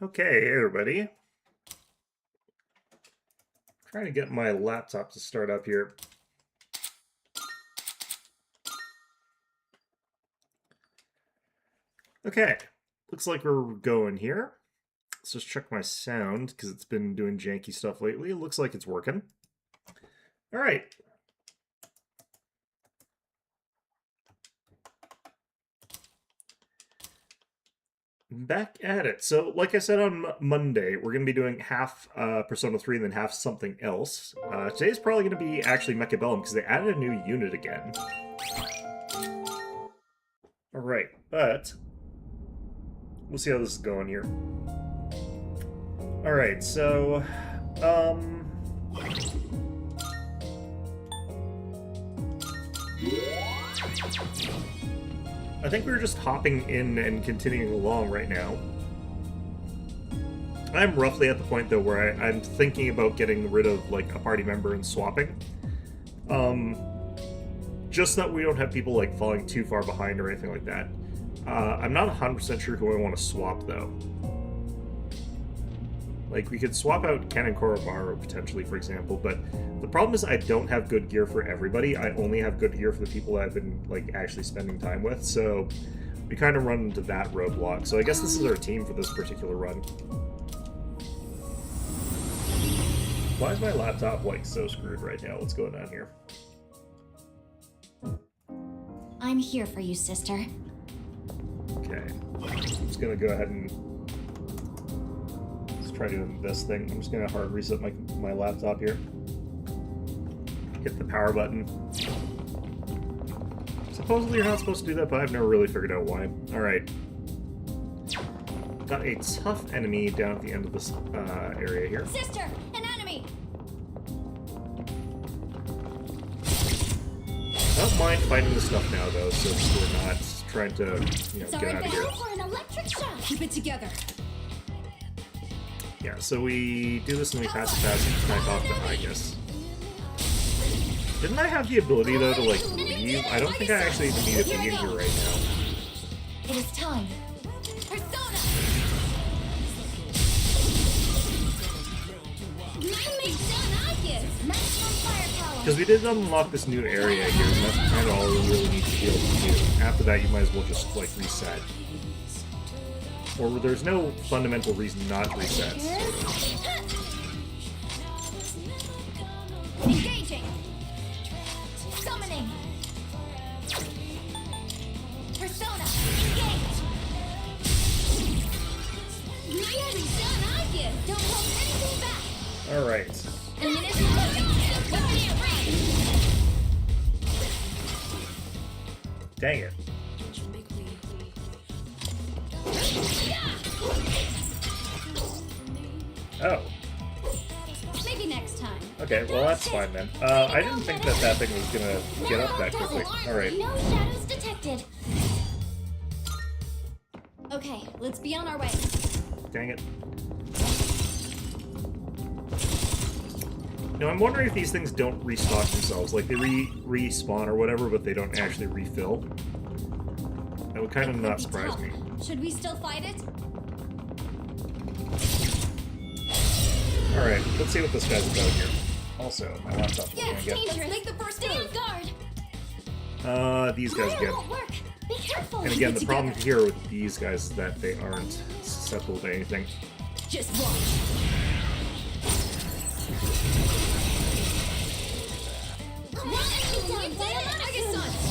Okay, hey everybody. Trying to get my laptop to start up here. Okay, looks like we're going here. Let's just check my sound because it's been doing janky stuff lately. It looks like it's working. All right. Back at it. So, like I said on Monday, we're going to be doing half Persona 3 and then half something else. Today's probably going to be actually Mechabellum because they added a new unit again. Alright, but we'll see how this is going here. Alright, so I think we're just hopping in and continuing along right now. I'm roughly at the point, though, where I'm thinking about getting rid of, like, a party member and swapping. Just that we don't have people, like, falling too far behind or anything like that. I'm not 100% sure who I want to swap, though. Like, we could swap out Ken and Koromaru, potentially, for example, but the problem is I don't have good gear for everybody. I only have good gear for the people that I've been, like, actually spending time with, so we kind of run into that roadblock. So I guess this is our team for this particular run. Why is my laptop, like, so screwed right now? What's going on here? I'm here for you, sister. Okay. I'm just gonna go ahead and try doing this thing. I'm just gonna hard reset my laptop here. Hit the power button. Supposedly you're not supposed to do that, but I've never really figured out why. Alright. Got a tough enemy down at the end of this area here. Sister, an enemy! I don't mind fighting this stuff now, though, so we're not trying to, you know, get out of here. For an electric shock. Keep it together. Yeah, so we do this and we pass it past and knife off the Aegis. Didn't I have the ability, though, to, like, leave? I don't think I actually even need to be in here right now. It is time. Persona! Because we did unlock this new area here, and that's kind of all we really need to be able to do. After that, you might as well just, like, reset. Or there's no fundamental reason not to reset. Engaging. Summoning. Persona. Engage. Don't hold anything back. All right. Dang it. Oh. Maybe next time. Okay, well that's fine then. I didn't think that that thing was gonna get up that quickly. Alright. No shadows detected. Okay, let's be on our way. Dang it. Now I'm wondering if these things don't restock themselves. Like they respawn or whatever, but they don't actually refill. That would kind of not surprise me. Should we still fight it? Alright, let's see what this guy's about here. Also, my laptop's Yeah, gonna get... dangerous. Make the first move. Guard. these guys again. Work. Be careful. And again, the problem here with these guys is that they aren't susceptible to anything. Just watch.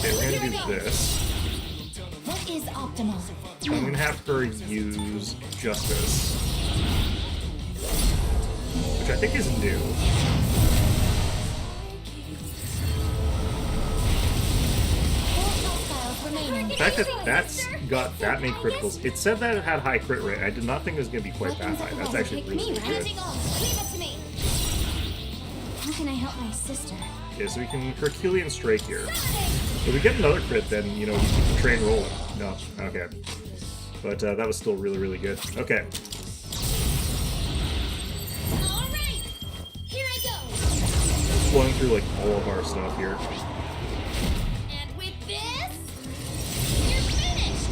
Okay, we're gonna do this. What is optimal? I'm gonna have her use Justice. Which I think is new. The fact that that's got that many criticals, it said that it had high crit rate. I did not think it was going to be quite that high. That's actually really good. How can I help my sister? Okay, so we can Herculean Strike here. If we get another crit, then, you know, we keep the train rolling. No, okay. But that was still really, really good. Okay. Alright! Here I go! Just going through, like, all of our stuff here. And with this, you're finished!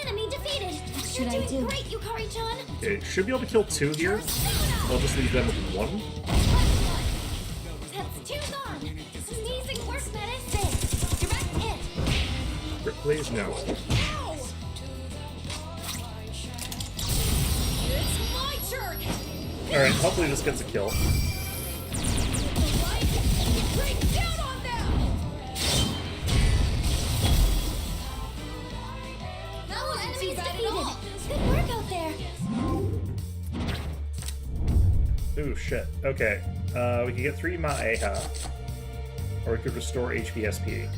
Enemy defeated. What should I do? Great, Yukari-chan. Okay, should be able to kill 2 here. I'll just leave them with 1. That's 2 gone. Amazing work, Menace. There. Direct hit. Crit, please, no. Ow! It's my turn. Alright, hopefully this gets a kill. Bring down on them. All enemies defeated. Good work out there. Ooh, shit. Okay. We can get 3 Ma'eha. Or we could restore HPSP.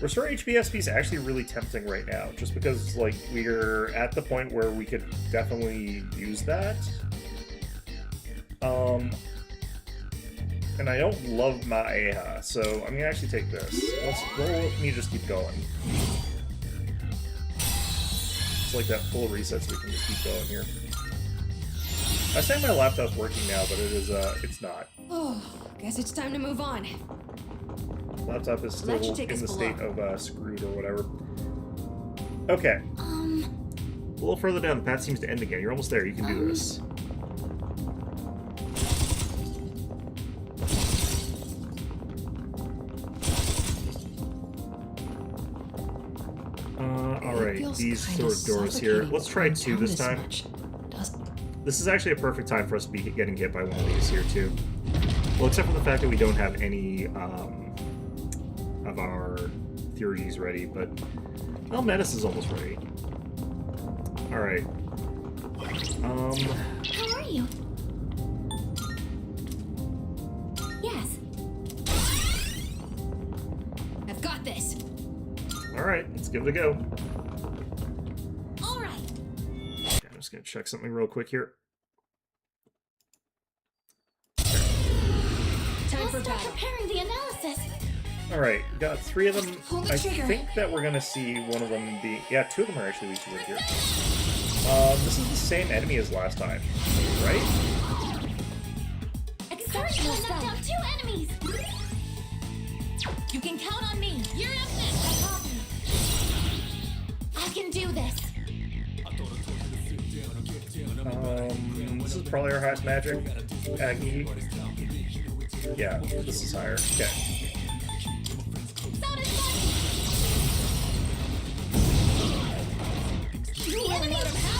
Restore HPSP is actually really tempting right now, just because, like, we're at the point where we could definitely use that. And I don't love Ma'eha, so I'm gonna actually take this. Let me just keep going. It's like that full reset, so we can just keep going here. I say my laptop's working now, but it is, it's not. Oh, guess it's time to move on. Laptop is still Let's take in us the state below. of, screwed or whatever. Okay. A little further down, the path seems to end again. You're almost there, you can do this. Alright, these sort of doors here. Let's try 2 this time. This is actually a perfect time for us to be getting hit by one of these here, too. Well, except for the fact that we don't have any of our theories ready, but... Well, Menace is almost ready. Alright. How are you? Yes. I've got this. Alright, let's give it a go. All right. Okay, I'm just gonna check something real quick here. Time Let's for start battle. preparing the analysis. Alright, got 3 of them. Pull the I trigger. think that we're gonna see one of them be... Yeah, 2 of them are actually weak to wood here. This is the same enemy as last time, right? Exceptional knocked down 2 enemies. You can count on me. You're up next. I can do this. This is probably our highest magic. Aggie. Yeah, this is higher. Okay.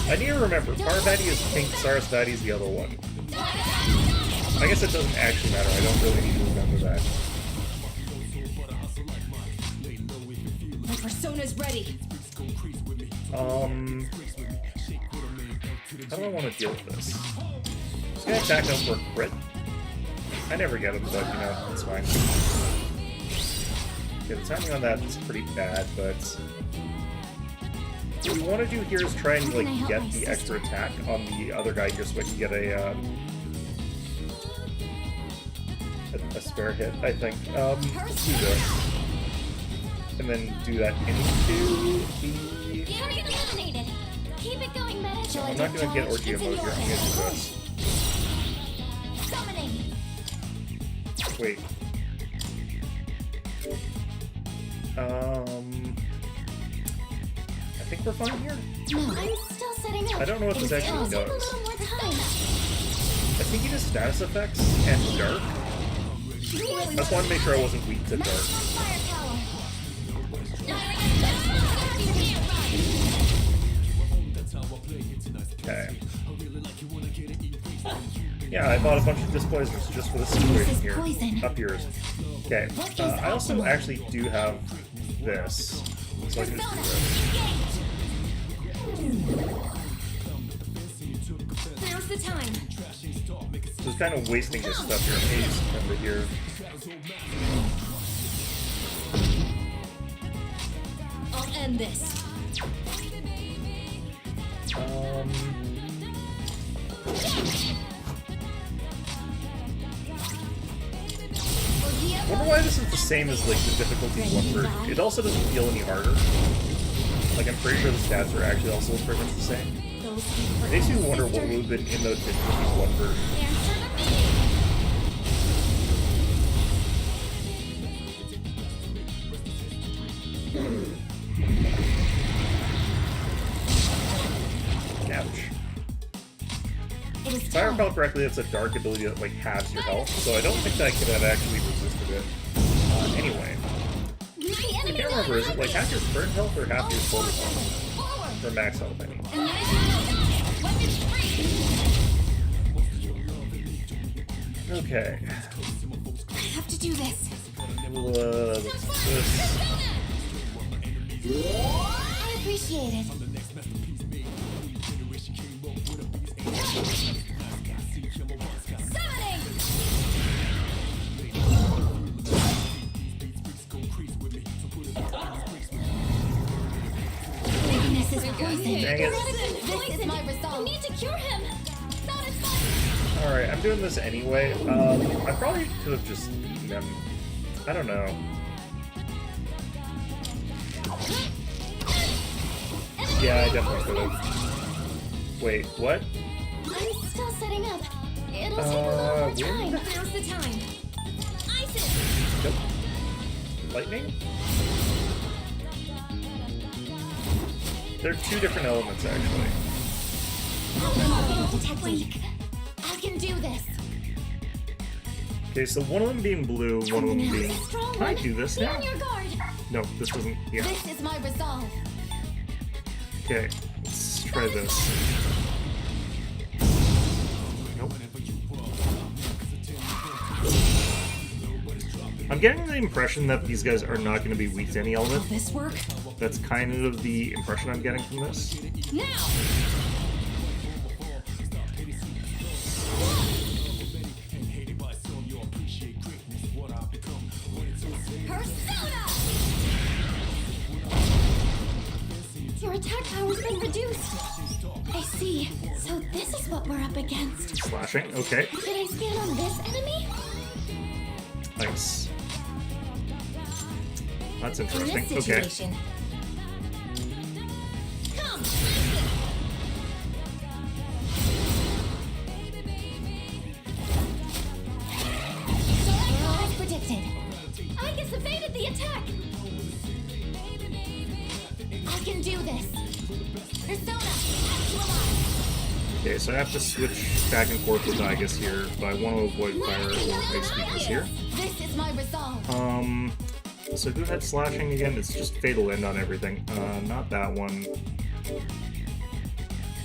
I need to remember, Parvati is pink, Sarasvati is the other one. I guess it doesn't actually matter, I don't really need to remember that. My persona's ready. How do I want to deal with this? Just gonna attack them for a crit. I never get them, but, you know, it's fine. Okay, the timing on that is pretty bad, but... What we want to do here is try and, like, get the extra attack on the other guy here so I can get a spare hit, I think. Let's do this. And then do that into the... Target eliminated. Keep it going, Meta. I'm not gonna get Orgia mode here, I'm gonna do this. Summoning. Wait. I think we're fine here. No, I'm still setting up. I don't know what this actually It'll take a does. little more time. I think it is status effects and dark. I just wanted to make sure I wasn't weak to dark. Firepower. Okay. Yeah, I bought a bunch of displacements just for this situation here. Poison. Up yours. Okay. I also actually do have this. So I can just do this. Now's the time. So it's kind of wasting this stuff here. Let me just remember here. I'll end this. I wonder why this is the same as, like, the difficulty one version. It also doesn't feel any harder. Like, I'm pretty sure the stats are actually also pretty much the same. It makes me wonder what would have been in the difficulty one version. Ouch. It is If I time. recall correctly, it's a dark ability that like halves your health, so I don't think that I could have actually resisted it. Anyway, My I enemy can't remember, is it like half your current health or half your total health? forward. Or max health, I mean. And there's weapons free. Okay. I have to do this. This. I appreciate it. Summoning! Weakness is poison. Dang it. This is my resolve. I need to cure him. Satisfied. Alright, I'm doing this anyway. I probably could have just eaten them. I don't know. Yeah, I definitely could have. Wait, what? I'm still setting up. It'll take a little more time. wind? Now's the time. Isis! Nope. Lightning? They're two different elements, actually. Technique. I can do this. Okay, so one of them being blue, one of them being... Strong Can I one. do this Be now? on your guard. No, this doesn't... Yeah. This is my resolve. Okay, let's try this. Nope. I'm getting the impression that these guys are not going to be weak to any Will element. this work? That's kind of the impression I'm getting from this. Now! Persona! Your attack power's been reduced. I see. So this is what we're up against. Slashing, okay. Did I stand on this enemy? Nice. That's In interesting. this Okay. situation, Come, Isis! So as predicted. Aegis evaded the attack. I can do this. Persona, actualize. Okay, so I have to switch back and forth with Aegis here, but I want to avoid fire or ice weakness here. This is my resolve. So who had slashing again? It's just fatal end on everything. Not that one.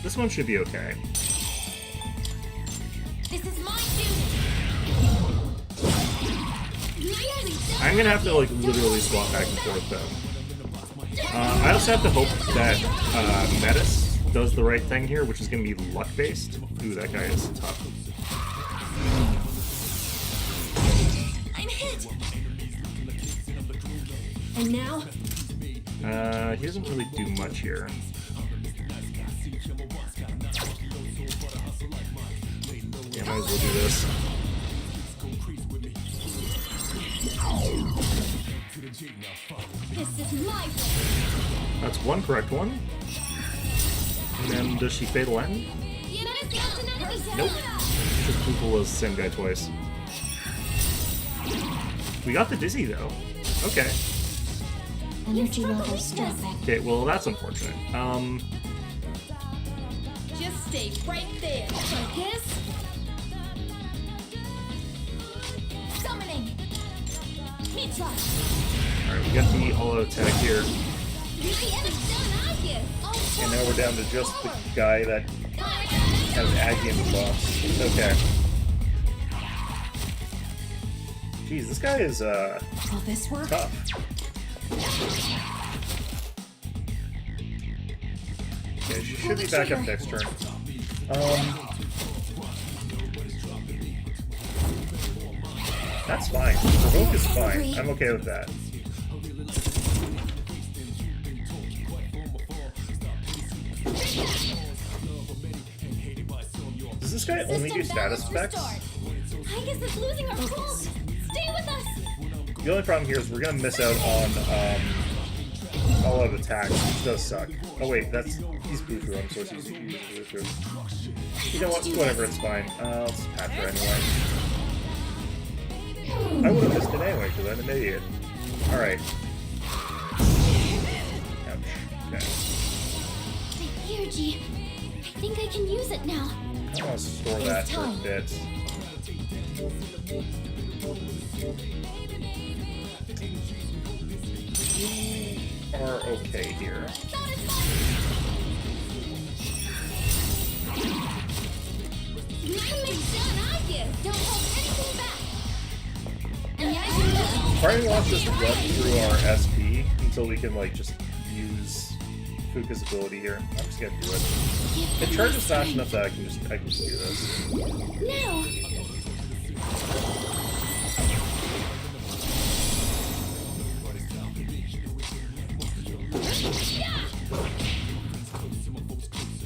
This one should be okay. This is my duty. I'm gonna have to like literally swap back and forth though. I also have to hope that Metis does the right thing here, which is gonna be luck based. Ooh, that guy is tough. I'm hit. and now, He doesn't really do much here. Yeah, might as well do this. This is my way. That's one correct one. And then does she fatal end? Nope. Just Pupil was the same guy twice. We got the Dizzy though. Okay. Energy levels dropping. Okay, well that's unfortunate. just stay right there. Focus. Summoning. Mitra. Alright, we got the all-out attack here. And now we're down to just the guy that has Aggie in the boss. Okay. Jeez, this guy is Will this work? tough. Okay, she should be back up next turn. That's fine. Provoke is fine. I'm okay with that. Does this guy only do status effects? Aegis is losing our cool. Stay with us. The only problem here is we're gonna miss out on all out attacks, which does suck. Oh wait, he's Bufu. I'm supposed to use Bufu. You know what? Whatever, it's fine. Let's patch her anyway. I would have missed it anyway because I'm an idiot. All right. Ouch. Okay. Energy. I think I can use it now. I want to store that for a bit. You are okay here. Aegis! Don't hold anything back! And Probably wants us to run through our SP until we can, like, just use Fuka's ability here. I'm just gonna do it. It charges fast enough that I can just do this. Now!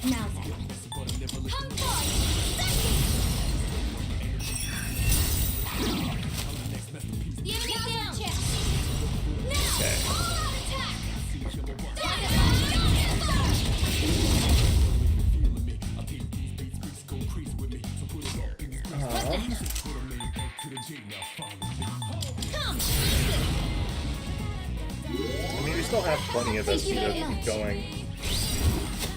Now then. Come forward! The enemy down! Now! Okay. All out attack! Come! I mean, we still have plenty of SP to keep going.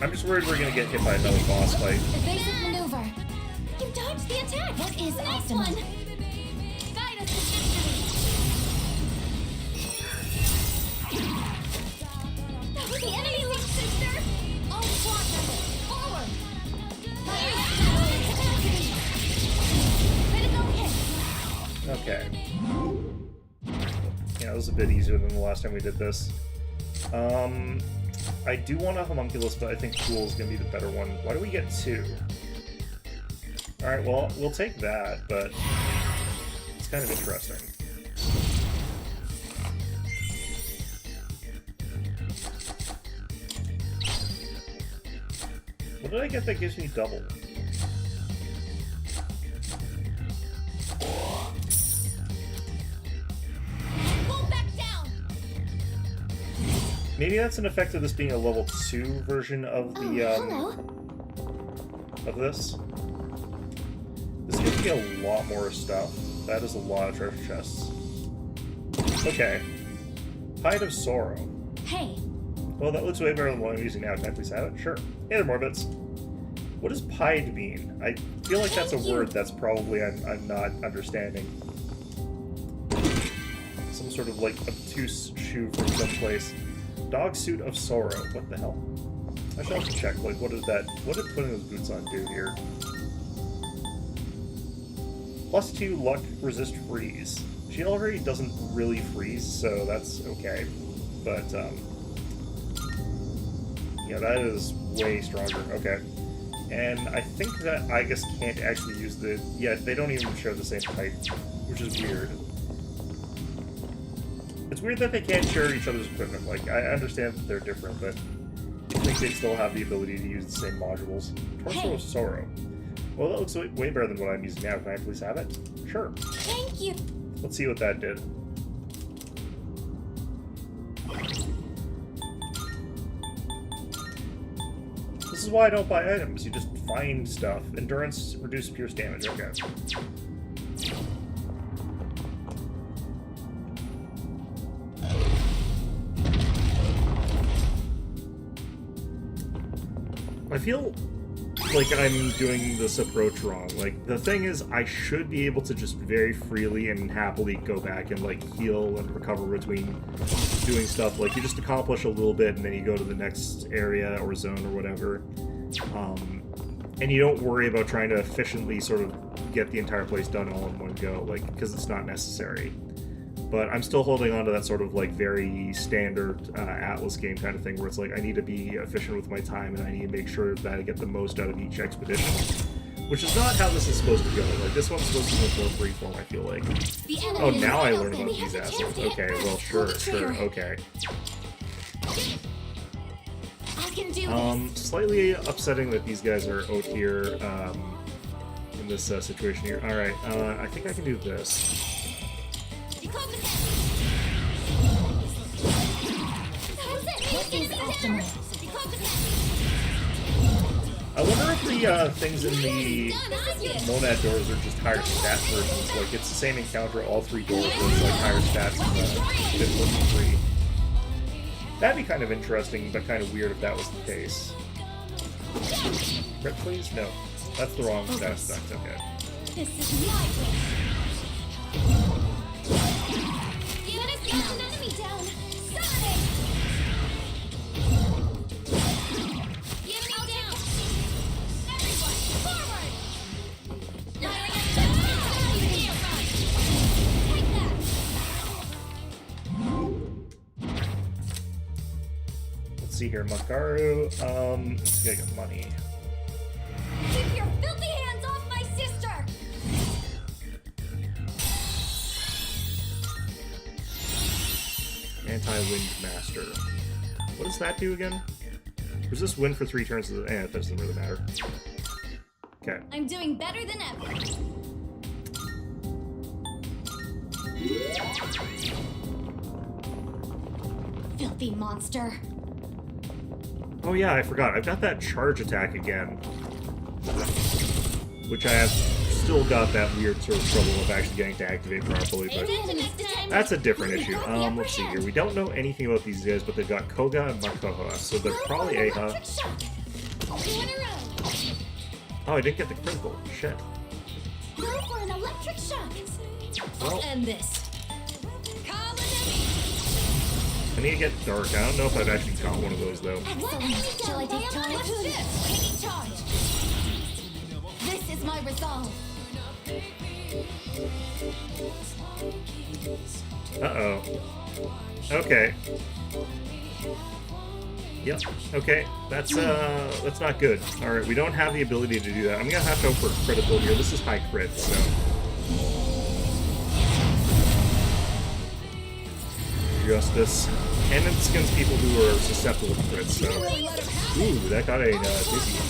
I'm just worried we're gonna get hit by another boss fight. Evasive maneuver. You dodged the attack. What is optimal? Guide us to victory. That was the enemy, little sister. All squad members, forward. Critical hit. Okay. Yeah, it was a bit easier than the last time we did this. I do want a homunculus, but I think Cool is going to be the better one. Why do we get 2? Alright, well, we'll take that, but it's kind of interesting. What did I get that gives me double? Pull back down. Maybe that's an effect of this being a level 2 version of the, Hello. of this. This gives me a lot more stuff. That is a lot of treasure chests. Okay. Hide of Sorrow. Hey. Well, that looks way better than what I'm using now. Can I please have it? Sure. Hey there, Morbits. What does pied mean? I feel like that's a word that's probably I'm not understanding. Some sort of, like, obtuse shoe from someplace. Dog suit of sorrow. What the hell? I should also check, like, what did putting those boots on do here? +2 luck, resist freeze. She already doesn't really freeze, so that's okay. But, yeah, that is way stronger. Okay. And I think that Aegis can't actually use the... Yeah, they don't even share the same type, which is weird. It's weird that they can't share each other's equipment. Like, I understand that they're different, but I think they still have the ability to use the same modules. Torso of Sorrow. Well, that looks way better than what I'm using now. Can I please have it? Sure. Thank you. Let's see what that did. This is why I don't buy items. You just find stuff. Endurance, reduce pierce damage. Okay. I feel like I'm doing this approach wrong. Like, the thing is, I should be able to just very freely and happily go back and, like, heal and recover between doing stuff. Like, you just accomplish a little bit, and then you go to the next area or zone or whatever. And you don't worry about trying to efficiently sort of get the entire place done all in one go, like, because it's not necessary. But I'm still holding on to that sort of, like, very standard Atlas game kind of thing, where it's like, I need to be efficient with my time, and I need to make sure that I get the most out of each expedition. Which is not how this is supposed to go. Like, this one's supposed to go more freeform, I feel like. Oh, now I learn about these assets. Okay, well, sure, okay. I can do this. Slightly upsetting that these guys are out here, in this situation here. Alright, I think I can do this. What is optimal? I wonder if the things in the monad doors are just higher stat versions. Like, it's the same encounter, all 3 doors, but it's like higher stats in the 5th and 3. That'd be kind of interesting, but kind of weird if that was the case. Crit, please? No. That's the wrong aspect. Okay. This is my wish. Let us knock an enemy down. Sonic! Enemy down. Everyone, forward! Take that! Let's see here, Makaru. Let's get money. Keep your filthy hands off my sister! Anti-Wind Master. What does that do again? Resist wind for 3 turns. That doesn't really matter. Okay. I'm doing better than ever. Filthy monster. Oh yeah, I forgot. I've got that charge attack again. Which I have still got that weird sort of trouble of actually getting to activate properly, but that's a different issue. Let's see here. We don't know anything about these guys, but they've got Koga and Makoha, so they're probably Aha. Oh, I didn't get the critical. Shit. Go for an electric shock. Well, I'll end this. I need to get Dark. I don't know if I've actually got one of those, though. Excellent. Shall I take charge? Taking charge. This is my resolve. Uh-oh. Okay. Yep. Okay. That's not good. Alright, we don't have the ability to do that. I'm gonna have to go for critical here. This is high crit, so. Justice. And it's against people who are susceptible to crits, so. Ooh, that got a dizzy.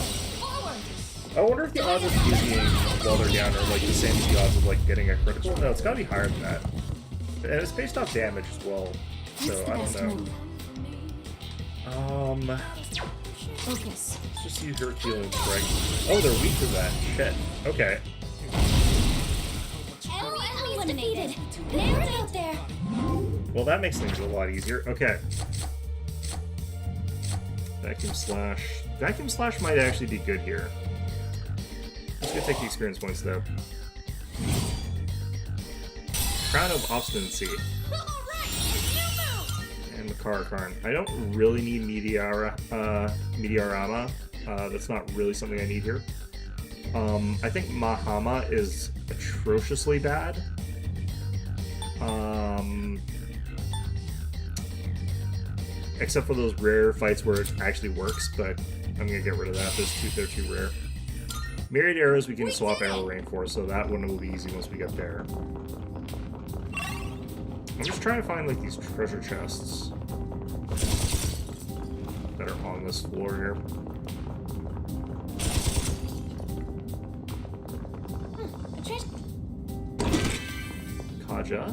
I wonder if the odds of dizzying while they're down are like the same as the odds of like getting a critical. No, it's gotta be higher than that. And it's based off damage as well. So I don't know. Focus. Let's just use her healing strike. Oh, they're weak to that. Shit. Okay. Enemy eliminated. Nailed out there. Well, that makes things a lot easier. Okay. Vacuum Slash. Vacuum Slash might actually be good here. Let's go take the experience points, though. Crown of Obstinacy. And the Karn. I don't really need Meteorama. That's not really something I need here. I think Mahama is atrociously bad. Except for those rare fights where it actually works, but I'm gonna get rid of that. They're too rare. Myriad arrows we can swap arrow rain for, so that one will be easy once we get there. I'm just trying to find like these treasure chests that are on this floor here. Kaja.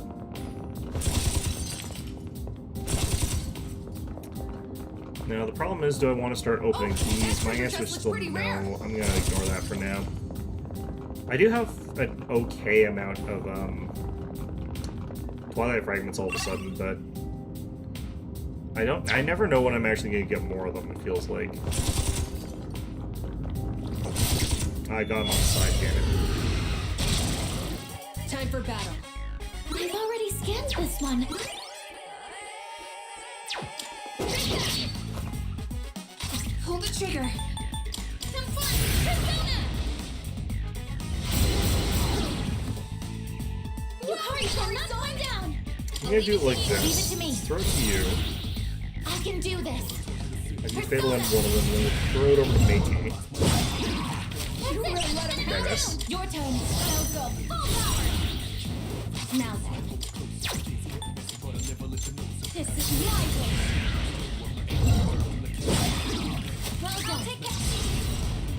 Now the problem is, do I want to start opening these? My answer is still no. I'm gonna ignore that for now. I do have an okay amount of Twilight Fragments all of a sudden, but I never know when I'm actually gonna get more of them, it feels like. I got him on the side, damn it. Time for battle. I've already scanned this one. Pull the trigger. Some fun! Persona! You hurry, I'm not going down! I'm gonna do it like this. Leave it to me. Let's throw it to you. I can do this. As you fatal end one of them, then we'll throw it over to Meiki. You really let him have Menace. it. Your turn. I'll go full power. Now then. This is my wish. Well done. Take it.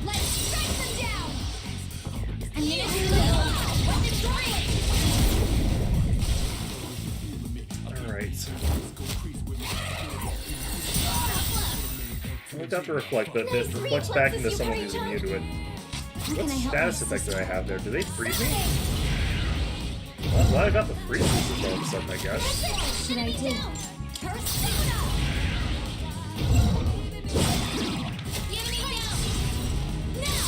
Let's strike them down. I'm gonna do this. Let's destroy it. Alright. I won't have to reflect, but it reflects back into someone who's immune to it. What status effect did I have there? Do they freeze me? Well, I'm glad I got the freeze resist all of a sudden, I guess. Should I do? Persona! Get me down! Now!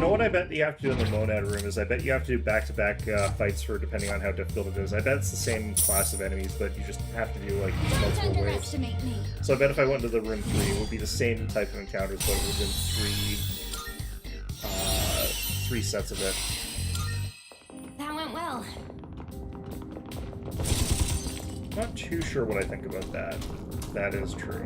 know what I bet you have to do in the Monad room is I bet you have to do back-to-back fights for depending on how difficult it is. I bet it's the same class of enemies, but you just have to do like Don't multiple waves. underestimate me. So I bet if I went to the room 3, it would be the same type of encounters, but it would have been three sets of it. That went well. Not too sure what I think about that. That is true.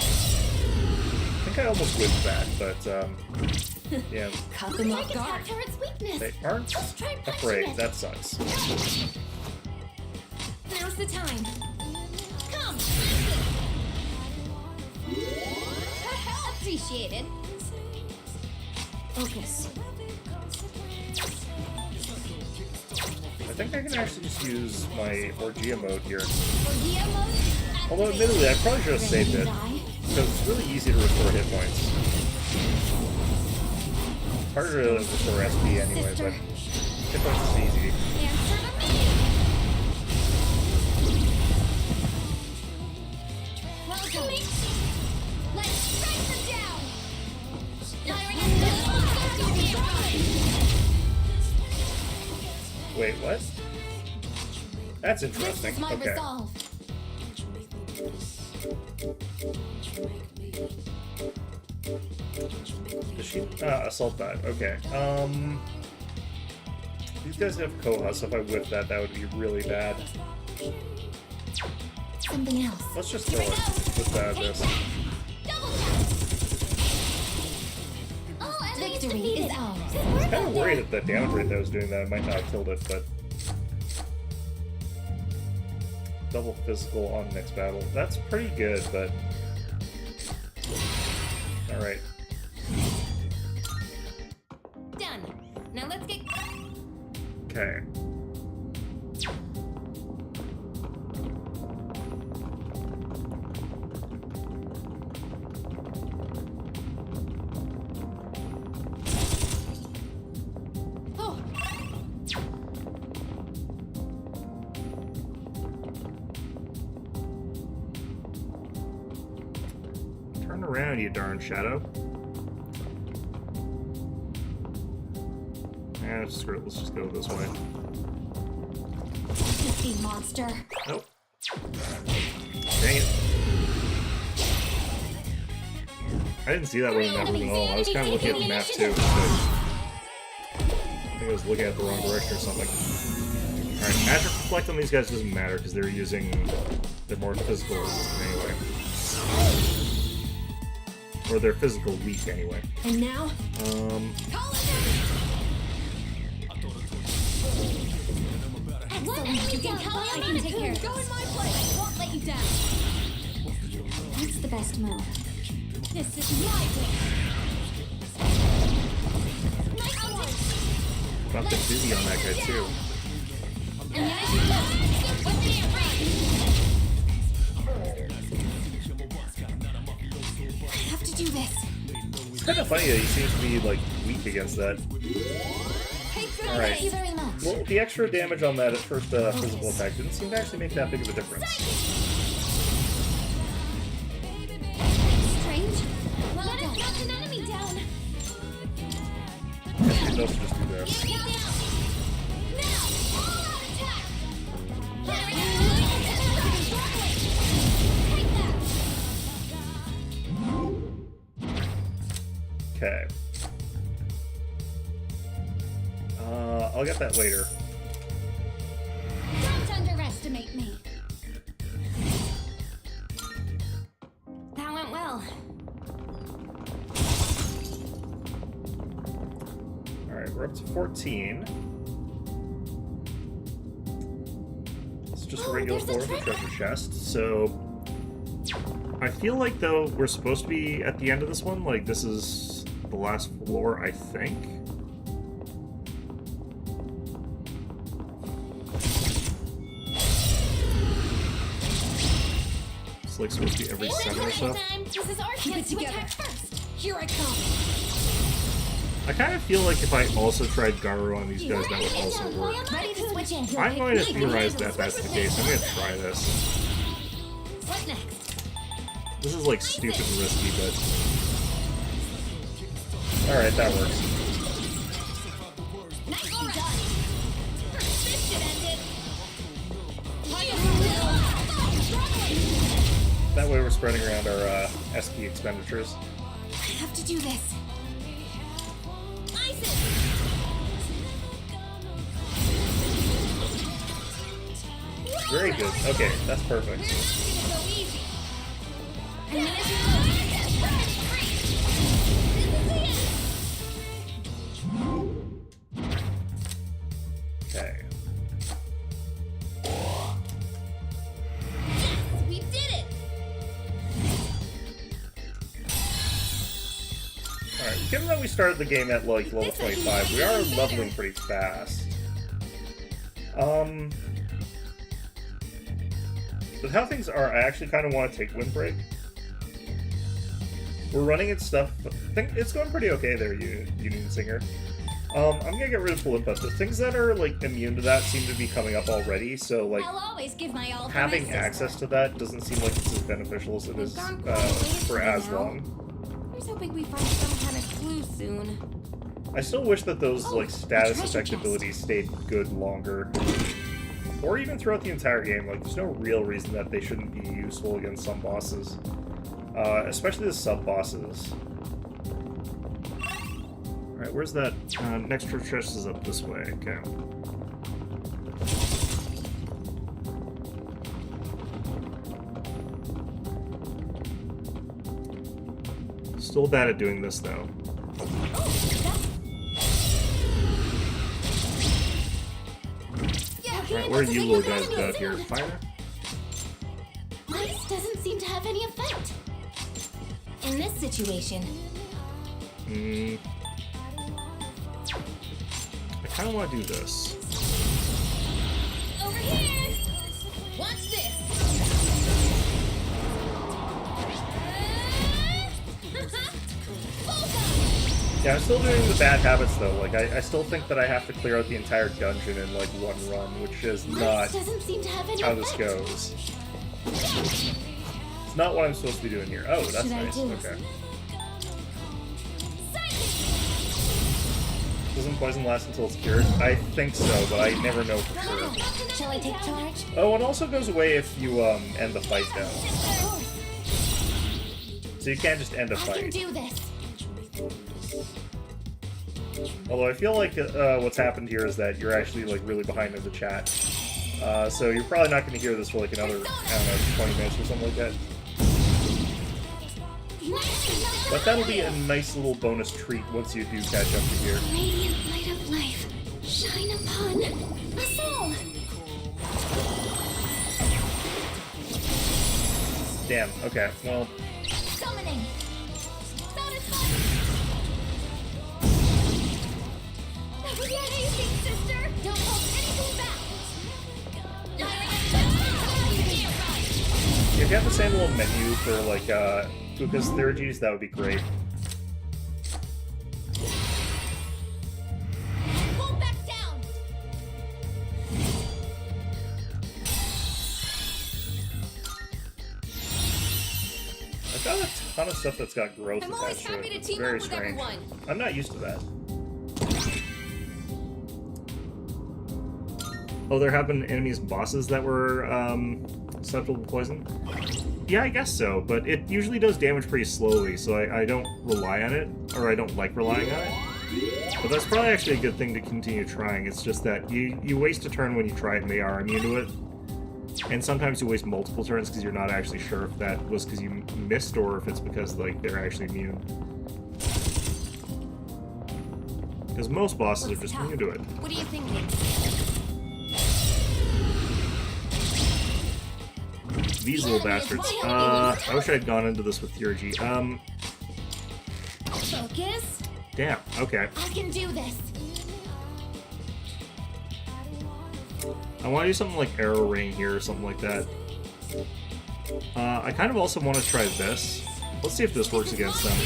I think I almost whipped that, but yeah. Caught them off Take guard. attack for its weakness. They aren't Just try punching afraid. it. That sucks. Now's the time. Come. Appreciated. Focus. I think I can actually just use my Orgia mode here. Orgia mode. Although, admittedly, I probably should have saved it. Die. Because it's really easy to restore hit points. Harder to restore SP anyway, but hit points is easy. Answer to me. Welcome. Let's strike them down. Wait, what? That's This interesting. is my Okay. resolve. Does she assault that? Okay. These guys have Koha, so if I whip that, that would be really bad. Something else. Let's just throw it with this. Double tap. All enemies Victory defeated. is ours. I'm kind of worried at the damage rate that I was doing that. I might not have killed it, but... Double physical on next battle. That's pretty good, but... Alright. Done. Now let's get. Okay. Oh. Turn around, you darn shadow. Yeah, screw it. Let's just go this way. Sneaky monster. Nope. Dang it. I didn't see that way in that room at all. I was kind of looking at the map too. So I think I was looking at the wrong direction or something. Alright, Magic Reflect on these guys doesn't matter because they're using their more physical resistant anyway. Or they're physical weak anyway. And now, Call it Excellent. You can count on me to take care of this. Go in my place. I won't let you down. What's the best move? This is my way. Nice one. Dropped a dizzy on that guy too. And now you go. With me I have to do this. It's kind of funny that he seems to be like weak against that. Alright. Thank you very much. Well, the extra damage on that at first physical attack didn't seem to actually make that big of a difference. Strange. Well, let us knock an enemy down. I guess we both just do that. Get down. Now, all out attack. There we go. Take that. Okay. I'll get that later. Don't underestimate me. That went well. Alright, we're up to 14. It's just a Oh, regular there's a floor with a treasure. treasure chest, so... I feel like, though, we're supposed to be at the end of this one. Like, this is the last floor, I think. It's like supposed to be every 7 or so. This is our Keep chance it to together. attack first. Here I come. I kind of feel like if I also tried Garu on these guys, that would also work. Ready to switch in. I'm going to theorize that that's the case. I'm going to try this. What next? This is like stupid and risky, but... Alright, that works. Nicely done. This should end it. That way we're spreading around our SP expenditures. I have to do this. Very good. Okay, that's perfect. Okay. We did it. Alright, given that we started the game at like level 25, we are leveling pretty fast. But how things are, I actually kind of want to take Windbreak. We're running its stuff. I think it's going pretty okay there, Union Singer. I'm gonna get rid of full input. The things that are like immune to that seem to be coming up already, so like I'll always give my all for having my sister. access to that doesn't seem like it's as beneficial as it is for as long. I was hoping we find some kind of clue soon. I still wish that those like status treasure effect chest. abilities stayed good longer. Or even throughout the entire game. Like, there's no real reason that they shouldn't be useful against some bosses. Especially the sub-bosses. Alright, where's that? Next chest is up this way. Okay. Still bad at doing this, though. Alright, where are you little guys out here? Fire? Ice doesn't seem to have any effect. In this situation, I kind of want to do this. Over here. Watch this. Yeah, I'm still doing the bad habits though. Like, I still think that I have to clear out the entire dungeon in like one run, which is not ice doesn't seem to have any how effect. this goes. It's not what I'm supposed to be doing here. Oh, that's should I nice. do? Okay. Doesn't poison last until it's cured? I think so, but I never know for sure. Shall I take charge? Oh, it also goes away if you end the fight down. Of course. So you can't just end a I can fight. do this. Although I feel like what's happened here is that you're actually like really behind in the chat. So you're probably not going to hear this for like another, I don't know, 20 minutes or something like that. But that'll be a nice little bonus treat once you do catch up to here. Radiant light of life, shine upon us all. Damn, okay, well, Summoning. Satisfied. That was amazing, sister. Don't hold anything back. if you have the same little menu for like Fuka's Theurgies, that would be great. Pull back down. I've got a ton of stuff that's got growth I'm always attached to happy it. to It's team very up with strange. everyone. I'm not used to that. Oh, there have been enemies and bosses that were susceptible to poison? Yeah, I guess so, but it usually does damage pretty slowly, so I don't rely on it, or I don't like relying on it. But that's probably actually a good thing to continue trying. It's just that you waste a turn when you try it and they are immune to it. And sometimes you waste multiple turns because you're not actually sure if that was because you missed or if it's because like they're actually immune. Because most bosses are just immune to it. What are you thinking? These little bastards. I wish I had gone into this with Theurgy. Focus. Damn, okay. I can do this. I want to do something like Arrow Rain here or something like that. I kind of also want to try this. Let's see if this works against them.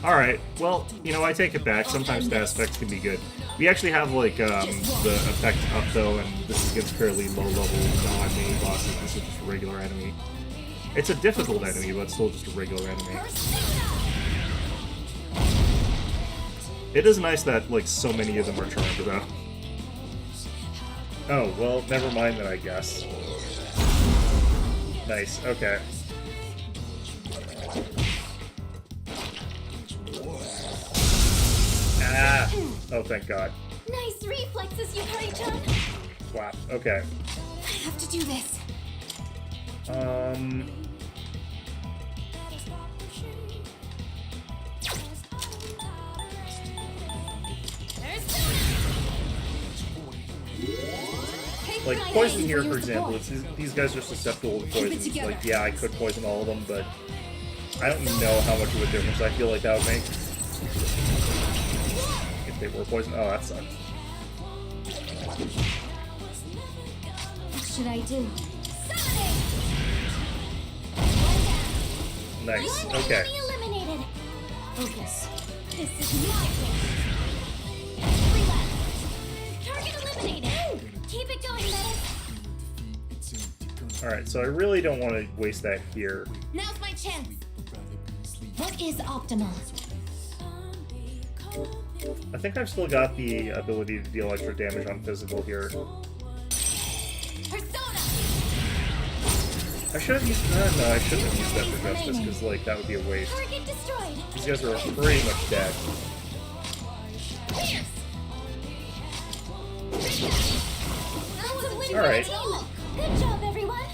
Alright, well, you know, I take it back. Sometimes stat effects can be good. We actually have, like, the effect up, though, and this is against fairly low-level non-mini bosses. This is just a regular enemy. It's a difficult enemy, but still just a regular enemy. It is nice that, like, so many of them are charmed, though. Oh, well, never mind then, I guess. Nice, okay. Ah! Oh, thank God. Nice reflexes, Yukari-chan. Wow, okay. I have to do this. Like, poison here, for example, these guys are susceptible to poison. Like, yeah, I could poison all of them, but I don't know how much of a difference I feel like that would make. If they were poisoned. Oh, that sucks. What should I do? Nice, okay. Eliminated. Focus. This is my thing. Relapse. Target eliminated. Keep it going, Metis. Alright, so I really don't want to waste that here. Now's my chance. What is optimal? I think I've still got the ability to deal extra damage on physical here. Persona. I should have used... no, I shouldn't have used that for Justice, because, like, that would be a waste. Target destroyed. These guys are pretty much dead. Pierce. That was a win. All right. Good job, everyone.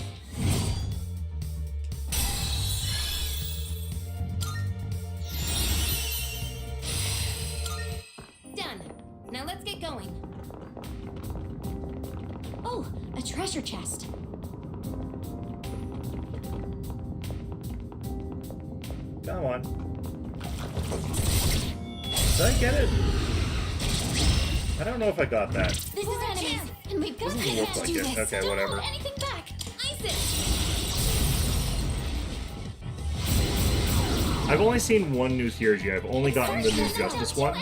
Done. Now let's get going. Oh, a treasure chest. Come on. Did I get it? I don't know if I got that. This is our chance, and we've got Doesn't look like it. Okay, Don't whatever. hold anything back. Ice it. I've only seen one new Theurgy. I've only gotten the new Justice one.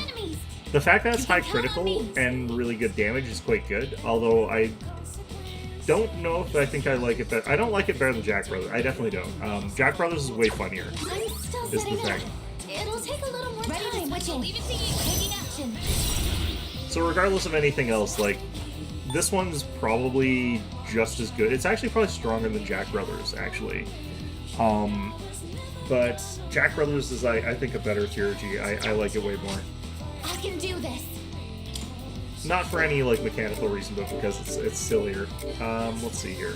The fact that it's high critical and really good damage is quite good, although I don't know if I think I like it better. I don't like it better than Jack Brothers. I definitely don't. Jack Brothers is way funnier. I'm still Is the setting up. thing. It'll take a little more time. Leave it to you. Taking action. So regardless of anything else, like, this one's probably just as good. It's actually probably stronger than Jack Brothers, actually. But Jack Brothers is, I think, a better Theurgy. I like it way more. I can do this. Not for any, like, mechanical reason, but because it's sillier. Let's see here.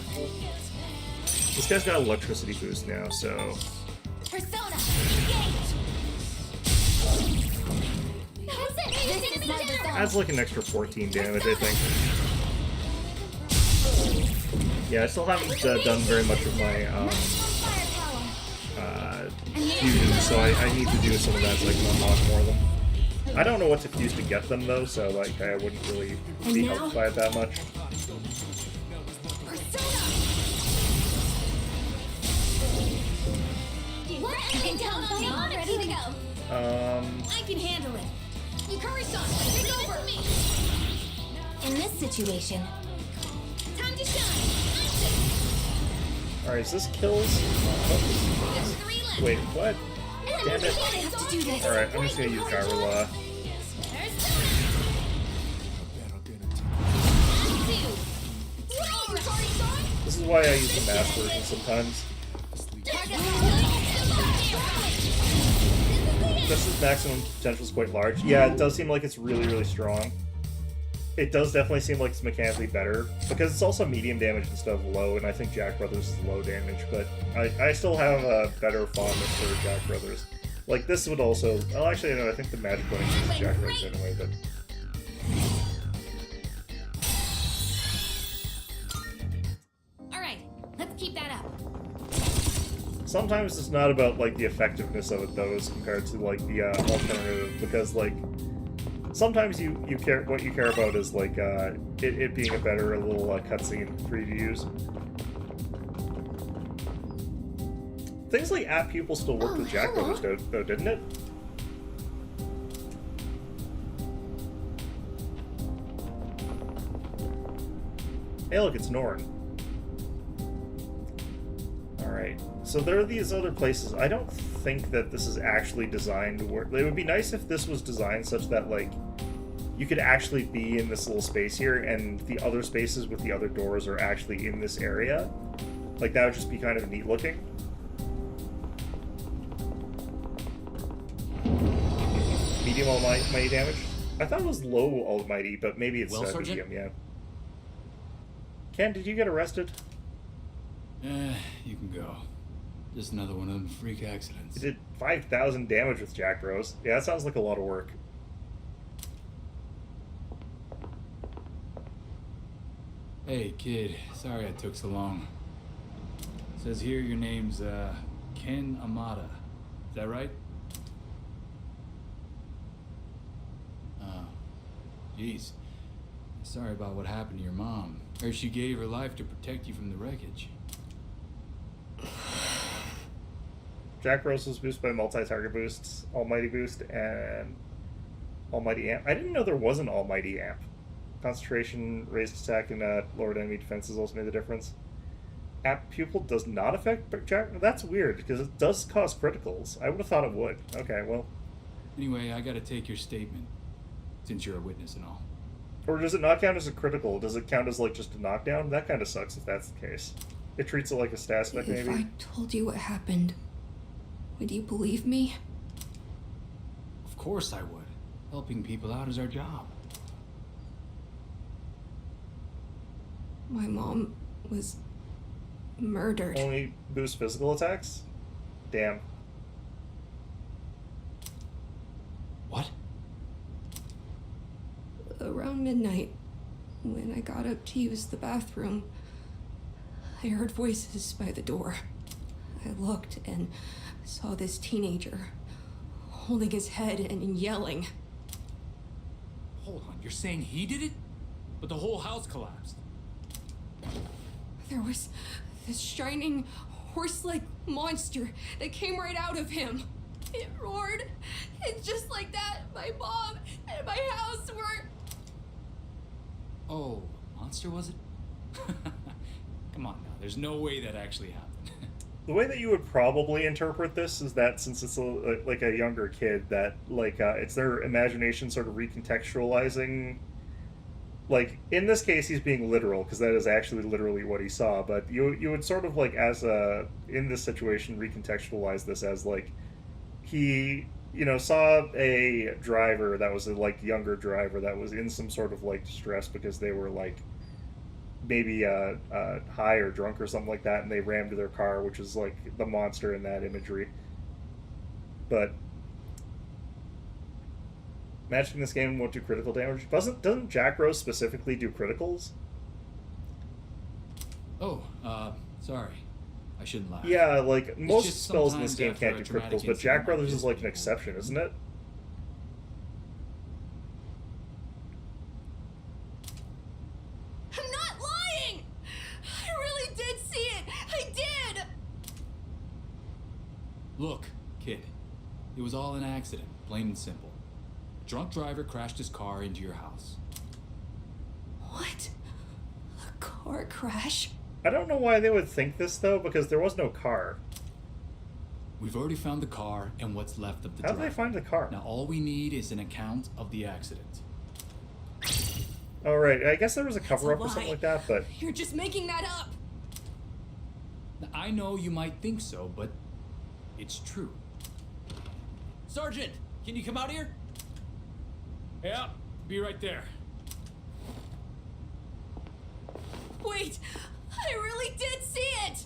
This guy's got electricity boost now, so... Persona. Engage. That's it. This is my result. Adds like an extra 14 damage, I think. Yeah, I still haven't done very much of my fusion, so I need to do some of that so I can unlock more of them. I don't know what to fuse to get them though, so like I wouldn't really be helped by it that much. You can count on me. Ready to go. I can handle it. Yukari-san, take over me. In this situation, time to shine. Alright, is this kills? Wait, what? Damn it. Alright, I'm just gonna use Gyrula. This is why I use the mass version sometimes. Justice's maximum potential is quite large. Yeah, it does seem like it's really, really strong. It does definitely seem like it's mechanically better, because it's also medium damage instead of low, and I think Jack Brothers is low damage, but I still have a better fondness for Jack Brothers. Like, this would also... Well, actually, no, I think the magic one uses Jack Brothers anyway, but... Alright, let's keep that up. Sometimes it's not about, like, the effectiveness of it, though, as compared to, like, the alternative, because, like, sometimes you care, what you care about is, like, it being a better little cutscene for you to use. Things like App Pupil still worked with Jack Brothers, though, didn't it? Hey, look, it's Norn. Alright, so there are these other places. I don't think that this is actually designed to work. It would be nice if this was designed such that, like, you could actually be in this little space here, and the other spaces with the other doors are actually in this area. Like, that would just be kind of neat looking. Medium almighty damage? I thought it was low almighty, but maybe it's medium, yeah. Ken, did you get arrested? You can go. Just another one of them freak accidents. You did 5,000 damage with Jack Bros. Yeah, that sounds like a lot of work. Hey, kid. Sorry I took so long. Says here your name's, Ken Amada. Is that right? Oh. Jeez. Sorry about what happened to your mom. Heard she gave her life to protect you from the wreckage. Jack Bros was boosted by multi-target boosts, Almighty Boost, and Almighty Amp. I didn't know there was an Almighty Amp. Concentration, raised attack, and lowered enemy defenses also made the difference. Amp Pupil does not affect Jack... That's weird, because it does cause criticals. I would have thought it would. Okay, well... Anyway, I gotta take your statement, since you're a witness and all. Or does it not count as a critical? Does it count as, like, just a knockdown? That kind of sucks if that's the case. It treats it like a stat spec, maybe? If I told you what happened, would you believe me? Of course I would. Helping people out is our job. My mom was murdered. Only boost physical attacks? Damn. What? Around midnight, when I got up to use the bathroom, I heard voices by the door. I looked and saw this teenager holding his head and yelling. Hold on, you're saying he did it? But the whole house collapsed. There was this shining, horse-like monster that came right out of him. It roared, and just like that, my mom and my house were... Oh, monster was it? Come on now, there's no way that actually happened. The way that you would probably interpret this is that since it's like a younger kid, that like it's their imagination sort of recontextualizing. Like in this case, he's being literal because that is actually literally what he saw. But you would sort of like as a in this situation recontextualize this as like he saw a driver that was a like younger driver that was in some sort of like distress because they were like maybe high or drunk or something like that, and they rammed their car, which is like the monster in that imagery. But matching this game won't do critical damage. Doesn't Jack Rose specifically do criticals? Oh, sorry. I shouldn't laugh. Yeah, like most just spells in this sometimes game can't do after a criticals, traumatic but Jack incident Brothers like is this, like an people- exception, isn't it? I'm not lying! I really did see it! I did! Look, kid. It was all an accident, plain and simple. A drunk driver crashed his car into your house. What? A car crash? I don't know why they would think this though, because there was no car. We've already found the car and what's left of the How driver. did they find the car? Now all we need is an account of the accident. Oh right, I guess there was a cover up That's or a something lie. like that, but You're just making that up! Now, I know you might think so, but it's true. Sergeant, can you come out here? Yeah, be right there. Wait! I really did see it!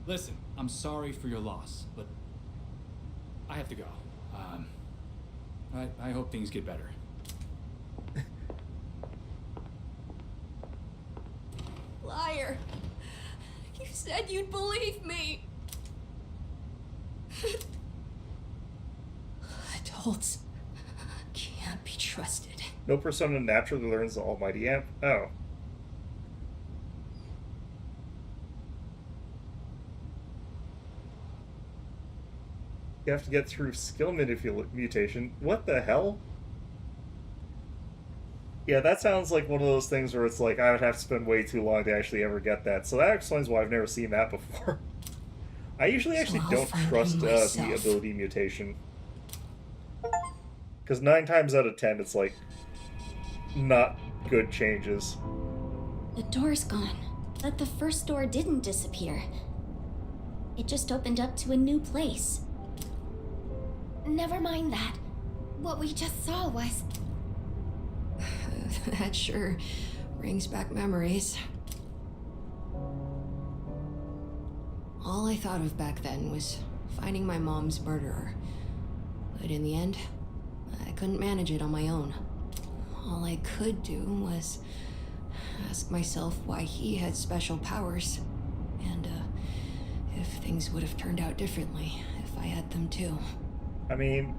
Listen, I'm sorry for your loss, but I have to go. I hope things get better. Liar! You said you'd believe me! Adults can't be trusted. no persona naturally learns the almighty amp. Oh. You have to get through skill mutation. What the hell? Yeah, that sounds like one of those things where it's like I would have to spend way too long to actually ever get that. So that explains why I've never seen that before. I usually actually don't trust the ability mutation. Because 9 times out of 10, it's like not good changes. The door's gone, but the first door didn't disappear. It just opened up to a new place. Never mind that. What we just saw was... That sure brings back memories. All I thought of back then was finding my mom's murderer. But in the end, I couldn't manage it on my own. All I could do was ask myself why he had special powers, and if things would have turned out differently if I had them too. I mean,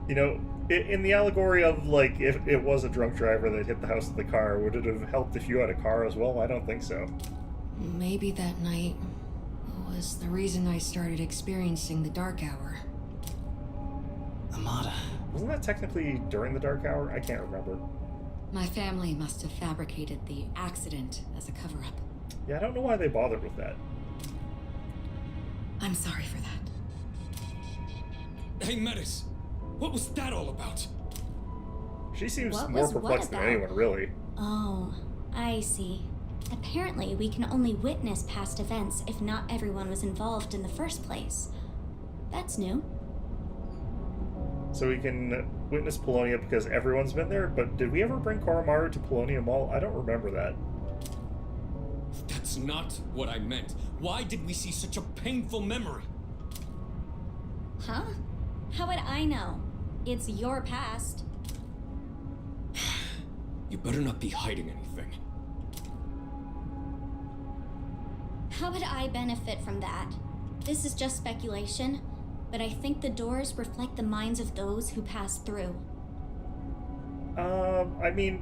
you know, in the allegory of, like, if it was a drunk driver that hit the house with the car, would it have helped if you had a car as well? I don't think so. Maybe that night was the reason I started experiencing the dark hour. Amada. Wasn't that technically during the dark hour? I can't remember. My family must have fabricated the accident as a cover-up. Yeah, I don't know why they bothered with that. I'm sorry for that. Hey, Metis! What was that all about? She seems What more was what perplexed than about? anyone, really. Oh, I see. Apparently, we can only witness past events if not everyone was involved in the first place. That's new. So we can witness Polonia because everyone's been there, but did we ever bring Koromaru to Polonia Mall? I don't remember that. That's not what I meant. Why did we see such a painful memory? Huh? How would I know? It's your past. You better not be hiding anything. How would I benefit from that? This is just speculation, but I think the doors reflect the minds of those who passed through. I mean,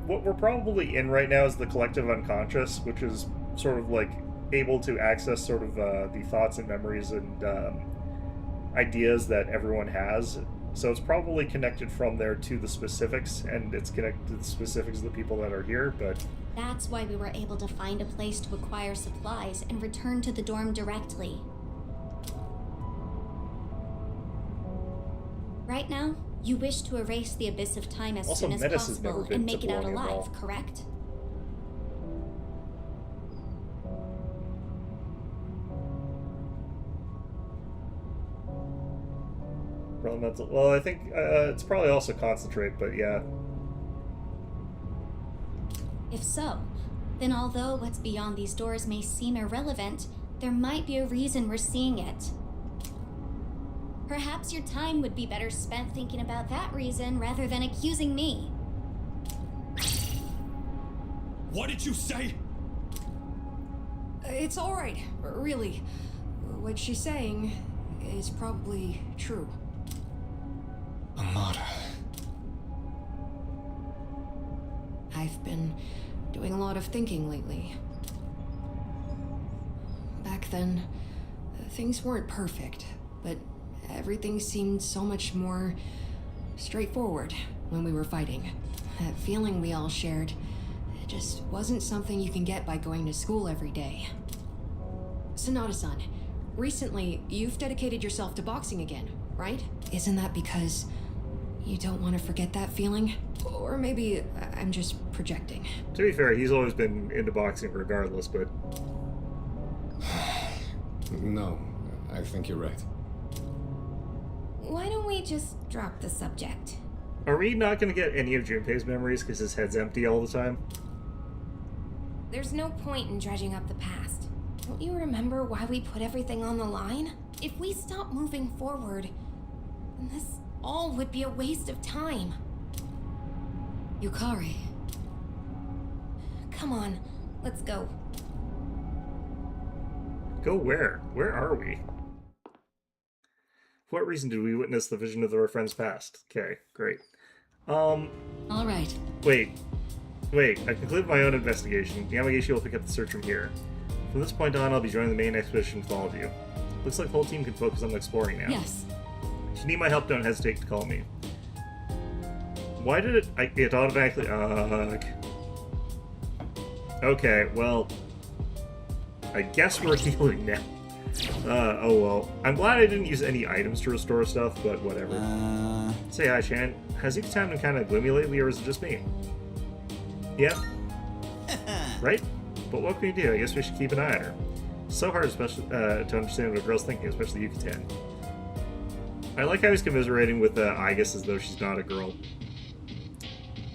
what we're probably in right now is the collective unconscious, which is sort of like able to access sort of the thoughts and memories and ideas that everyone has. So it's probably connected from there to the specifics, and it's connected to the specifics of the people that are here, but... That's why we were able to find a place to acquire supplies and return to the dorm directly. Right now, you wish to erase the abyss of time as Also, soon as Metis has never possible been and to make it out Polonia alive, Mall. correct? Elemental. Well, I think it's probably also concentrate, but yeah. If so, then although what's beyond these doors may seem irrelevant, there might be a reason we're seeing it. Perhaps your time would be better spent thinking about that reason rather than accusing me. What did you say? It's all right, really. What she's saying is probably true. Amada. I've been doing a lot of thinking lately. Back then, things weren't perfect, but everything seemed so much more straightforward when we were fighting. That feeling we all shared, it just wasn't something you can get by going to school every day. Sonata-san, recently you've dedicated yourself to boxing again, right? Isn't that because you don't want to forget that feeling? Or maybe I'm just projecting. To be fair, he's always been into boxing regardless, but... No, I think you're right. Why don't we just drop the subject? Are we not going to get any of Junpei's memories because his head's empty all the time? There's no point in dredging up the past. Don't you remember why we put everything on the line? If we stop moving forward, then this all would be a waste of time. Yukari. Come on, let's go. Go where? Where are we? For what reason did we witness the vision of our friend's past? Okay, great. All right. Wait. I concluded my own investigation. Yamagishi will pick up the search from here. From this point on, I'll be joining the main expedition with all of you. Looks like the whole team can focus on exploring now. Yes. If you need my help, don't hesitate to call me. Why did it automatically... okay, well... I guess we're healing now. Oh well. I'm glad I didn't use any items to restore stuff, but whatever. Say hi, Shan. Has Yucatan been kind of gloomy lately, or is it just me? Yeah. Right? But what can we do? I guess we should keep an eye on her. It's so hard especially, to understand what a girl's thinking, especially Yucatan. I like how he's commiserating with Aegis as though she's not a girl.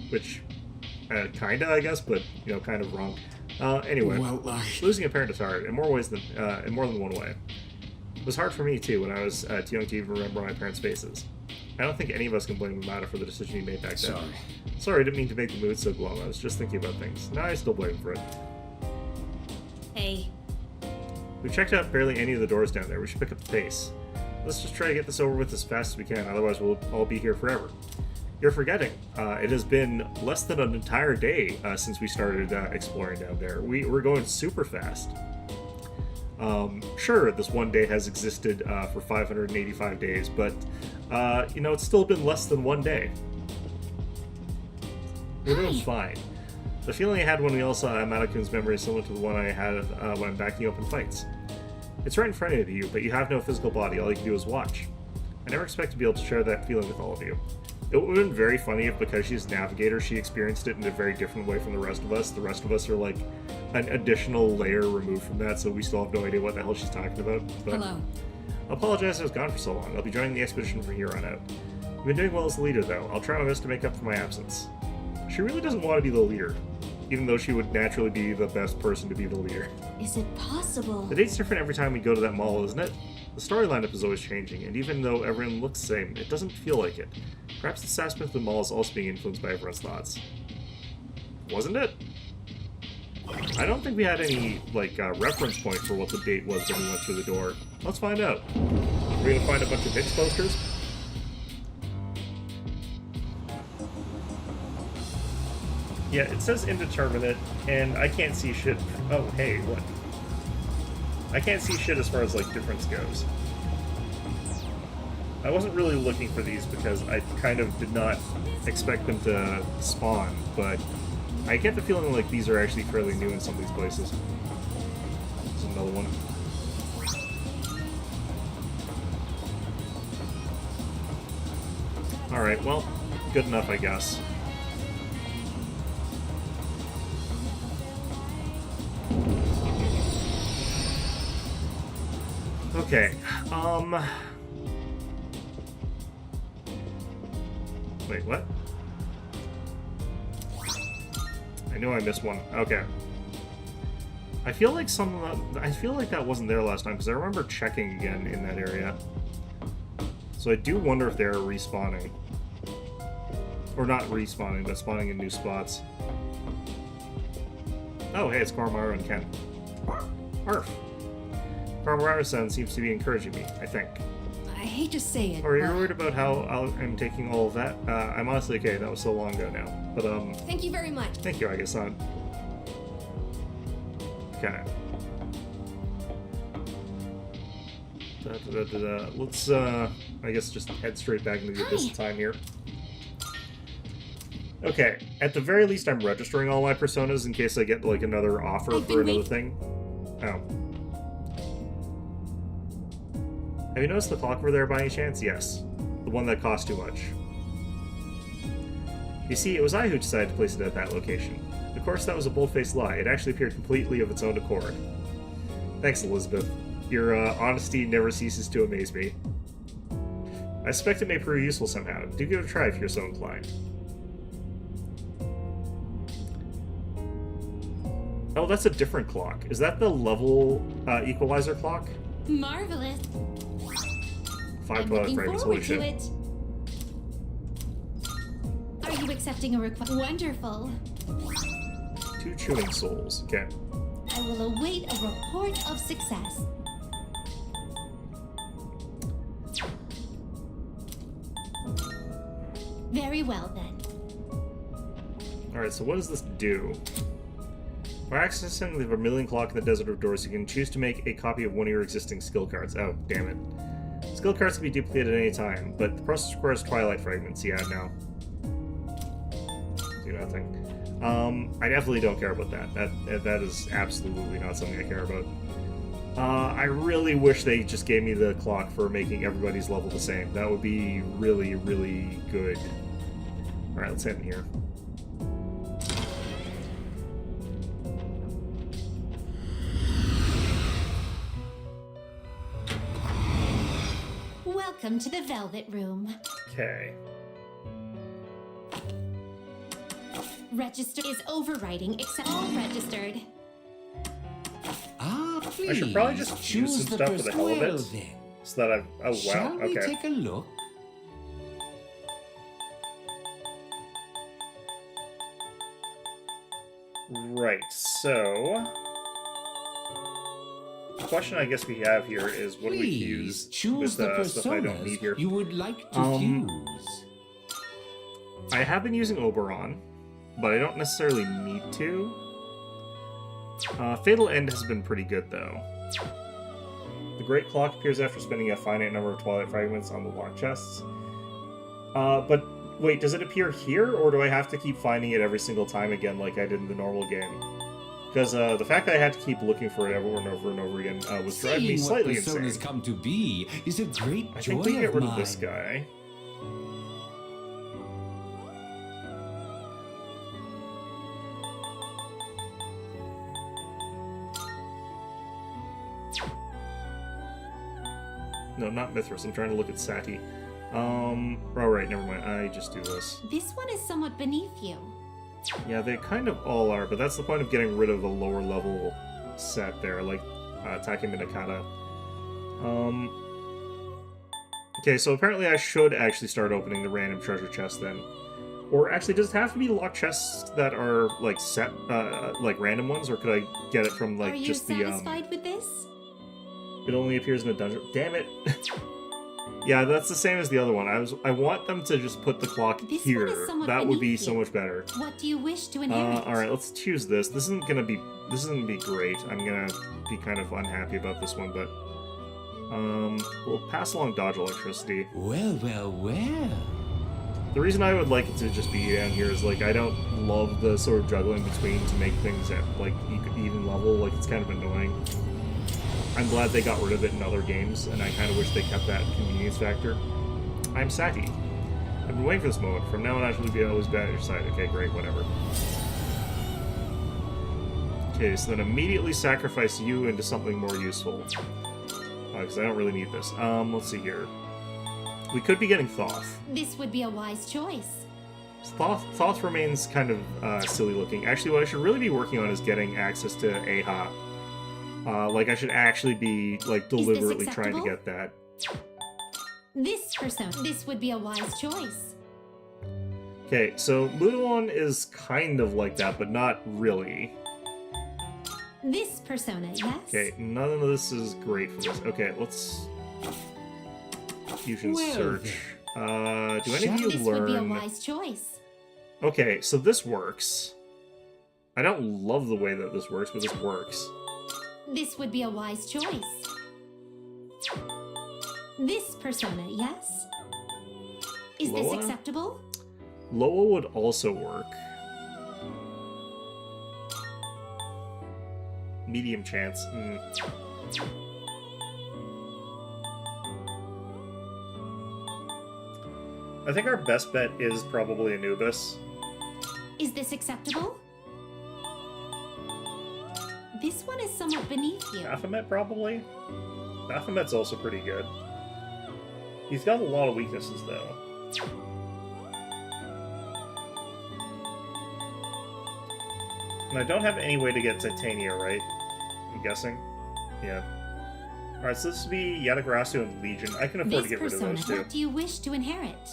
Which, kinda, I guess, but, you know, kind of wrong. Anyway, Well, losing a parent is hard in more ways than in more than one way. It was hard for me too when I was too young to even remember my parents' faces. I don't think any of us can blame Amada for the decision he made back then. Sorry, I didn't mean to make the mood so glum. I was just thinking about things. Now I still blame him for it. Hey. We've checked out barely any of the doors down there. We should pick up the pace. Let's just try to get this over with as fast as we can, otherwise we'll all be here forever. You're forgetting. It has been less than an entire day since we started exploring down there. We're going super fast. Sure, this one day has existed for 585 days, but, you know, it's still been less than one day. We're doing fine. The feeling I had when we all saw Amada-kun's memory is similar to the one I had when I'm back in the open fights. It's right in front of you, but you have no physical body. All you can do is watch. I never expect to be able to share that feeling with all of you. It would have been very funny if, because she's Navigator, she experienced it in a very different way from the rest of us. The rest of us are like an additional layer removed from that, so we still have no idea what the hell she's talking about. But Hello. I apologize I was gone for so long. I'll be joining the expedition from here on out. You've been doing well as the leader, though. I'll try my best to make up for my absence. She really doesn't want to be the leader, even though she would naturally be the best person to be the leader. Is it possible? The date's different every time we go to that mall, isn't it? The story lineup is always changing, and even though everyone looks the same, it doesn't feel like it. Perhaps this aspect of the mall is also being influenced by everyone's thoughts. Wasn't it? I don't think we had any, like, reference point for what the date was when we went through the door. Let's find out. We're gonna find a bunch of Higgs posters? Yeah, it says indeterminate, and I can't see shit. Oh, hey, what? I can't see shit as far as, like, difference goes. I wasn't really looking for these because I kind of did not expect them to spawn, but I get the feeling like these are actually fairly new in some of these places. There's another one. Alright, well, good enough, I guess. Okay, wait, what? I knew I missed one. Okay. I feel like that wasn't there last time, because I remember checking again in that area. So I do wonder if they're respawning. Or not respawning, but spawning in new spots. Oh, hey, it's Koromaru and Ken. Arf. Koromaru-san seems to be encouraging me, I think. I hate to say it, Are you but worried about how I'm taking all of that? I'm honestly okay, that was so long ago now. But, Thank you very much. thank you, Aegis-san. Okay. Let's, I guess just head straight back into the abyss of time here. Okay, at the very least I'm registering all my personas in case I get, like, another offer for another thing. Oh. Have you noticed the clock over there by any chance? Yes. The one that cost too much. You see, it was I who decided to place it at that location. Of course, that was a bold-faced lie. It actually appeared completely of its own accord. Thanks, Elizabeth. Your honesty never ceases to amaze me. I suspect it may prove useful somehow. Do give it a try if you're so inclined. Oh, that's a different clock. Is that the level equalizer clock? Marvelous. 5 I'm twilight looking frames, forward holy to shit. it. Are you accepting a request? Wonderful. 2 chewing souls. Okay. I will await a report of success. Very well then. Alright, so what does this do? By accessing the Vermilion Clock in the Desert of Doors, you can choose to make a copy of one of your existing skill cards. Oh, damn it. Skill cards can be duplicated at any time, but the process requires twilight fragments. Yeah, no. do nothing. I definitely don't care about that. That is absolutely not something I care about. I really wish they just gave me the clock for making everybody's level the same. That would be really, really good. Alright, let's head in here. Welcome to the Velvet Room. Okay. Register is overriding except all registered. Ah, please. I should probably just use some stuff for the hell of it. Then. So that I've... Oh, wow. Shall we Okay. take a look? Right, so... The question I guess we have here is what do we Please use choose with the stuff I don't need here? personas you would like to use. I have been using Oberon, but I don't necessarily need to. Fatal End has been pretty good, though. The Great Clock appears after spending a finite number of Twilight Fragments on the locked chests. But wait, does it appear here, or do I have to keep finding it every single time again like I did in the normal game? Because the fact that I had to keep looking for it over and over and over again was driving me slightly Seeing what personas insane. come to be is a great I joy think we can get rid of mine. this guy. No, not Mithras. I'm trying to look at Sati. Alright, never mind. I just do this. This one is somewhat beneath you. Yeah, they kind of all are, but that's the point of getting rid of a lower level set there, like Take Minakata. Okay, so apparently I should actually start opening the random treasure chest then. Or actually, does it have to be locked chests that are, like, set, like, random ones, or could I get it from, like, Are you just satisfied with this? It only appears in a dungeon. Damn it! Yeah, that's the same as the other one. I want them to just put the clock This one here. is somewhat That would be beneath so you. much better. What do you wish to inherit? Alright, let's choose this. This isn't gonna be great. I'm gonna be kind of unhappy about this one, but we'll pass along dodge electricity. Well, well, well. The reason I would like it to just be down here is, like, I don't love the sort of juggling between to make things at, like, even level. Like, it's kind of annoying. I'm glad they got rid of it in other games, and I kind of wish they kept that convenience factor. I'm Sati. I've been waiting for this moment. From now on, I shall be always be at your side. Okay, great, whatever. Okay, so then immediately sacrifice you into something more useful. Because I don't really need this. Let's see here. We could be getting Thoth. This would be a wise choice. Thoth remains kind of silly looking. Actually, what I should really be working on is getting access to Aha. Like, I should actually be, like, deliberately trying to acceptable? get that. This persona. This would be a wise choice. Okay, so Ludon is kind of like that, but not really. This persona, yes? Okay, none of this is great for this. Okay, let's... Fusion Well, search. Do any of you This would be a learn... wise choice. Okay, so this works. I don't love the way that this works, but this works. This would be a wise choice. This persona, yes? Is this Loa? acceptable? Loa would also work. Medium chance. I think our best bet is probably Anubis. Is this acceptable? This one is somewhat beneath you. Baphomet, probably? Baphomet's also pretty good. He's got a lot of weaknesses, though. And I don't have any way to get Titania, right? I'm guessing? Yeah. Alright, so this would be Yatagrasu and Legion. I can afford This to get rid of persona, those two. what do you wish to inherit?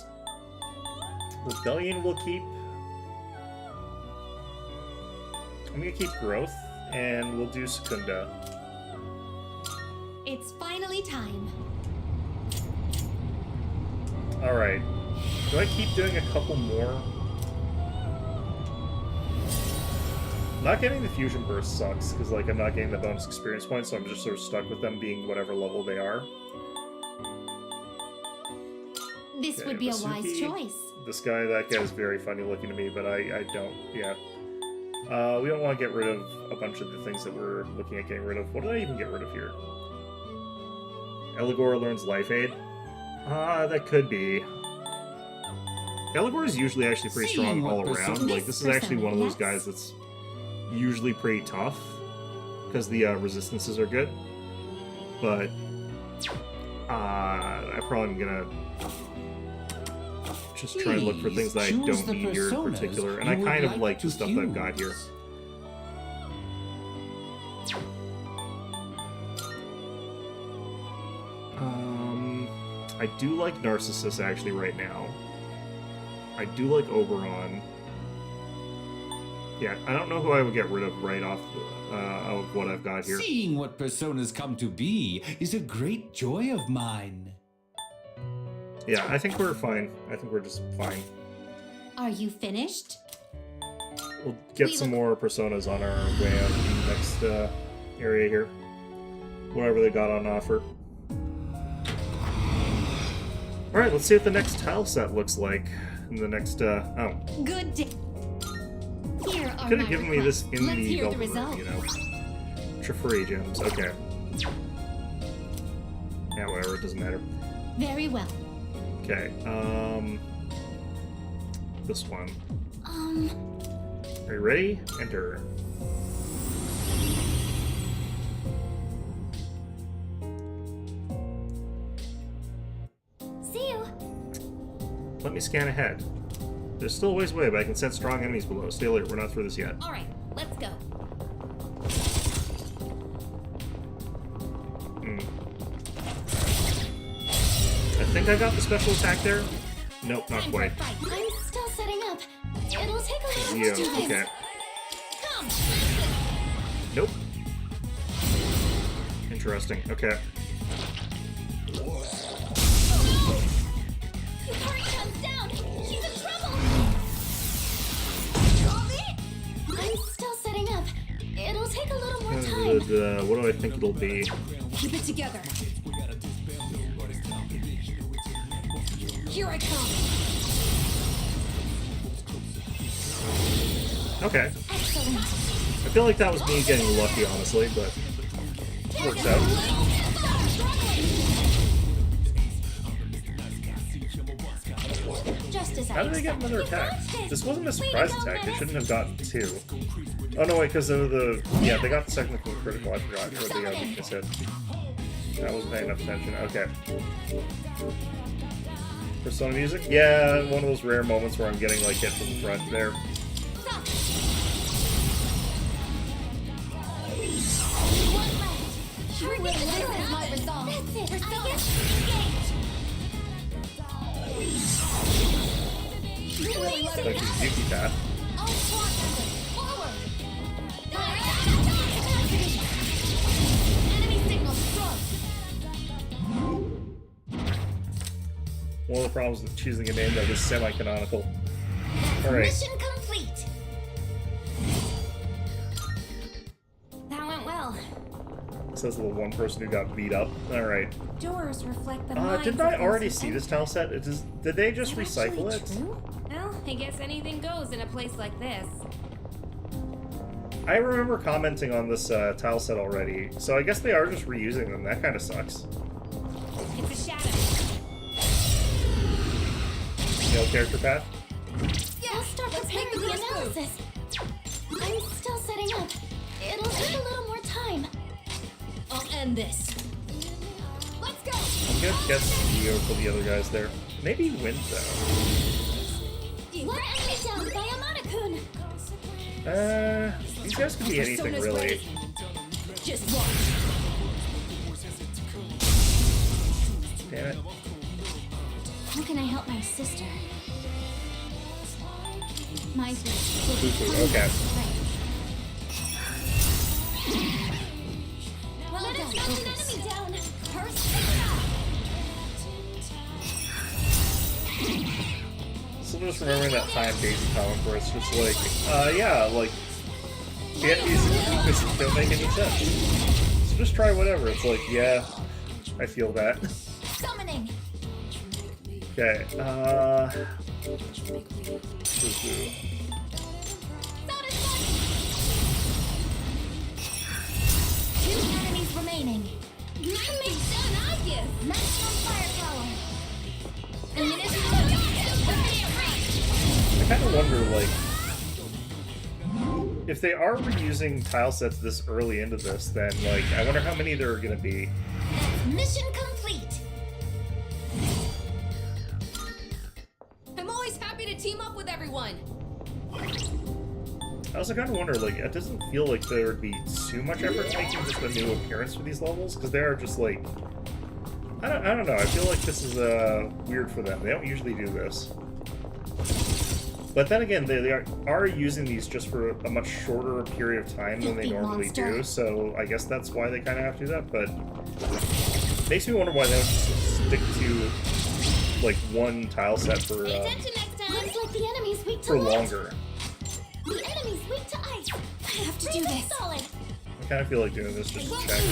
Rebellion will keep. I'm gonna keep Growth, and we'll do Secunda. It's finally time. Alright. Do I keep doing a couple more? Not getting the Fusion Burst sucks, because, like, I'm not getting the bonus experience points, so I'm just sort of stuck with them being whatever level they are. This Okay, would be a Masuki. wise choice. This guy, that guy's very funny looking to me, but I don't, yeah. We don't want to get rid of a bunch of the things that we're looking at getting rid of. What did I even get rid of here? Eligor learns Life Aid? That could be. Eligor is usually actually pretty strong all around. Like, this is actually one of those guys that's usually pretty tough, because the resistances are good. But, I'm probably gonna just try and look for things that I don't need here in particular, and I kind of like the stuff that I've got here. I do like Narcissus actually right now. I do like Oberon. Yeah, I don't know who I would get rid of right off of what I've got here. Seeing what personas come to be is a great joy of mine. Yeah, I think we're fine. I think we're just fine. Are you finished? We'll get some more personas on our way out in the next area here. Whatever they got on offer. Alright, let's see what the next tile set looks like. In the next, oh. Good day. Here are Could my have given me this requests. in Let's the hear the Velvet Room, results. you know. Trifari gems, okay. Yeah, whatever, it doesn't matter. Very well. Okay, this one. Are you ready? Enter. See you. Let me scan ahead. There's still a ways away, but I can set strong enemies below. Stay alert, we're not through this yet. All right, let's go. I think I got the special attack there. Nope, not Time for a quite. fight. I'm still setting up. It'll take a little Zio, to do this. okay. Come. Nope. Interesting, okay. Hurry comes down. She's in trouble. I'm still setting up. It'll take a little more time. What do I think it'll be? Keep it together. Here I come. Okay. Excellent. I feel like that was me getting lucky, honestly, but it works out. Just as How did they get another attack? This wasn't a surprise attack. They shouldn't have gotten two. Oh no, wait, because of the... Yeah, they got the second from critical, I forgot. Or the weakness hit. I wasn't paying enough attention. Okay. Persona music? Yeah, one of those rare moments where I'm getting, like, hit from the front there. Sure, this is my resolve. That's it. Persona engaged. Like the Yuki path. All SWAT members, forward. Enemy signal strong. One of the problems with choosing a name that is semi-canonical. Alright. Mission complete. That went well. Says the one person who got beat up. Alright. Doors reflect the minds Didn't of I those already who see enter. this tile set? Did they just Is that recycle actually it? true? Well, I guess anything goes in a place like this. I remember commenting on this tile set already, so I guess they are just reusing them. That kind of sucks. It's a shadow. No character path? We'll start preparing the analysis. I'm still setting up. It'll take a little more time. I'll end this. Let's go. I'm gonna get Zio for the other guys there. Maybe Wind, though. One enemy down by Amada-kun. These guys could be anything, Persona's really. ready. Just watch. Damn it. How can I help my sister? My Fufu, okay. Well done. Let us knock an enemy down. So just remembering that time Daisy comic where it's just like, yeah, like, can't these weaknesses don't make any sense. So just try whatever. It's like, yeah, I feel that. Summoning. Okay, Two enemies remaining. Nice done, Aegis! Maximum firepower. I kind of wonder, like, if they are reusing tile sets this early into this, then, like, I wonder how many there are going to be. Mission complete. I'm always happy to team up with everyone. I also kind of wonder, like, it doesn't feel like there would be too much effort making just a new appearance for these levels, because they are just, like, I don't know, I feel like this is, weird for them. They don't usually do this. But then again, they are using these just for a much shorter period of time than they normally do, so I guess that's why they kind of have to do that, but it makes me wonder why they don't just stick to, like, one tile set for, Pay attention next time. Looks like the enemy's weak to for light. longer. The enemy's weak to ice. I have to do Freezing this. solid. I kind of feel like doing this just to check.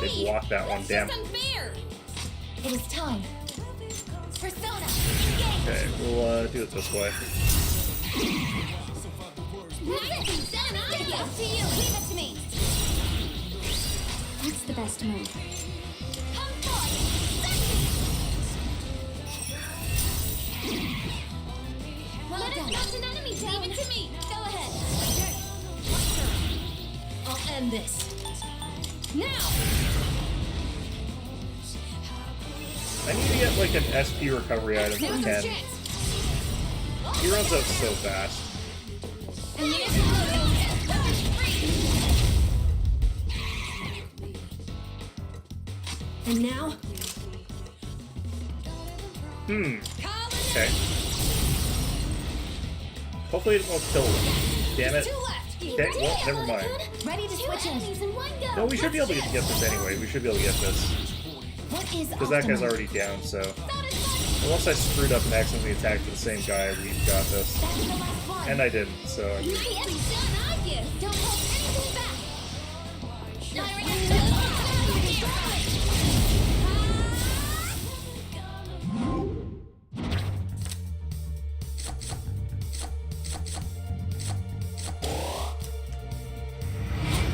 They blocked that one, damn. That's unfair. It is time. Persona, engage. Okay, we'll do it this way. Nicely done, Aegis. Up to you. Leave it to me. What's the best move? Come forth. Well done. Let us an enemy down. Leave it to me. Go ahead. I'll end this. Now. I need to get, like, an SP recovery item for Ken. He runs out so fast. And now? Okay. Hopefully it won't kill them. Damn it. Okay, well, never mind. Ready to switch enemies in one go. No, we should be able to get this anyway. We should be able to get this. What is Because that guy's already down, so... Unless I screwed up and accidentally attacked the same guy, we've got this. That's the last one. And I didn't, so... I mean, Nicely done, Aegis. Don't hold anything back.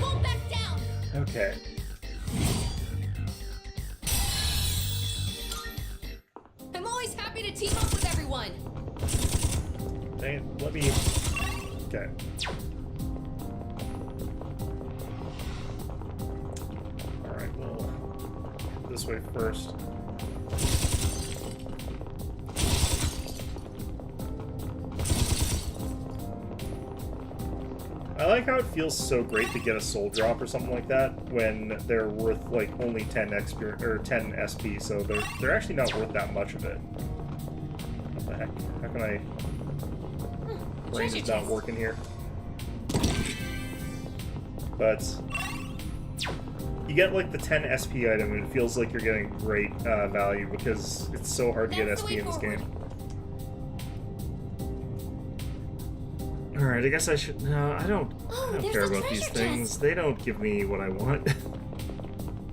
Pull back down. okay. I'm always happy to team up with everyone. Dang it, let me... Okay. Alright, well... This way first. I like how it feels so great to get a soul drop or something like that when they're worth like only 10 XP or 10 SP, so they're actually not worth that much of it. What the heck? How can I? Brain is not working here. But you get like the 10 SP item, and it feels like you're getting great value because it's so hard to get SP in this game. Alright, I guess I should... No, I don't care about these things. They don't give me what I want.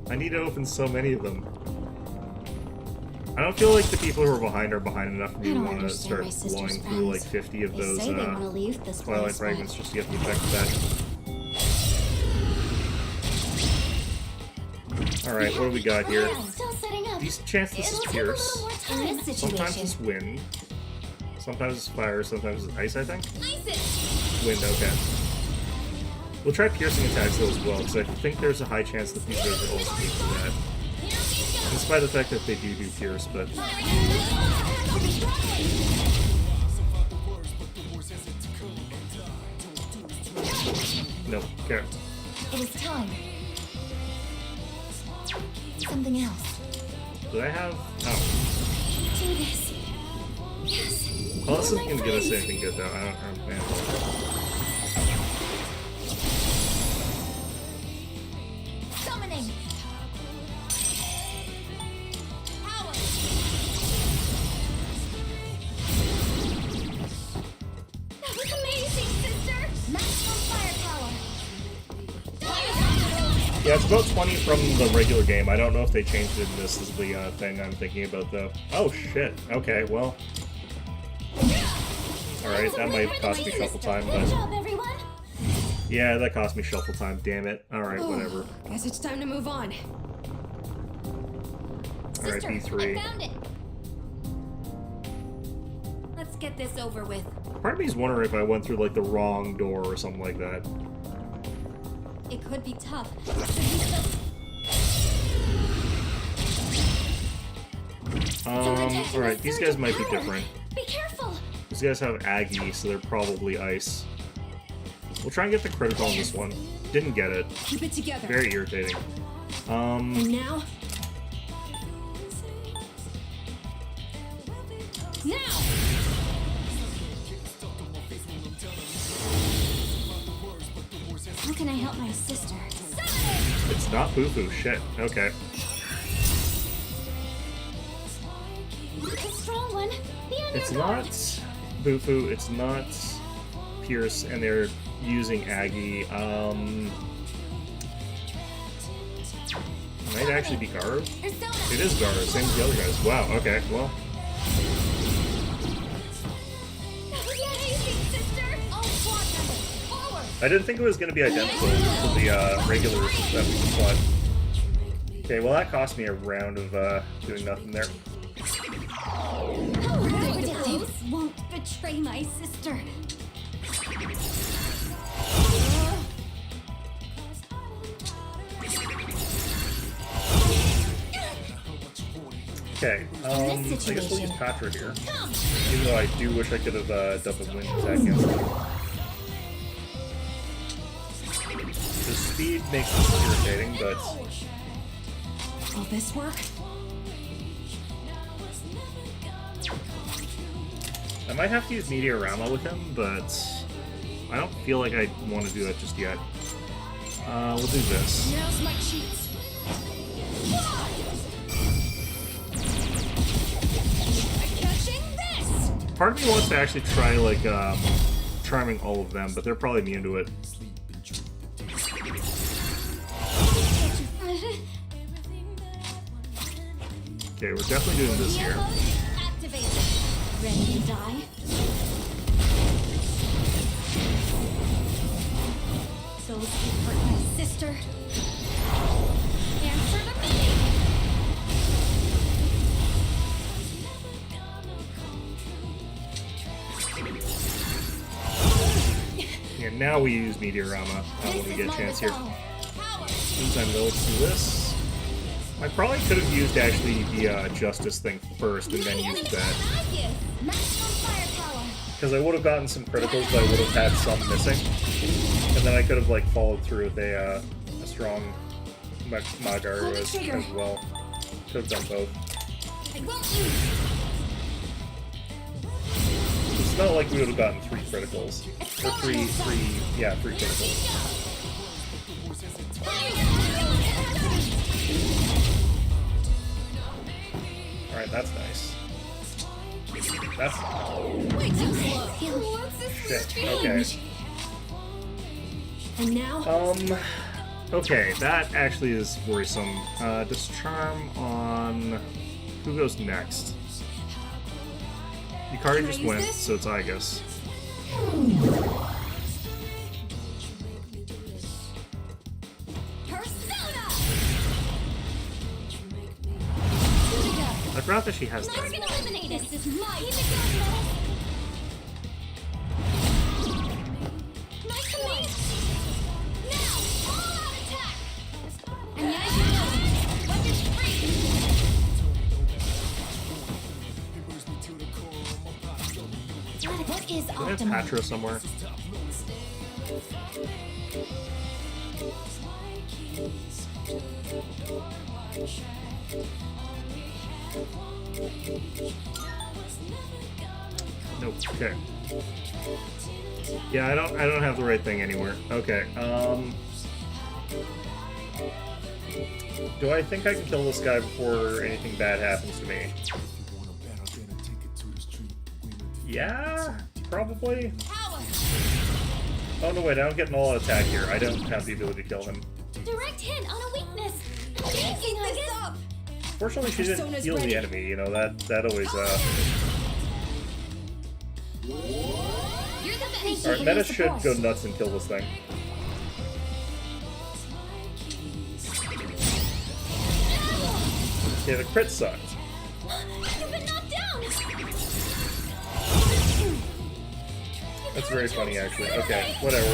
I need to open so many of them. I don't feel like the people who are behind enough for me to want to start blowing through like 50 of those Twilight fragments just to get the effect of that. Alright, what do we got here? Decent chance this is Pierce. Sometimes it's wind. Sometimes it's fire, sometimes it's ice, I think? Wind, okay. We'll try piercing attacks though as well, because I think there's a high chance that these guys are also weak to that. Despite the fact that they do pierce, but... Nope, okay. It is time. Something else. Do I have... Oh. Do this. Yes. Well, this isn't gonna give us anything good though, I don't understand. Summoning. Power. That was amazing, sister. Maximum firepower. Yeah, it's about 20 from the regular game. I don't know if they changed it in this is the thing I'm thinking about, though. Oh, shit. Okay, well. Alright, that might cost me shuffle time, but... Good job, everyone. Yeah, that cost me shuffle time, damn it. Alright, whatever. Guess it's time to move on. Alright, B3. I found it. Let's get this over with. Part of me's wondering if I went through, like, the wrong door or something like that. It could be tough. Alright, these guys might be different. Be careful. These guys have Aegis, so they're probably ice. We'll try and get the critical on this one. Didn't get it. Keep it together. Very irritating. And now? Now. How can I help my sister? It's not Boo-Boo, shit. Okay. The strong one. Be on It's your guard. not Boo-Boo, it's not Pierce, and they're using Aggie. Might actually be Garv? Persona. It is Garv, same as the other guys. Wow, okay, well. That was amazing, sister. All squad members, forward. I didn't think it was going to be identical to the regulars that we fought. Okay, well that cost me a round of doing nothing there. This won't betray my sister. Okay, I guess we'll use Patra here. Even though I do wish I could have done the wind attack against him. The speed makes this irritating, but... Will this work? I might have to use Meteorama with him, but I don't feel like I want to do that just yet. We'll do this. Now's my cheats. Catching this. Part of me wants to actually try, like, charming all of them, but they're probably immune to it. Okay, we're definitely doing this here. Activated. Ready to die? Those who hurt my sister. Answer to me. Yeah, now we use Meteorama when we get a chance here. Meantime, though, let's do this. I probably could have used actually the Justice thing first and then used that. Because I would have gotten some criticals, but I would have had some missing. And then I could have like followed through with a strong Magaru as well. Could have done both. It's not like we would have gotten 3 criticals. Or three criticals. Alright, that's nice. That's... Way too slow. Shit, okay. And now? Okay, that actually is worrisome. Discharm on... Who goes next? Yukari just went, so it's Aegis. I forgot that she has that. This is my nice to meet. Now, all out attack. And weapons free. What is Do they have optimal? Patra somewhere? Nope. Okay. Yeah, I don't have the right thing anywhere. Okay. Do I think I can kill this guy before anything bad happens to me? Yeah, probably. Oh no, wait, I don't get an all-out attack here. I don't have the ability to kill him. direct hit on a weakness. Amazing, Aegis! Fortunately, she didn't Persona's heal ready. the enemy. You know that always. You're the best. All right, Meta should go nuts and kill this thing. Okay, the crit sucked. You've been knocked down. That's very funny, actually. Okay, whatever.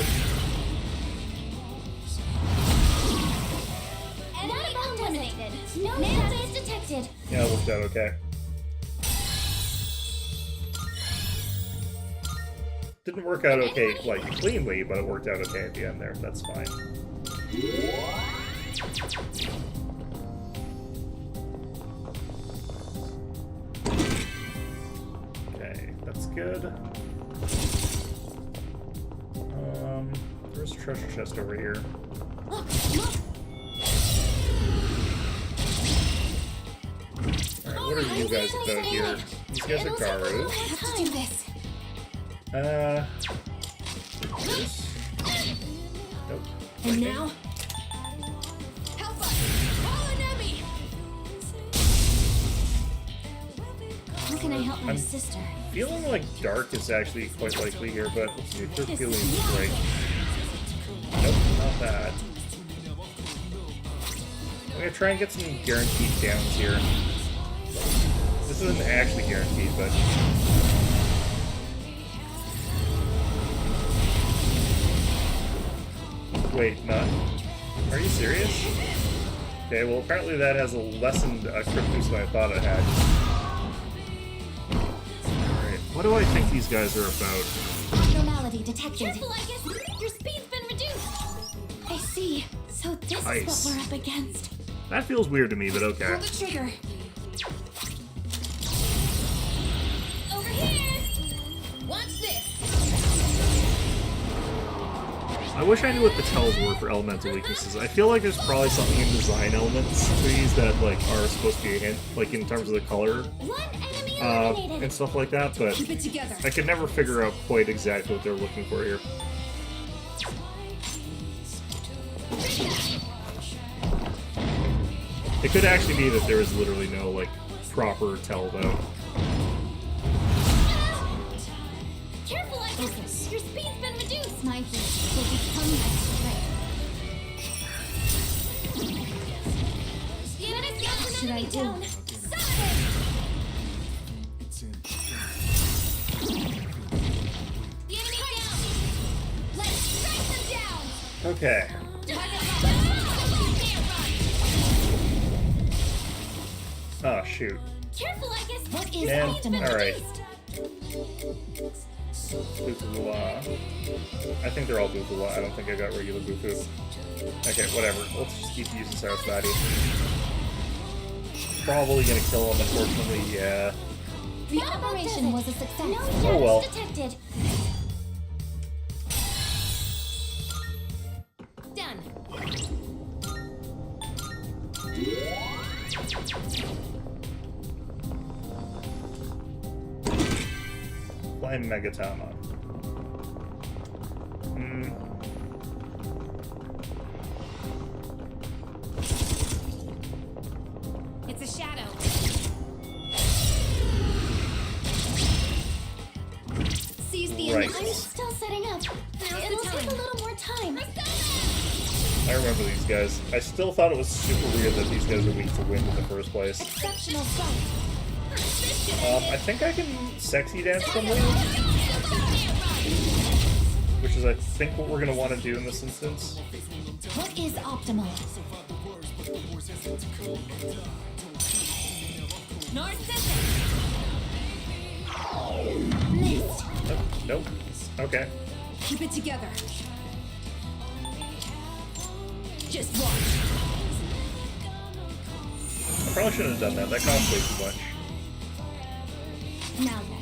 Enemy eliminated. No nanophase detected. Yeah, it worked out okay. Didn't work out okay, like, cleanly, but it worked out okay at the end there. That's fine. Okay, that's good. There's a treasure chest over here. Look, look. Alright, what are you guys about here? These guys are Garu. I have to do this. This? Nope. And now, Help us. Call an enemy. How can I help my I'm- sister? Feeling like dark is actually quite likely here, but let's see if they're feeling right. Nope, not that. I'm gonna try and get some guaranteed downs here. This isn't actually guaranteed, but... Wait, none? Are you serious? Okay, well apparently that has a lessened crit boost than I thought it had. Alright, what do I think these guys are about? Abnormality detected. Careful, Aegis. Your speed's been reduced. I see. So this Ice. is what we're up against. That feels weird to me, but okay. Pull the trigger. Over here. Watch this. I wish I knew what the tells were for elemental weaknesses. I feel like there's probably something in design elements to these that like are supposed to be a hint, like in terms of the color One enemy eliminated. and stuff like that, but keep it together. I could never figure out quite exactly what they're looking for here. It could actually be that there is literally no like proper tell though. Careful, Aegis. Your speed's been reduced. My heat will become my strength. The enemy's got an Should I enemy do? down. Summon the enemy down. Let's strike them down. Okay. Oh shoot. Careful, Aegis. What is Man, optimal? alright. Boo-foo-la. I think they're all boo-foo-la. I don't think I got regular boo-foo. Okay, whatever. Let's just keep using Sarasvati. Probably gonna kill him, unfortunately, yeah. The operation was a success. No Oh, well. damage detected. Done. Flame Megatama. It's a shadow. Seize the Right. enemy. I'm still setting up. Now's It'll the take time. a little more time. I remember these guys. I still thought it was super weird that these guys were weak to wind in the first place. Exceptional sight. I think I can sexy dance from wind, which is I think what we're gonna want to do in this instance. What is optimal? Missed. Nope. Okay. Keep it together. Just watch. I probably shouldn't have done that. That cost way too much. Now then.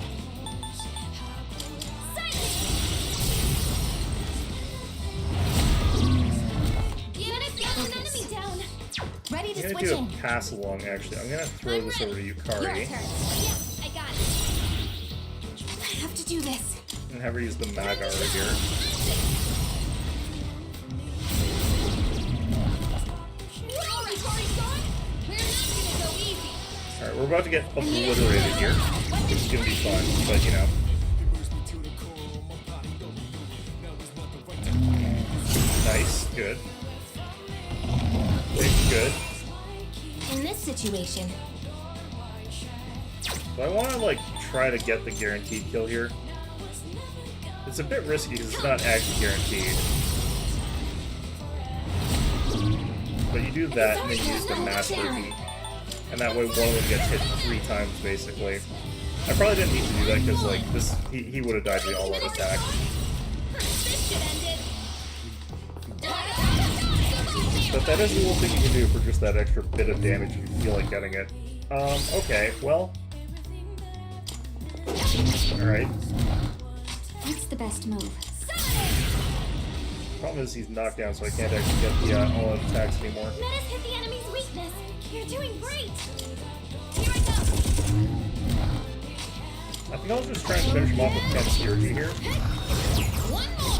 The enemy's got an enemy down. Ready I'm to gonna switch do in. a pass along, actually. I'm gonna throw this over to Your Yukari turn. Yeah, I got it. I have to do this. and have her use the Magar here. we're about to get obliterated here, which is gonna be fun, but you know. Nice, good. Good. In this situation, So I want to, like, try to get the guaranteed kill here. It's a bit risky because it's not actually guaranteed. But you do that and then you use the master heat. And that way one of them gets hit 3 times, basically. I probably didn't need to do that because, like, this he would have died to the all-out attack. But that is a little thing you can do for just that extra bit of damage if you feel like getting it. Okay, well. Alright. What's the best move? Problem is he's knocked down, so I can't actually get the all-out attacks anymore. Let us hit the enemy's weakness. You're doing great. Here I go. I think I'll just try and finish him off with Ken's Synergy here. One more.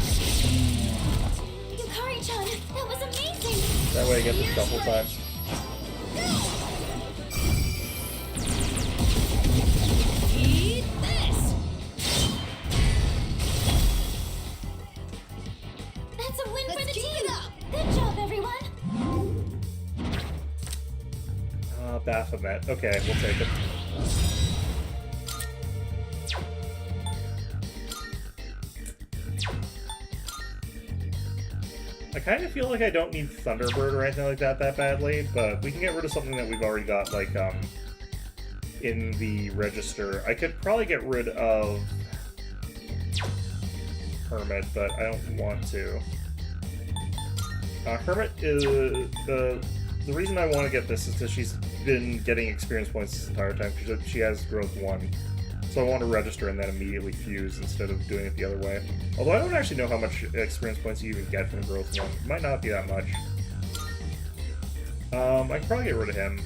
Yukari-chan, that was amazing. That way I get the shuffle time. Eat this. That's a win for the team. Good job, everyone. Baphomet. Okay, we'll take it. I kind of feel like I don't need Thunderbird or anything like that badly, but we can get rid of something that we've already got, like, in the register. I could probably get rid of Hermit, but I don't want to. Hermit is... The reason I want to get this is because she's been getting experience points this entire time. She has growth 1. So I want to register and then immediately fuse instead of doing it the other way. Although I don't actually know how much experience points you even get from growth 1. It might not be that much. I can probably get rid of him.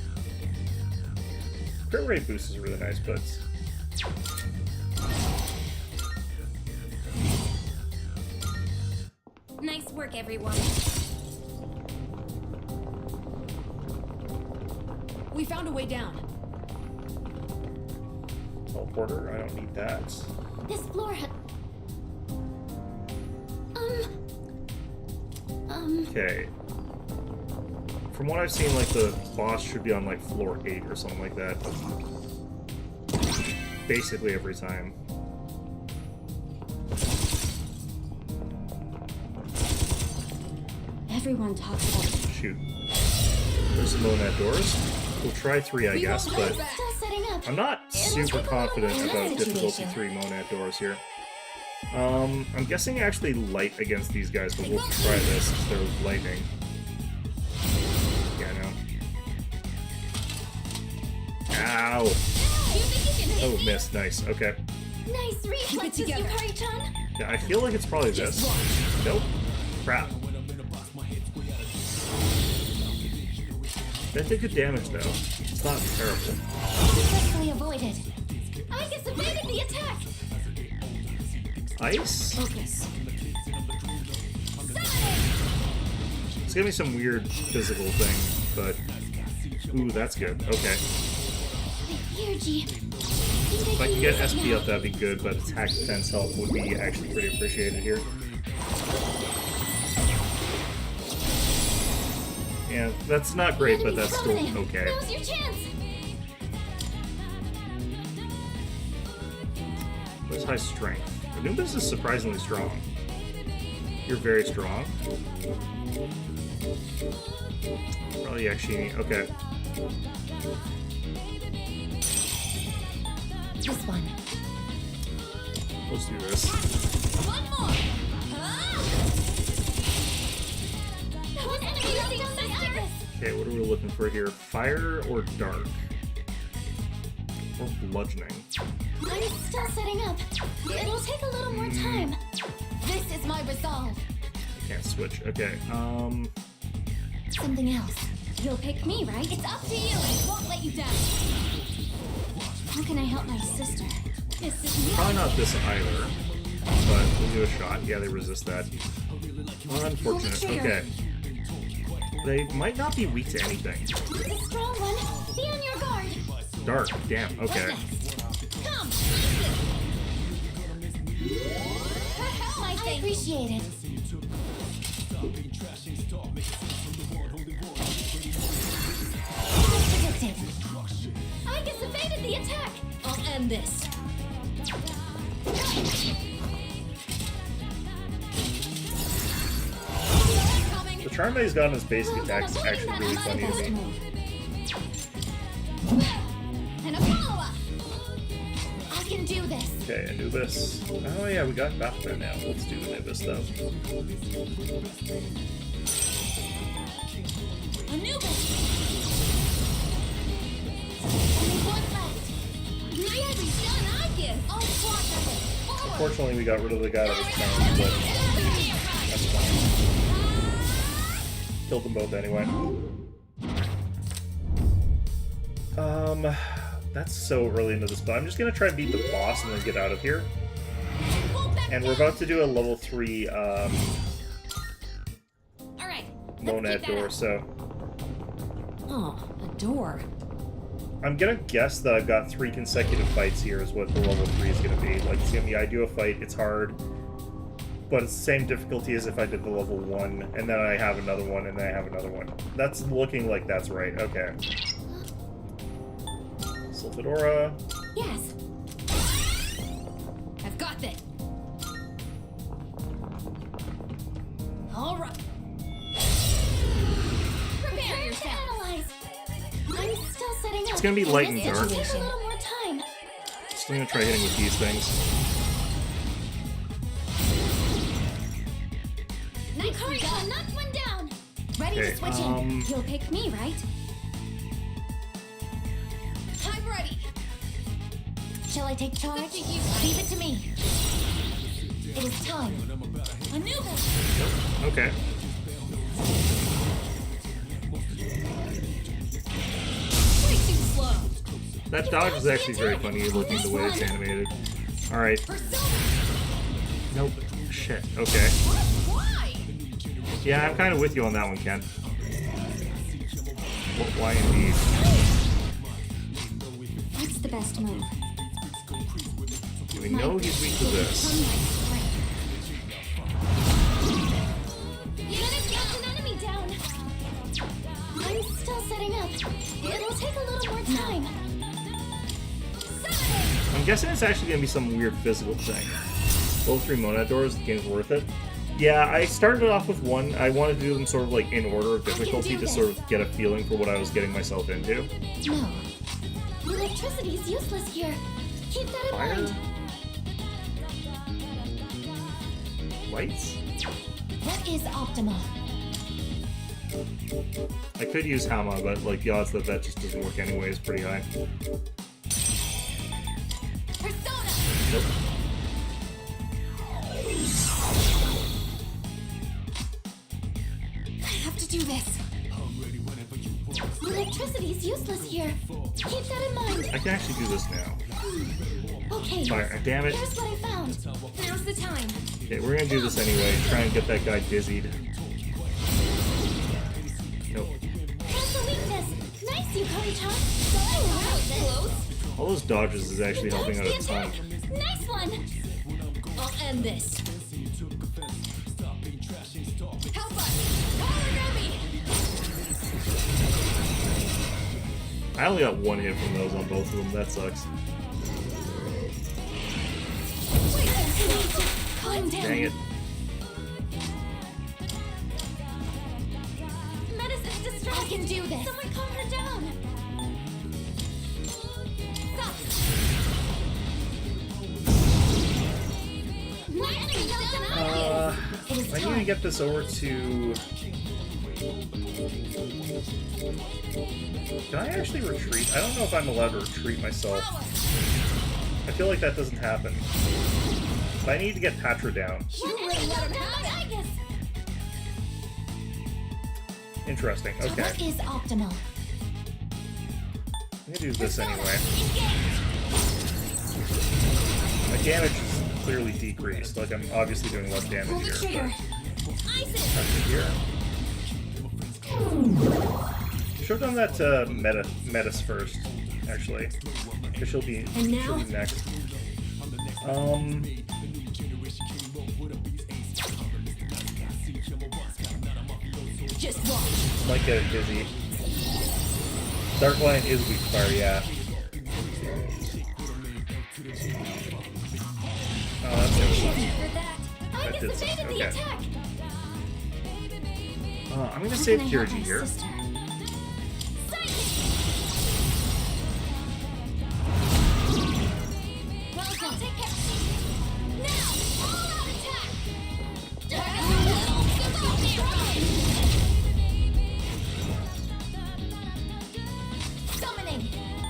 Crit rate boost is really nice, but... nice work, everyone. We found a way down. Teleporter, I don't need that. This floor had... Okay. From what I've seen, like, the boss should be on, like, floor 8 or something like that. Basically every time. Everyone talks about... Shoot. There's some Monad doors. We'll try 3, I guess, but Still setting up. I'm not super confident about difficulty 3 Monad doors here. I'm guessing actually light against these guys, but we'll try this because they're lightning. Yeah, I know. Ow! Oh, missed. Nice. Okay. Nice reflexes, Yukari-chan. Yeah, I feel like it's probably this. Nope. Crap. That did good damage, though. It's not terrible. Successfully avoided. Aegis evaded the attack. Ice? Focus. It's gonna be some weird physical thing, but... Ooh, that's good. Okay. If I can get SP up, that'd be good, but attack defense help would be actually pretty appreciated here. Yeah, that's not great, but that's still okay. Now's your chance. What's high strength? Anubis is surprisingly strong. You're very strong. Probably Yakshini. Okay. This one. Let's do this. One more. One enemy using Aegis. Okay, what are we looking for here? Fire or dark? Or bludgeoning? I'm still setting up. It'll take a little more time. This is my resolve. I can't switch. Okay, Something else. You'll pick me, right? It's up to you. I won't let you down. How can I help my sister? This is probably not this either. But we'll give it a shot. Yeah, they resist that. Unfortunate. Okay. They might not be weak to anything. It's a strong one. Be on your guard. dark. Damn, okay. Come, I appreciate it. As predicted. Aegis evaded the attack. I'll end this. The charm that he's got on his basic attack is actually really funny to me. And a follow-up. I can do this. Okay, Anubis. Oh yeah, we got Baphomet now. Let's do Anubis though. Anubis. Only one left. Nicely done, Aegis. I'll swat at it. Forward. Unfortunately, we got rid of the guy that was charmed, but that's fine. Killed them both anyway. That's so early into this, but I'm just gonna try and beat the boss and then get out of here. And we're about to do a level 3 All right. monad door, so Oh, a door. I'm gonna guess that I've got 3 consecutive fights here is what the level 3 is gonna be. Like, it's gonna be, I do a fight, it's hard, but it's the same difficulty as if I did the level 1, and then I have another one, and then I have another one. That's looking like that's right, okay. Sulfidora. Yes. I've got this. All right. Prepare yourself. To analyze. I'm still setting up. It's gonna be light and This dark. takes a little more time. Just gonna try hitting with these things. Nice gun, knocked one down. Ready Okay, to switch in. You'll pick me, right? I'm ready. Shall I take charge? Leave it to me. It is time. Anubis. Okay. Way too slow. That dodge is actually very funny looking the way it's animated. Alright. Persona. Nope. Shit. Okay. Why? Yeah, I'm kind of with you on that one, Ken. Why indeed? What's the best move? Do we know he's weak to this? An enemy down. I'm still setting up. It'll take a little more time. I'm guessing it's actually going to be some weird physical thing. Level 3 monad doors, the game's worth it. Yeah, I started off with one. I wanted to do them sort of like in order of difficulty to sort of get a feeling for what I was getting myself into. No. Electricity's useless here. Keep that in Fire? mind. Lights? What is optimal? I could use Hama, but like the odds that that just doesn't work anyway is pretty high. Persona. Nope. I have to do this. Electricity's useless here. Keep that in mind. I can actually do this now. Okay. Fire. Damn it. Here's what I found. Now's the time. Okay, we're gonna do this anyway. Try and get that guy dizzied. Nope. That's a weakness. Nice, you Kari-chan. Oh, that was close. All those dodges is actually helping out a ton. Nice one. I'll end this. Help us. Origami. I only got one hit from those on both of them. That sucks. Calm down. Dang it. Medicine's distracted. I can do this. Someone calm her down. Stop. My enemy knows an Aegis. I need to get this over to... Can I actually retreat? I don't know if I'm allowed to retreat myself. I feel like that doesn't happen. But I need to get Patra down. You really let him have Aegis. Interesting, okay. What is optimal? I'm gonna do this anyway. My damage is clearly decreased. Like, I'm obviously doing less damage Pull the here. trigger. But Isis. Patra here. Should have done that Metis first. actually. Because she'll be next. Just watch. Might get it dizzy. Dark Lion is weak to fire, yeah. Oh, that's it. That did something. Okay. I'm gonna save Kyoji here.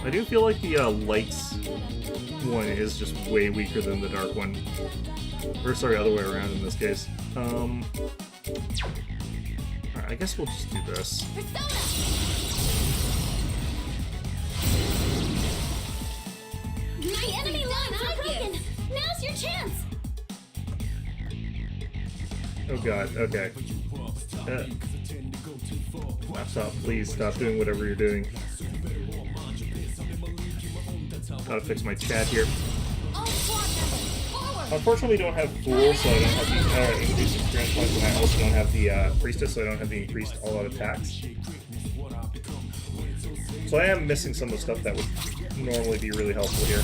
I do feel like the lights one is just way weaker than the dark one. Or sorry, other way around in this case. Alright, I guess we'll just do this. My enemy lines are broken. Now's your chance. Oh god, okay. Stop, please stop doing whatever you're doing. Gotta fix my chat here. Unfortunately, we don't have Fool, so I don't have the increased experience points, and I also don't have the Priestess, so I don't have the increased all-out attacks. So I am missing some of the stuff that would normally be really helpful here.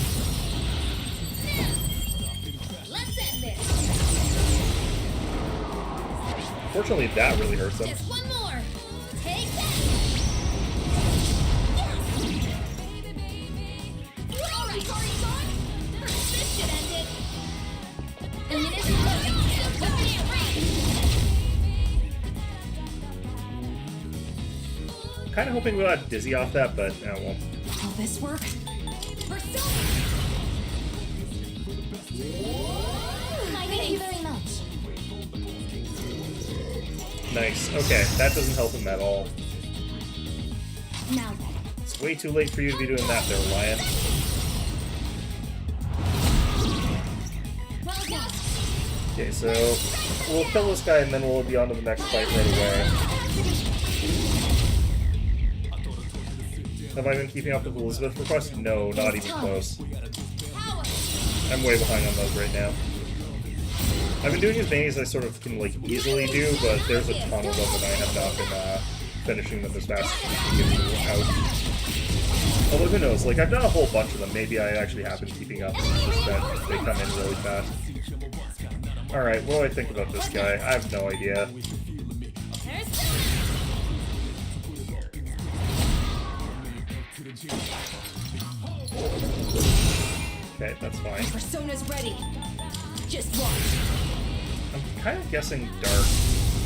Let's end this. Fortunately, that really hurts them. Just one more. Take that. All right, Cory-san. This should end it. Ammunition loaded. Kind of hoping we got dizzy off that, but I won't. Will this work? Thank you very much. Nice. Okay, that doesn't help him at all. Now then. It's way too late for you to be doing that there, Lion. Well done. Okay, so we'll kill this guy and then we'll be on to the next fight right away. Have I been keeping up with Elizabeth requests? No, not even close. I'm way behind on those right now. I've been doing as many as I sort of can like easily do, but there's a ton of them and I have not been finishing them as fast as I can get out. Although who knows, like I've done a whole bunch of them, maybe I actually have been keeping up, it's just that they come in really fast. Alright, what do I think about this guy? I have no idea. Okay, that's fine. Persona's ready. Just watch. I'm kind of guessing dark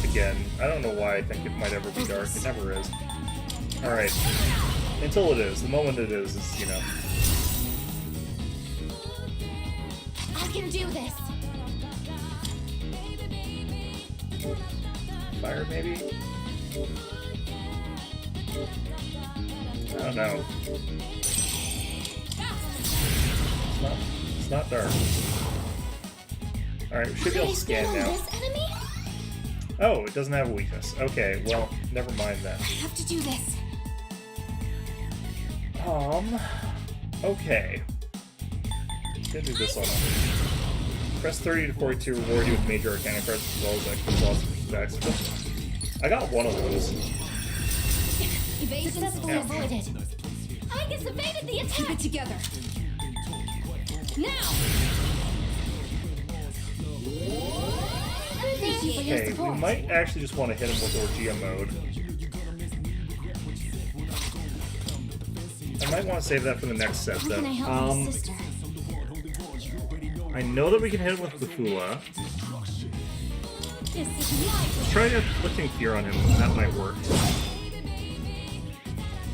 again. I don't know why I think it might ever be dark. It never is. Alright. Until it is. The moment it is, you know. I can do this. Fire, maybe? I don't know. It's not dark. Alright, we should be able to scan now. This enemy? Oh, it doesn't have a weakness. Okay, well, never mind that. I have to do this. Okay. Gonna do this on press 30 to 42 reward you with major arcana cards as well as extra loss of stacks. I got one of those. Evasion successfully avoided. Aegis evaded the attack! Keep it together. Now! Thank you for your Okay, we support. might actually just want to hit him with Orgia mode. I might want to save that for the next set, How though. can I help my sister? I know that we can hit him with Bufula. This is life. Let's try inflicting fear on him. That might work.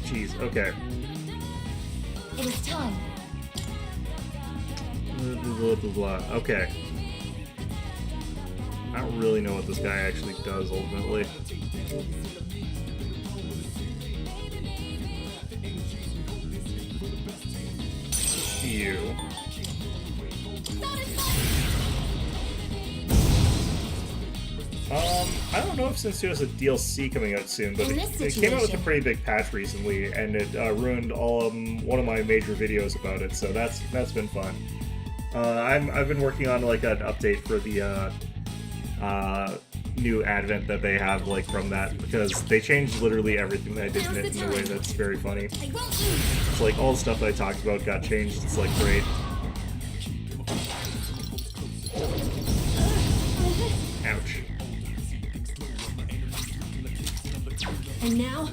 Jeez, okay. It is time. Blah, blah, blah, blah. Okay. I don't really know what this guy actually does, ultimately. You. I don't know if Sensu has a DLC coming out soon, but it came out with a pretty big patch recently, and it ruined one of my major videos about it. So that's been fun. I've been working on like an update for the new advent that they have like from that, because they changed literally everything that I did in it in a way that's very funny. It's like all the stuff that I talked about got changed. It's like great. Ouch. And now?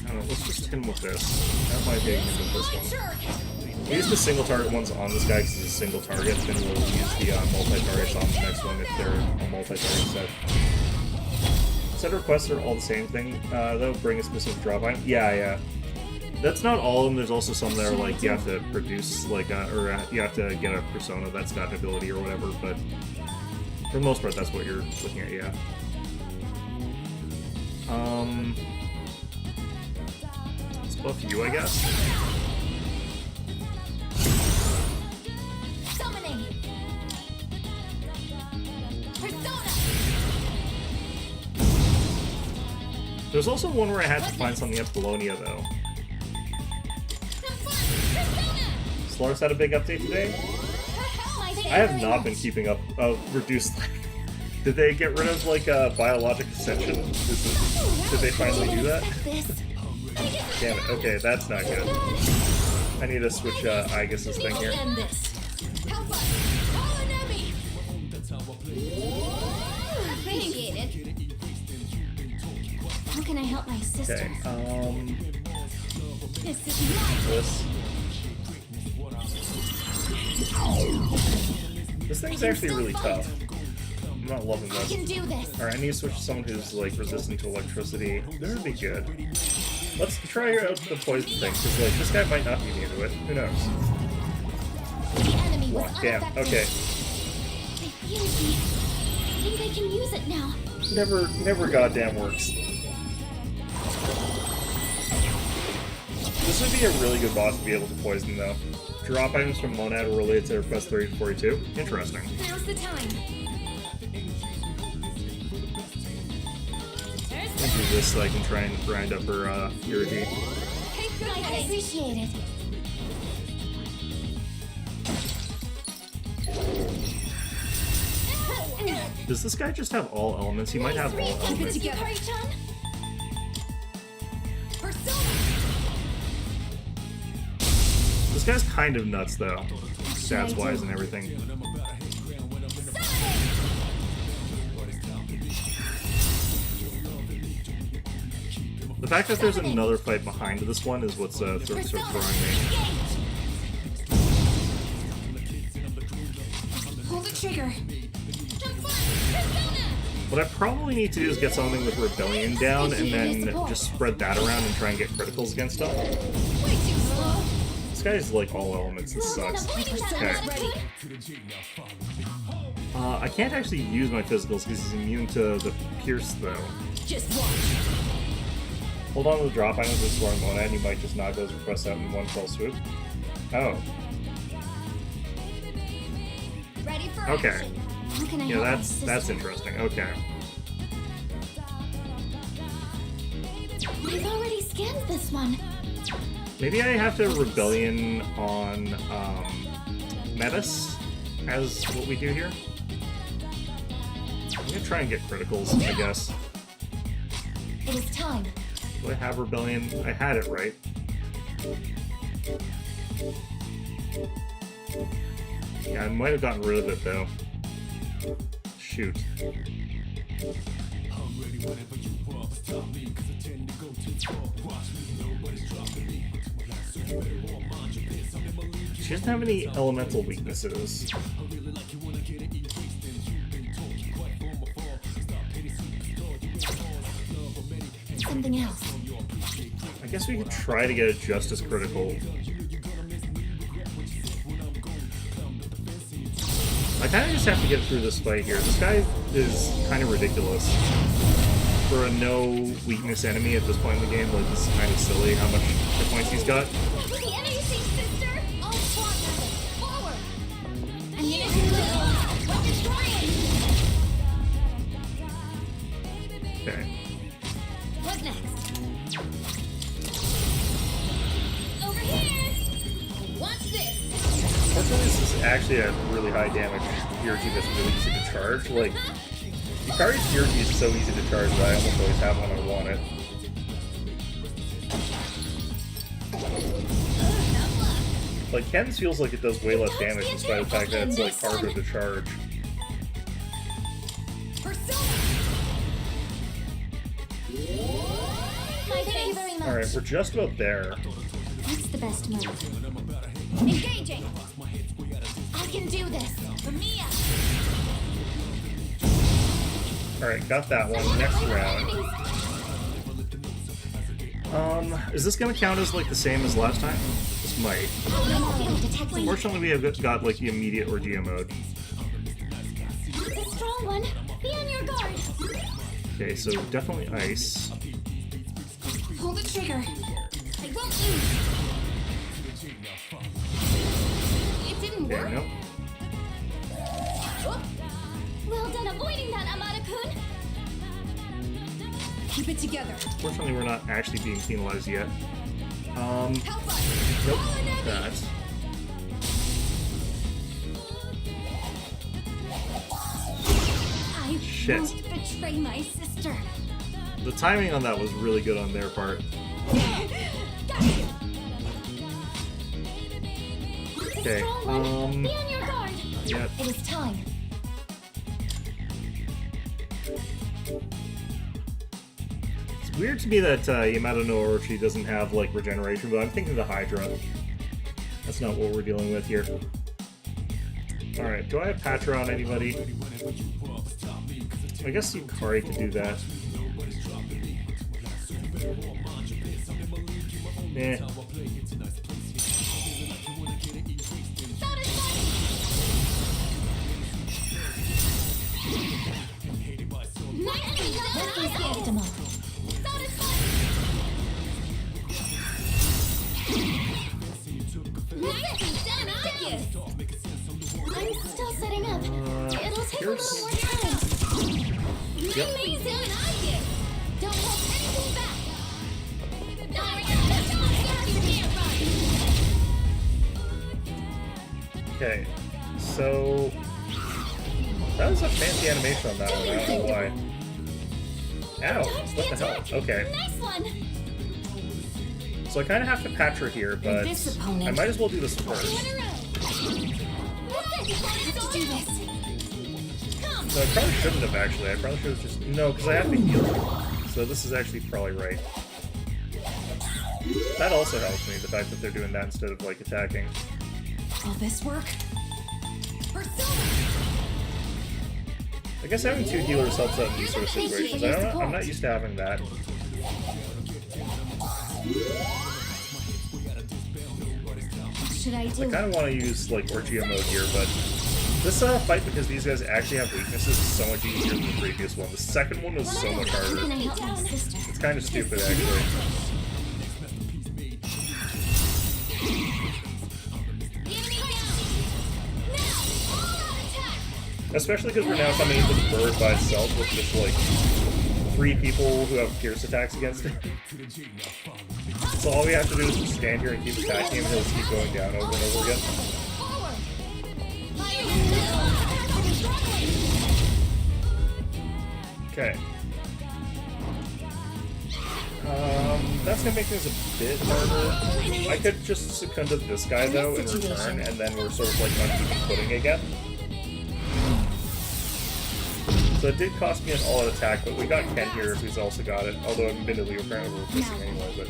I don't know, let's just hit him with this. That might be him with this one. We use the single target ones on this guy because it's a single target, then we'll use the multi-targets on the next one if they're a multi-target set. Set requests are all the same thing. They'll bring a specific drop item. Yeah. That's not all of them. There's also some that are like you have to produce like or you have to get a persona that's got an ability or whatever, but for the most part that's what you're looking at, yeah. Let's buff you, I guess. Summoning. Persona. There's also one where I had to find something at Bologna though. Slar's had a big update today? I have not been keeping up. Reduced. Did they get rid of like biologic ascension? Did they finally do that? Damn it. Okay, that's not good. I need to switch Aegis' thing here. How can I help my sister? Okay, This is my this. This thing's actually really tough. I'm not loving this. I can do this. Alright, I need to switch to someone who's like resistant to electricity. That would be good. Let's try out the poison thing, because like this guy might not be immune to it. Who knows? The enemy was Damn, unaffected. okay. They fused me. I think I can use it now. Never goddamn works. This would be a really good boss to be able to poison though. Drop items from Monad are related to request 3042. Interesting. Now's the time. I'll do this so I can try and grind up her purity. I appreciate it. Does this guy just have all elements? He might have all elements. This guy's kind of nuts though, stats wise and everything. The fact that there's another fight behind this one is what's sort of throwing me. Pull the trigger. What I probably need to do is get something with Rebellion down and then just spread that around and try and get criticals against stuff. This guy's like all elements, this sucks. Okay. I can't actually use my physicals because he's immune to the Pierce though. Just watch. Hold on to the drop items with Swarm Monad and you might just knock those requests out in one fell swoop. Oh. Ready for Okay. action. How can I Yeah, help my that's sister? interesting. Okay. I've already scanned this one. Maybe I have to Rebellion on Metis as what we do here. I'm gonna try and get criticals, I guess. It is time. Do I have Rebellion? I had it right. Yeah, I might have gotten rid of it though. Shoot. She doesn't have any elemental weaknesses. Something else. I guess we could try to get it just as critical. I kind of just have to get through this fight here. This guy is kind of ridiculous. For a no weakness enemy at this point in the game, like, this is kind of silly how much hit points he's got. The enemy sees sister. All SWAT methods. Forward. Immunity especially at really high damage, Yurgi that's really easy to charge. Like, Yukari's Yurgi is so easy to charge that I almost always have when I want it. Like, Ken's feels like it does way less damage despite the fact that it's, like, harder to charge. Alright, we're just about there. What's the best move? Engaging! I can do this! For Mia! Alright, got that one. Next round. Is this gonna count as, like, the same as last time? This might. Fortunately, we have got, like, the immediate Ordeal mode. It's a strong one! Be on your guard! Okay, so definitely ice. Pull the trigger! I won't lose! It didn't work! Okay, nope. Well done avoiding that, Amada-kun! Keep it together. Fortunately, we're not actually being penalized yet. Help us! Nope, Call an enemy! that. I Shit. won't betray my sister! The timing on that was really good on their part. Got you! Okay, Be on your guard! yeah. It is time. It's weird to me that Yamato no Orochi doesn't have, like, regeneration, but I'm thinking the Hydra. That's not what we're dealing with here. Alright, do I have Patra on anybody? I guess Yukari could do that. Eh. I'm still setting up. It'll take a little more time. Yep. Amazing! Don't hold anything back! Okay, so that was a fancy animation on that one. I don't know why. Ow! What the hell? Okay, Nice one! so I kind of have to Patra here, but This opponent. I might as well do this first. Let's do this! Come! So I probably shouldn't have actually. I probably should have just because I have to heal. So this is actually probably right. That also helps me, the fact that they're doing that instead of like attacking. Will this work? I guess having two healers helps out in these sort of situations. I'm not used to having that. Should I I do? kind of want to use like Orgeo mode here, but this fight, because these guys actually have weaknesses, is so much easier than the previous one. The second one was so much How can harder. I help my sister? It's kind of stupid actually. Especially because we're now coming into the bird by itself with just like 3 people who have pierce attacks against it. So all we have to do is just stand here and keep attacking him, and he'll just keep going down over and over again. Okay. That's gonna make things a bit harder. I could just succumb to this guy though in return, and then we're sort of like on even footing again. So it did cost me an all-out attack, but we got Ken here who's also got it. Although admittedly apparently we're missing anyway, but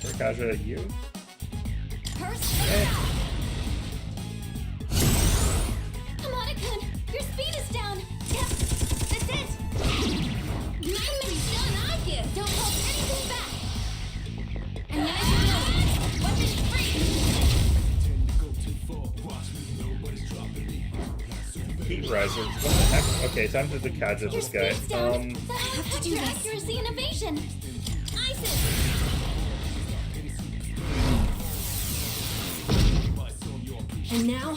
Rikaja, you? Amada-kun, your speed is down. Yep, that's it. Don't hold anything back. And then weapon free. Heat Riser. What the heck? Okay, time to Rikaja this guy. Your accuracy and evasion. Isis. And now?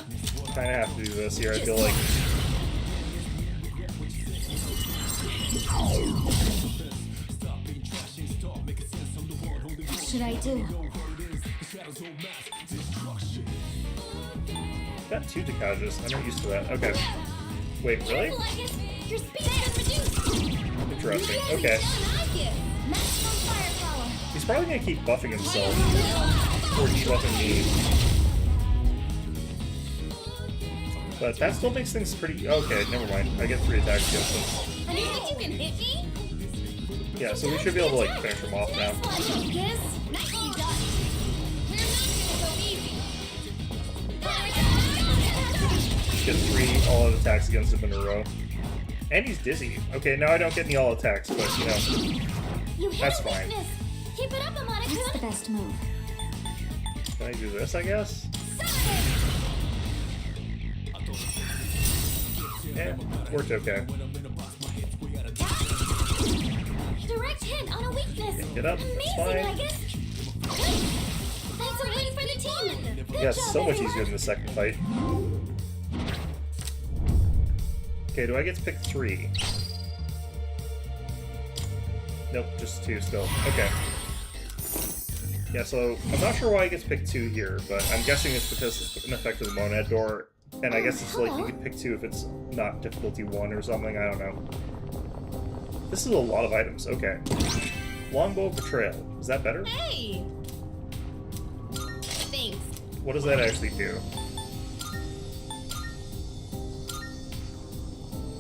Kind of have to do this here, I feel like. What should I do? Got 2 Dekages. I'm not used to that. Okay. Wait, really? Careful, Aegis! Your speed has reduced! Interesting. Okay. Maximum firepower! He's probably gonna keep buffing himself. Or debuffing me. But that still makes things pretty... Okay, never mind. I get 3 attacks against him. And you think you can hit me? Yeah, so we should be able to, like, finish him off now. Aegis, nicely done. We're not gonna go easy. Get 3 all-out attacks against him in a row. And he's dizzy. Okay, now I don't get any all attacks, but, you know, You hit that's a fine. weakness. Keep it up, Amada. That's the best move. Can I do this, I guess? Yeah, worked okay. Direct hit on a weakness. Get up, it's Amazing, fine. Aegis. Thanks a win for the team. Good Yeah, job, so much everyone. easier than the second fight. Okay, do I get to pick 3? Nope, just 2 still. Okay. Yeah, so I'm not sure why I get to pick 2 here, but I'm guessing it's because it's an effect of the Monad Door, and I guess it's like you can pick 2 if it's not difficulty 1 or something, I don't know. This is a lot of items, okay. Longbow of Betrayal. Is that better? Hey! Thanks. What does that actually do?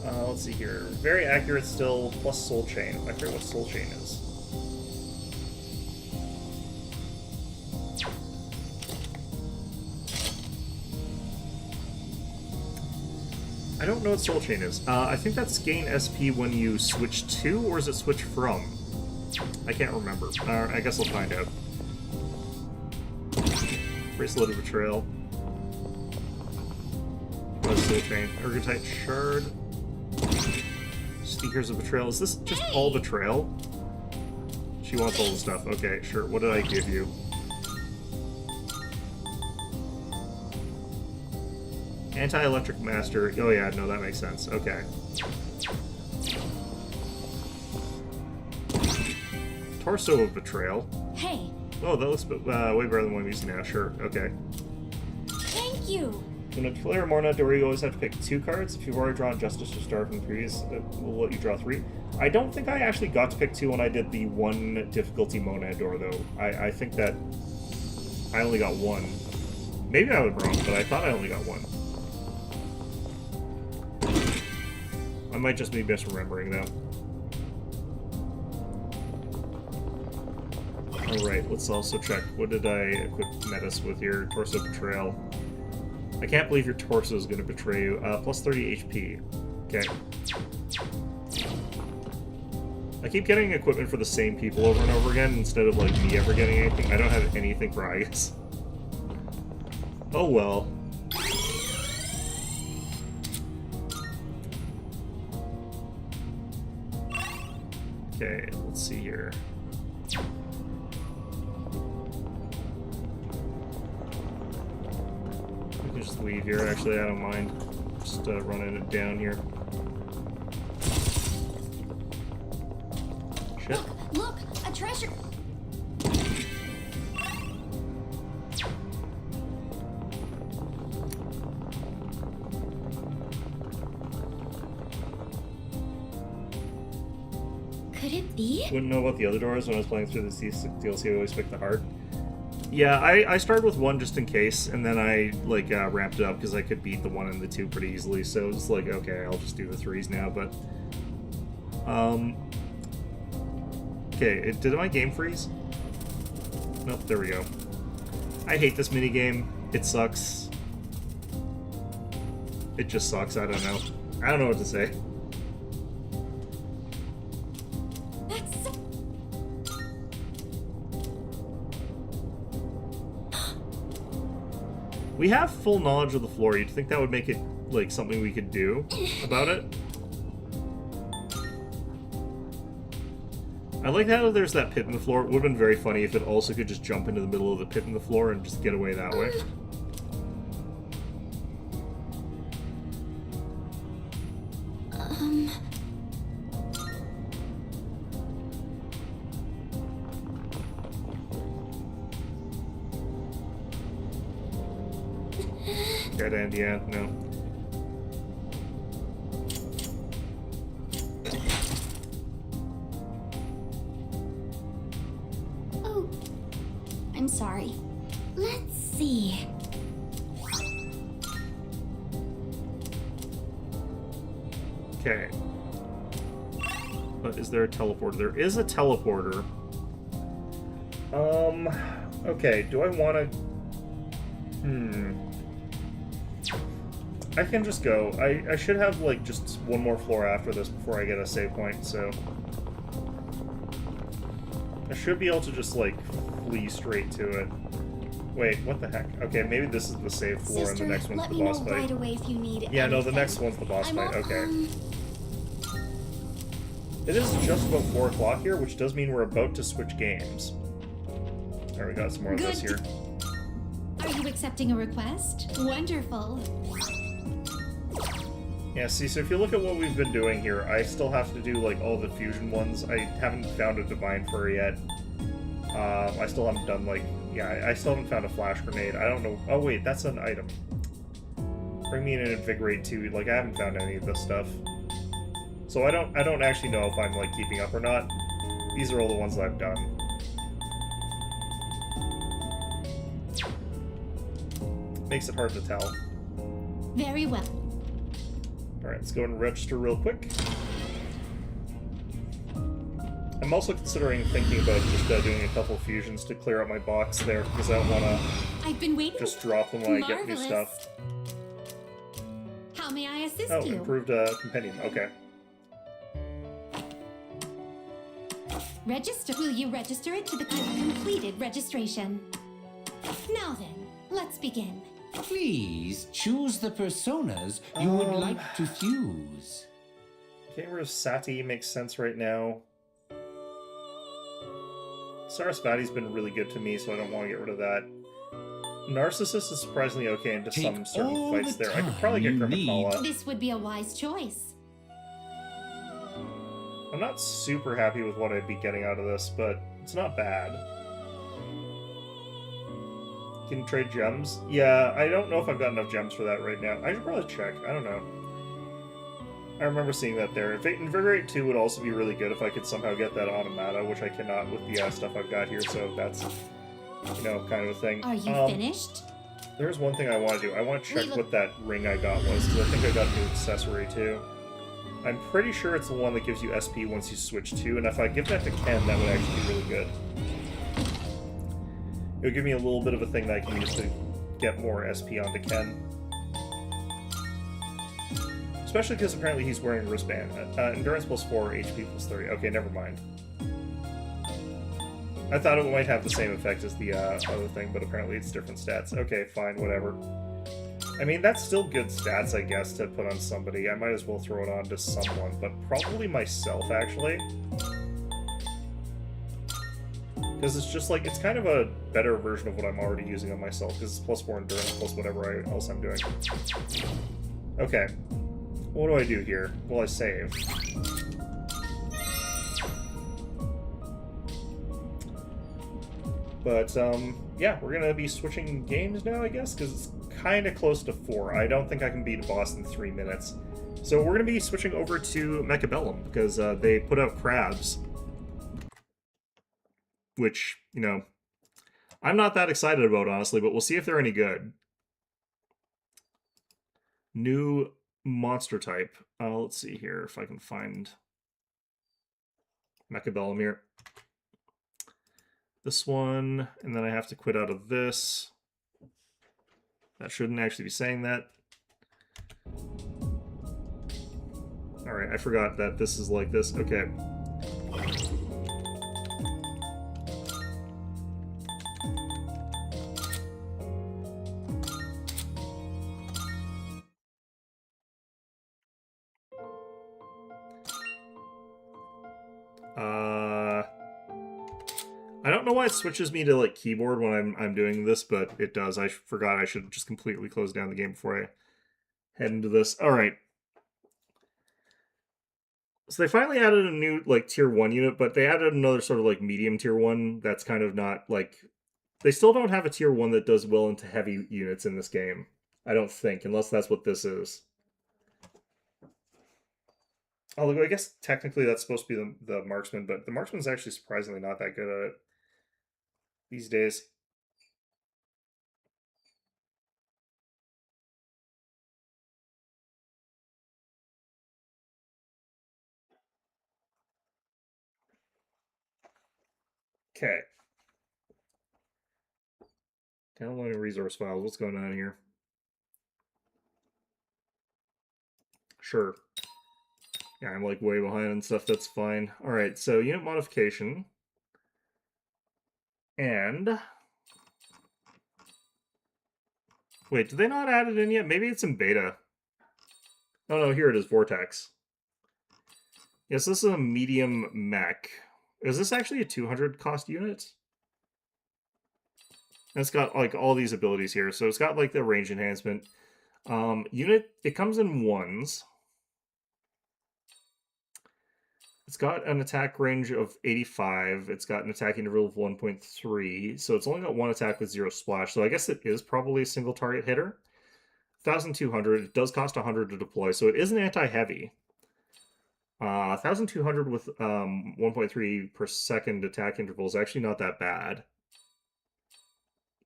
Let's see here. Very accurate still, plus Soul Chain. I forget what Soul Chain is. I don't know what Soul Chain is. I think that's gain SP when you switch to, or is it switch from? I can't remember. I guess I'll find out. Bracelet of Betrayal. What is Soul Chain? Ergotite Shard. Sneakers of Betrayal. Is this just all Betrayal? She wants all the stuff. Okay, sure. What did I give you? Anti-Electric Master. Oh yeah, no, that makes sense. Okay. Torso of Betrayal. Hey, Oh, that looks way better than what I'm using now. Sure. Okay. thank you. When a player or more not Dory, you always have to pick 2 cards. If you've already drawn Justice or Star from the previous, it will let you draw 3. I don't think I actually got to pick 2 when I did the 1 difficulty Monad Door, though. I think that I only got 1. Maybe I was wrong, but I thought I only got 1. I might just be misremembering, though. Alright, let's also check. What did I equip Metis with here? Torso Betrayal. I can't believe your torso is going to betray you. Plus 30 HP. Okay. I keep getting equipment for the same people over and over again instead of, like, me ever getting anything. I don't have anything for Aegis. Oh well. Okay, let's see here. We can just leave here, actually, I don't mind. Just running it down here. Shit. Look, a treasure. Could it be? Wouldn't know about the other doors when I was playing through this DLC. I always picked the heart. Yeah, I started with 1 just in case, and then I like ramped it up because I could beat the 1 and the 2 pretty easily. So it's like, okay, I'll just do the 3s now. But okay, did my game freeze? Nope, there we go. I hate this minigame. It sucks. It just sucks. I don't know. I don't know what to say. We have full knowledge of the floor. You'd think that would make it, like, something we could do about it. I like how there's that pit in the floor. It would have been very funny if it also could just jump into the middle of the pit in the floor and just get away that way. Dead end, yeah, no. Oh, I'm sorry. Let's see. Okay. But is there a teleporter? There is a teleporter. Okay, do I want to... I can just go. I should have, like, just one more floor after this before I get a save point, so... I should be able to just, like, flee straight to it. Wait, what the heck? Okay, maybe this is the save floor and the next one's the boss fight. Let me know right away if you need Yeah, no, the anything. next one's the boss I'm fight. all, Okay. It is just about 4 o'clock here, which does mean we're about to switch games. There, we got some more of this here. Are you accepting a request? Wonderful. Yeah, see, so if you look at what we've been doing here, I still have to do, like, all the fusion ones. I haven't found a Divine Fur yet. I still haven't done, like... Yeah, I still haven't found a Flash Grenade. I don't know... Oh, wait, that's an item. Bring me in an Invigorate too. Like, I haven't found any of this stuff. So I don't actually know if I'm, like, keeping up or not. These are all the ones that I've done. Makes it hard to tell. Very well. Alright, let's go and register real quick. I'm also considering thinking about just doing a couple fusions to clear out my box there, because I don't want to I've been waiting. just drop them when I get new Marvelous. stuff. How may I assist Oh, you? improved compendium. Okay. Register. Will you register it to the completed registration? Now then, let's begin. Please choose the personas you would like to fuse. Getting rid of Sati makes sense right now. Sarasvati's been really good to me, so I don't want to get rid of that. Narcissus is surprisingly okay into Take some certain all fights the there. I could probably get time you Grimacala. This would be a wise choice. I'm not super happy with what I'd be getting out of this, but it's not bad. Can you trade gems? Yeah, I don't know if I've got enough gems for that right now. I should probably check. I don't know. I remember seeing that there. Invigorate 2 would also be really good if I could somehow get that Automata, which I cannot with the stuff I've got here, so that's, you know, kind of a thing. Are you finished? There's one thing I want to do. I want to check what that ring I got was, because I think I got a new accessory too. I'm pretty sure it's the one that gives you SP once you switch to, and if I give that to Ken, that would actually be really good. It would give me a little bit of a thing that I can use to get more SP onto Ken. Especially because apparently he's wearing a wristband. Endurance plus 4, HP plus 30. Okay, never mind. I thought it might have the same effect as the other thing, but apparently it's different stats. Okay, fine, whatever. I mean, that's still good stats, I guess, to put on somebody. I might as well throw it on to someone, but probably myself, actually. Because it's just like, it's kind of a better version of what I'm already using on myself, because it's plus 4 endurance plus whatever else I'm doing. Okay. What do I do here? Well, I save. But, yeah, we're gonna be switching games now, I guess, because it's kind of close to 4. I don't think I can beat a boss in 3 minutes. So we're gonna be switching over to Mechabellum, because they put out crabs. Which, you know, I'm not that excited about, honestly, but we'll see if they're any good. New monster type. Let's see here if I can find Mechabellum here. This one, and then I have to quit out of this. That shouldn't actually be saying that. Alright, I forgot that this is like this. Okay. I don't know why it switches me to like keyboard when I'm doing this, but it does. I forgot I should just completely close down the game before I head into this. All right. So they finally added a new like tier 1 unit, but they added another sort of like medium tier 1 that's kind of not like, they still don't have a tier 1 that does well into heavy units in this game. I don't think, unless that's what this is. Although I guess technically that's supposed to be the marksman, but the marksman's actually surprisingly not that good at it these days. Okay. Downloading resource files. What's going on here? Sure. Yeah, I'm like way behind and stuff. That's fine. All right, so unit modification. And... Wait, did they not add it in yet? Maybe it's in beta. Oh no, here it is, Vortex. Yes, this is a medium mech. Is this actually a 200 cost unit? And it's got like all these abilities here. So it's got like the range enhancement. Unit, it comes in ones. It's got an attack range of 85. It's got an attack interval of 1.3. So it's only got one attack with 0 splash. So I guess it is probably a single target hitter. 1,200. It does cost 100 to deploy. So it is an anti-heavy. 1,200 with 1.3 per second attack interval is actually not that bad.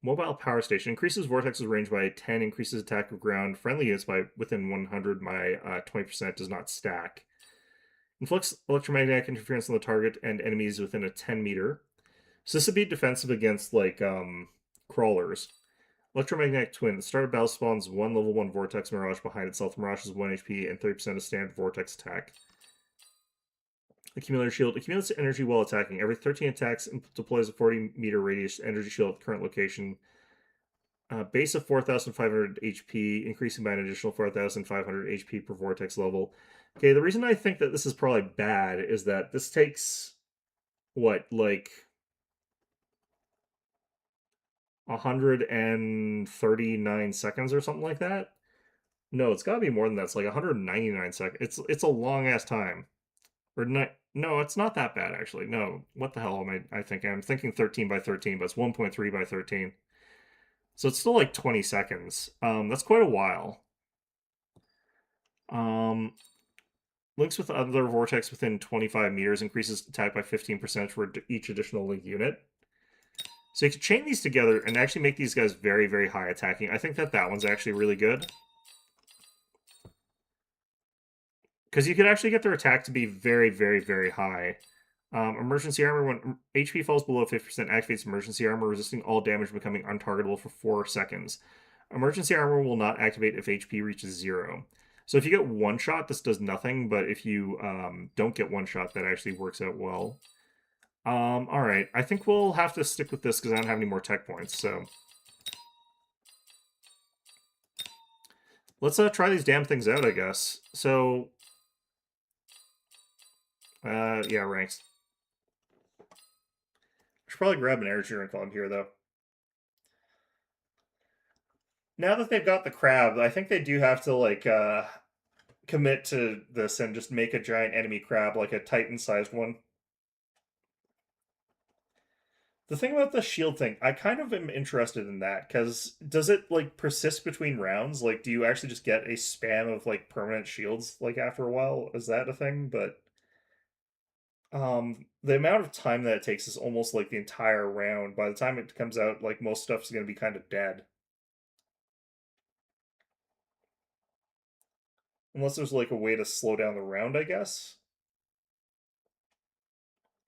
Mobile power station increases Vortex's range by 10, increases attack of ground. Friendly units by within 100 by 20%, does not stack. Inflicts electromagnetic interference on the target and enemies within a 10 meter. So this would be defensive against like crawlers. Electromagnetic twin. The start of battle spawns one level 1 Vortex Mirage behind itself. The Mirage is 1 HP and 30% of standard Vortex attack. Accumulator shield accumulates energy while attacking. Every 13 attacks deploys a 40-meter radius energy shield at the current location. Base of 4,500 HP, increasing by an additional 4,500 HP per vortex level. Okay, the reason I think that this is probably bad is that this takes, what, like 139 seconds or something like that? No, it's got to be more than that. It's like 199 seconds. It's a long-ass time. Or not, no, it's not that bad, actually. No, what the hell am I thinking? I'm thinking 13 by 13, but it's 1.3 by 13. So it's still like 20 seconds. That's quite a while. Links with other vortex within 25 meters, increases attack by 15% for each additional link unit. So you can chain these together and actually make these guys very, very high attacking. I think that one's actually really good. Because you could actually get their attack to be very, very, very high. Emergency armor, when HP falls below 50%, activates emergency armor, resisting all damage, becoming untargetable for 4 seconds. Emergency armor will not activate if HP reaches 0. So if you get one shot, this does nothing, but if you don't get one shot, that actually works out well. Alright, I think we'll have to stick with this because I don't have any more tech points, so... Let's try these damn things out, I guess. So... yeah, ranks. I should probably grab an energy drink while I'm here, though. Now that they've got the crab, I think they do have to, like, commit to this and just make a giant enemy crab, like a Titan-sized one. The thing about the shield thing, I kind of am interested in that, because does it, like, persist between rounds? Like, do you actually just get a spam of, like, permanent shields, like, after a while? Is that a thing? But... the amount of time that it takes is almost like the entire round. By the time it comes out, like, most stuff's going to be kind of dead. Unless there's, like, a way to slow down the round, I guess.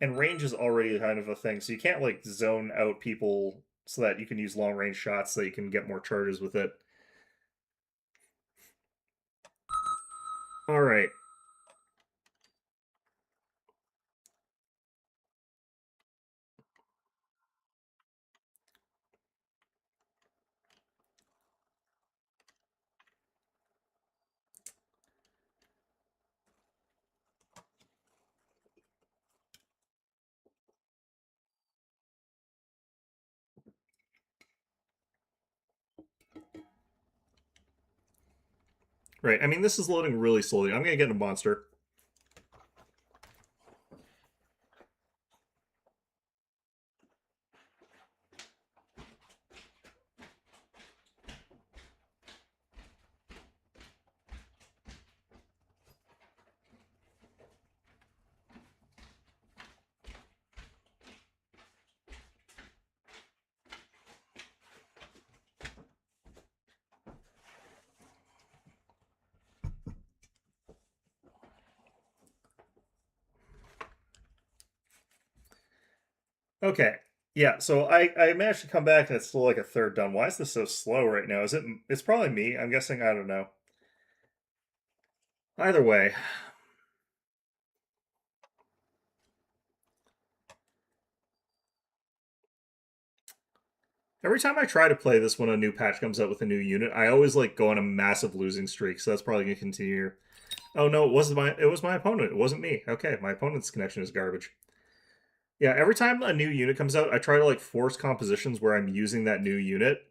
And range is already kind of a thing, so you can't, like, zone out people so that you can use long-range shots so that you can get more charges with it. Alright. Right, I mean, this is loading really slowly. I'm gonna get a monster. Okay. Yeah, so I managed to come back and it's still like a third done. Why is this so slow right now? Is it? It's probably me. I'm guessing. I don't know. Either way. Every time I try to play this when a new patch comes out with a new unit, I always like go on a massive losing streak, so that's probably gonna continue here. Oh no, it was my opponent. It wasn't me. Okay, my opponent's connection is garbage. Yeah, every time a new unit comes out, I try to like force compositions where I'm using that new unit.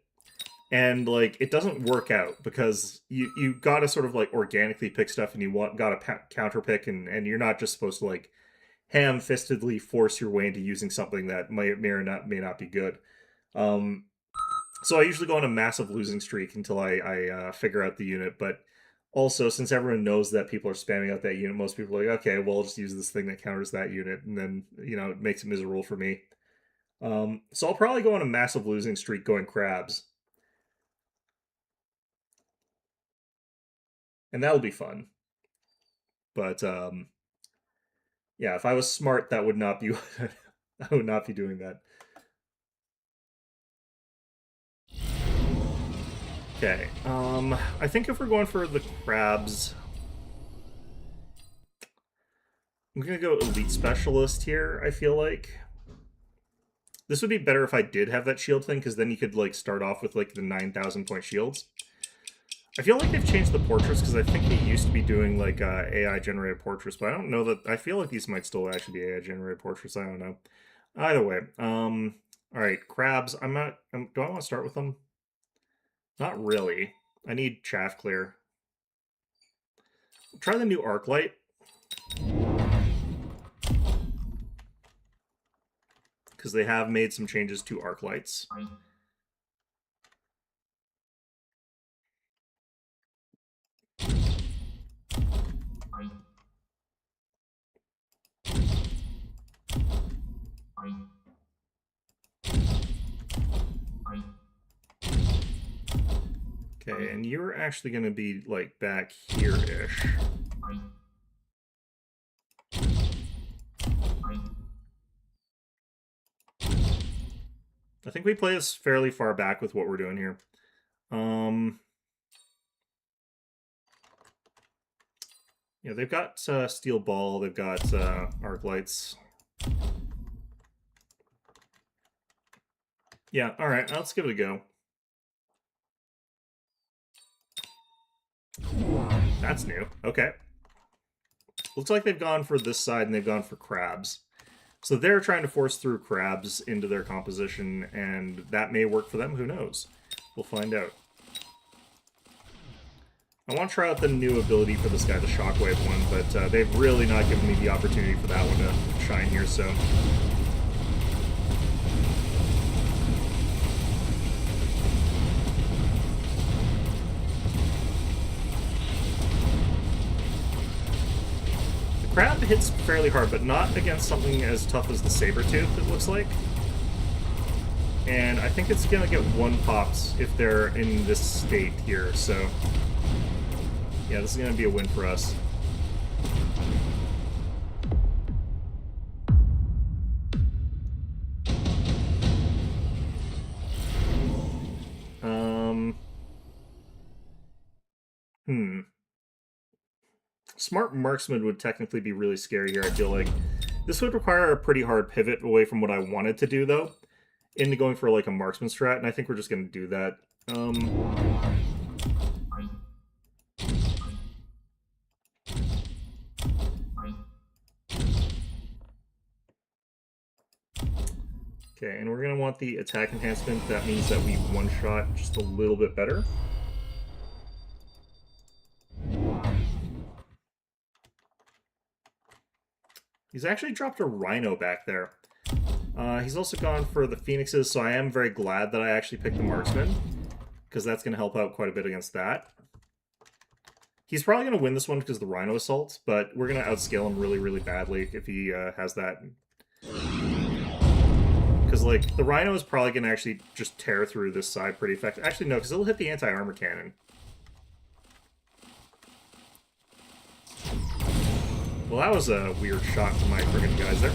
And like it doesn't work out because you gotta sort of like organically pick stuff and gotta counter pick and you're not just supposed to like ham-fistedly force your way into using something that may or may not be good. So I usually go on a massive losing streak until I figure out the unit. But also, since everyone knows that people are spamming out that unit, most people are like, okay, well, I'll just use this thing that counters that unit, and then it makes it miserable for me. So I'll probably go on a massive losing streak going crabs, and that'll be fun. But yeah, if I was smart, that would not be. I would not be doing that. Okay, I think if we're going for the crabs, I'm gonna go Elite Specialist here, I feel like. This would be better if I did have that shield thing, because then you could, like, start off with, like, the 9,000 point shields. I feel like they've changed the portraits, because I think they used to be doing, like, AI-generated portraits, but I don't know that... I feel like these might still actually be AI-generated portraits, I don't know. Either way, alright, crabs, do I want to start with them? Not really. I need chaff clear. Try the new arc light. Because they have made some changes to arc lights. Okay, and you're actually going to be, like, back here-ish. I think we play this fairly far back with what we're doing here. Yeah, they've got Steel Ball, they've got Arc Lights. Yeah, alright, let's give it a go. That's new. Okay. Looks like they've gone for this side and they've gone for crabs. So they're trying to force through crabs into their composition, and that may work for them. Who knows? We'll find out. I want to try out the new ability for this guy, the Shockwave one, but they've really not given me the opportunity for that one to shine here, so... Crab hits fairly hard, but not against something as tough as the Sabertooth, it looks like. And I think it's going to get one pops if they're in this state here, so... yeah, this is going to be a win for us. Smart Marksman would technically be really scary here, I feel like. This would require a pretty hard pivot away from what I wanted to do, though, into going for, like, a Marksman strat, and I think we're just going to do that. Okay, and we're going to want the attack enhancement. That means that we one-shot just a little bit better. He's actually dropped a Rhino back there. He's also gone for the Phoenixes, so I am very glad that I actually picked the Marksman, because that's going to help out quite a bit against that. He's probably going to win this one because of the Rhino Assault, but we're going to outscale him really, really badly if he has that. Because, like, the Rhino is probably going to actually just tear through this side pretty effectively. Actually, no, because it'll hit the anti-armor cannon. Well, that was a weird shot from my friggin' guys there.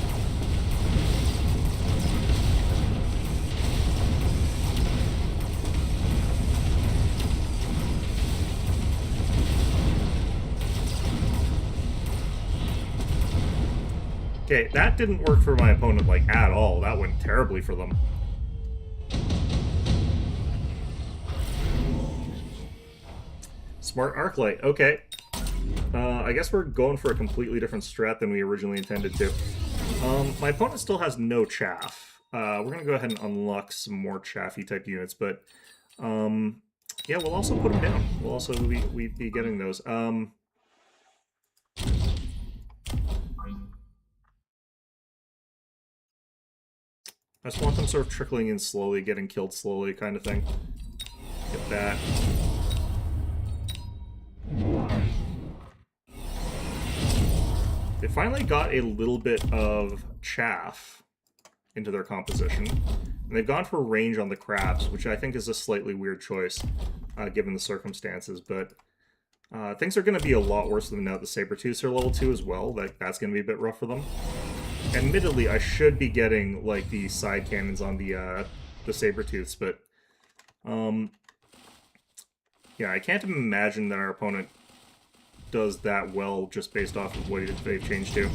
Okay, that didn't work for my opponent, like, at all. That went terribly for them. Smart Arclight, okay. I guess we're going for a completely different strat than we originally intended to. My opponent still has no chaff. We're going to go ahead and unlock some more chaffy type units, but yeah, we'll also put them down. We'll also be getting those. I just want them sort of trickling in slowly, getting killed slowly kind of thing. Get that. They finally got a little bit of chaff into their composition. And they've gone for range on the crabs, which I think is a slightly weird choice, given the circumstances. But things are going to be a lot worse than now. The Sabertooths are level 2 as well. That's going to be a bit rough for them. Admittedly, I should be getting like the side cannons on the Sabertooths, but yeah, I can't imagine that our opponent does that well just based off of what they've changed to.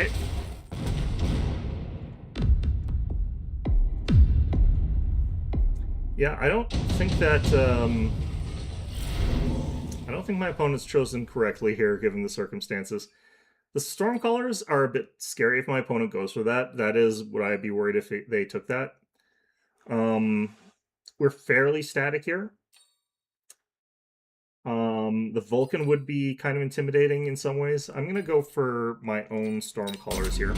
Okay. Yeah, I don't think that, I don't think my opponent's chosen correctly here, given the circumstances. The Stormcallers are a bit scary if my opponent goes for that. That is what I'd be worried if they took that. We're fairly static here. The Vulcan would be kind of intimidating in some ways. I'm going to go for my own Stormcallers here.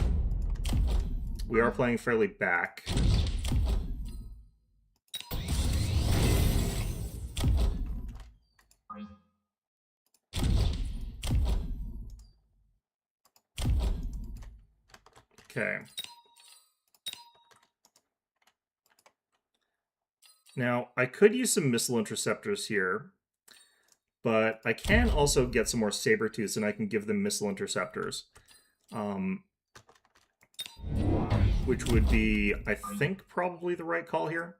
We are playing fairly back. Okay. Now, I could use some missile interceptors here, but I can also get some more Sabertooths and I can give them missile interceptors. Which would be, I think, probably the right call here.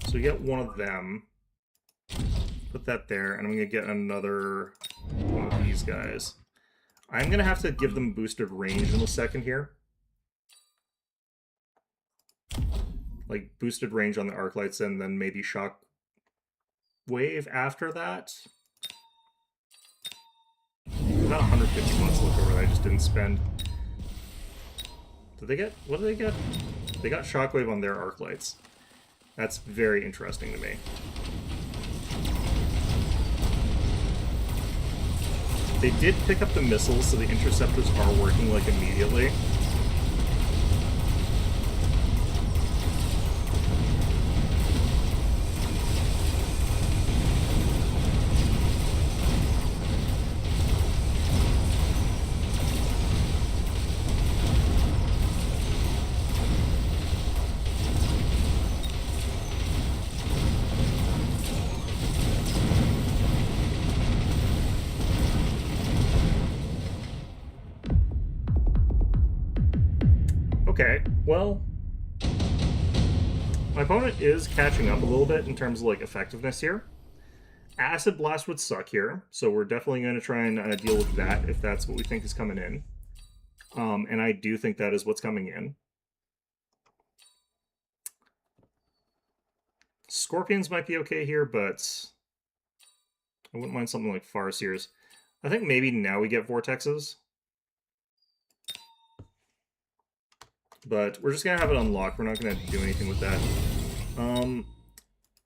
So we get one of them. Put that there, and I'm going to get another one of these guys. I'm going to have to give them boosted range in a second here. Like, boosted range on the arc lights, and then maybe shock wave after that. About 150 bucks left over that I just didn't spend. Did they get... what did they get? They got shockwave on their arc lights. That's very interesting to me. They did pick up the missiles, so the interceptors are working, like, immediately. Okay, well, my opponent is catching up a little bit in terms of, like, effectiveness here. Acid Blast would suck here, so we're definitely going to try and deal with that if that's what we think is coming in. And I do think that is what's coming in. Scorpions might be okay here, but I wouldn't mind something like Farseers. I think maybe now we get Vortexes. But we're just going to have it unlocked. We're not going to do anything with that.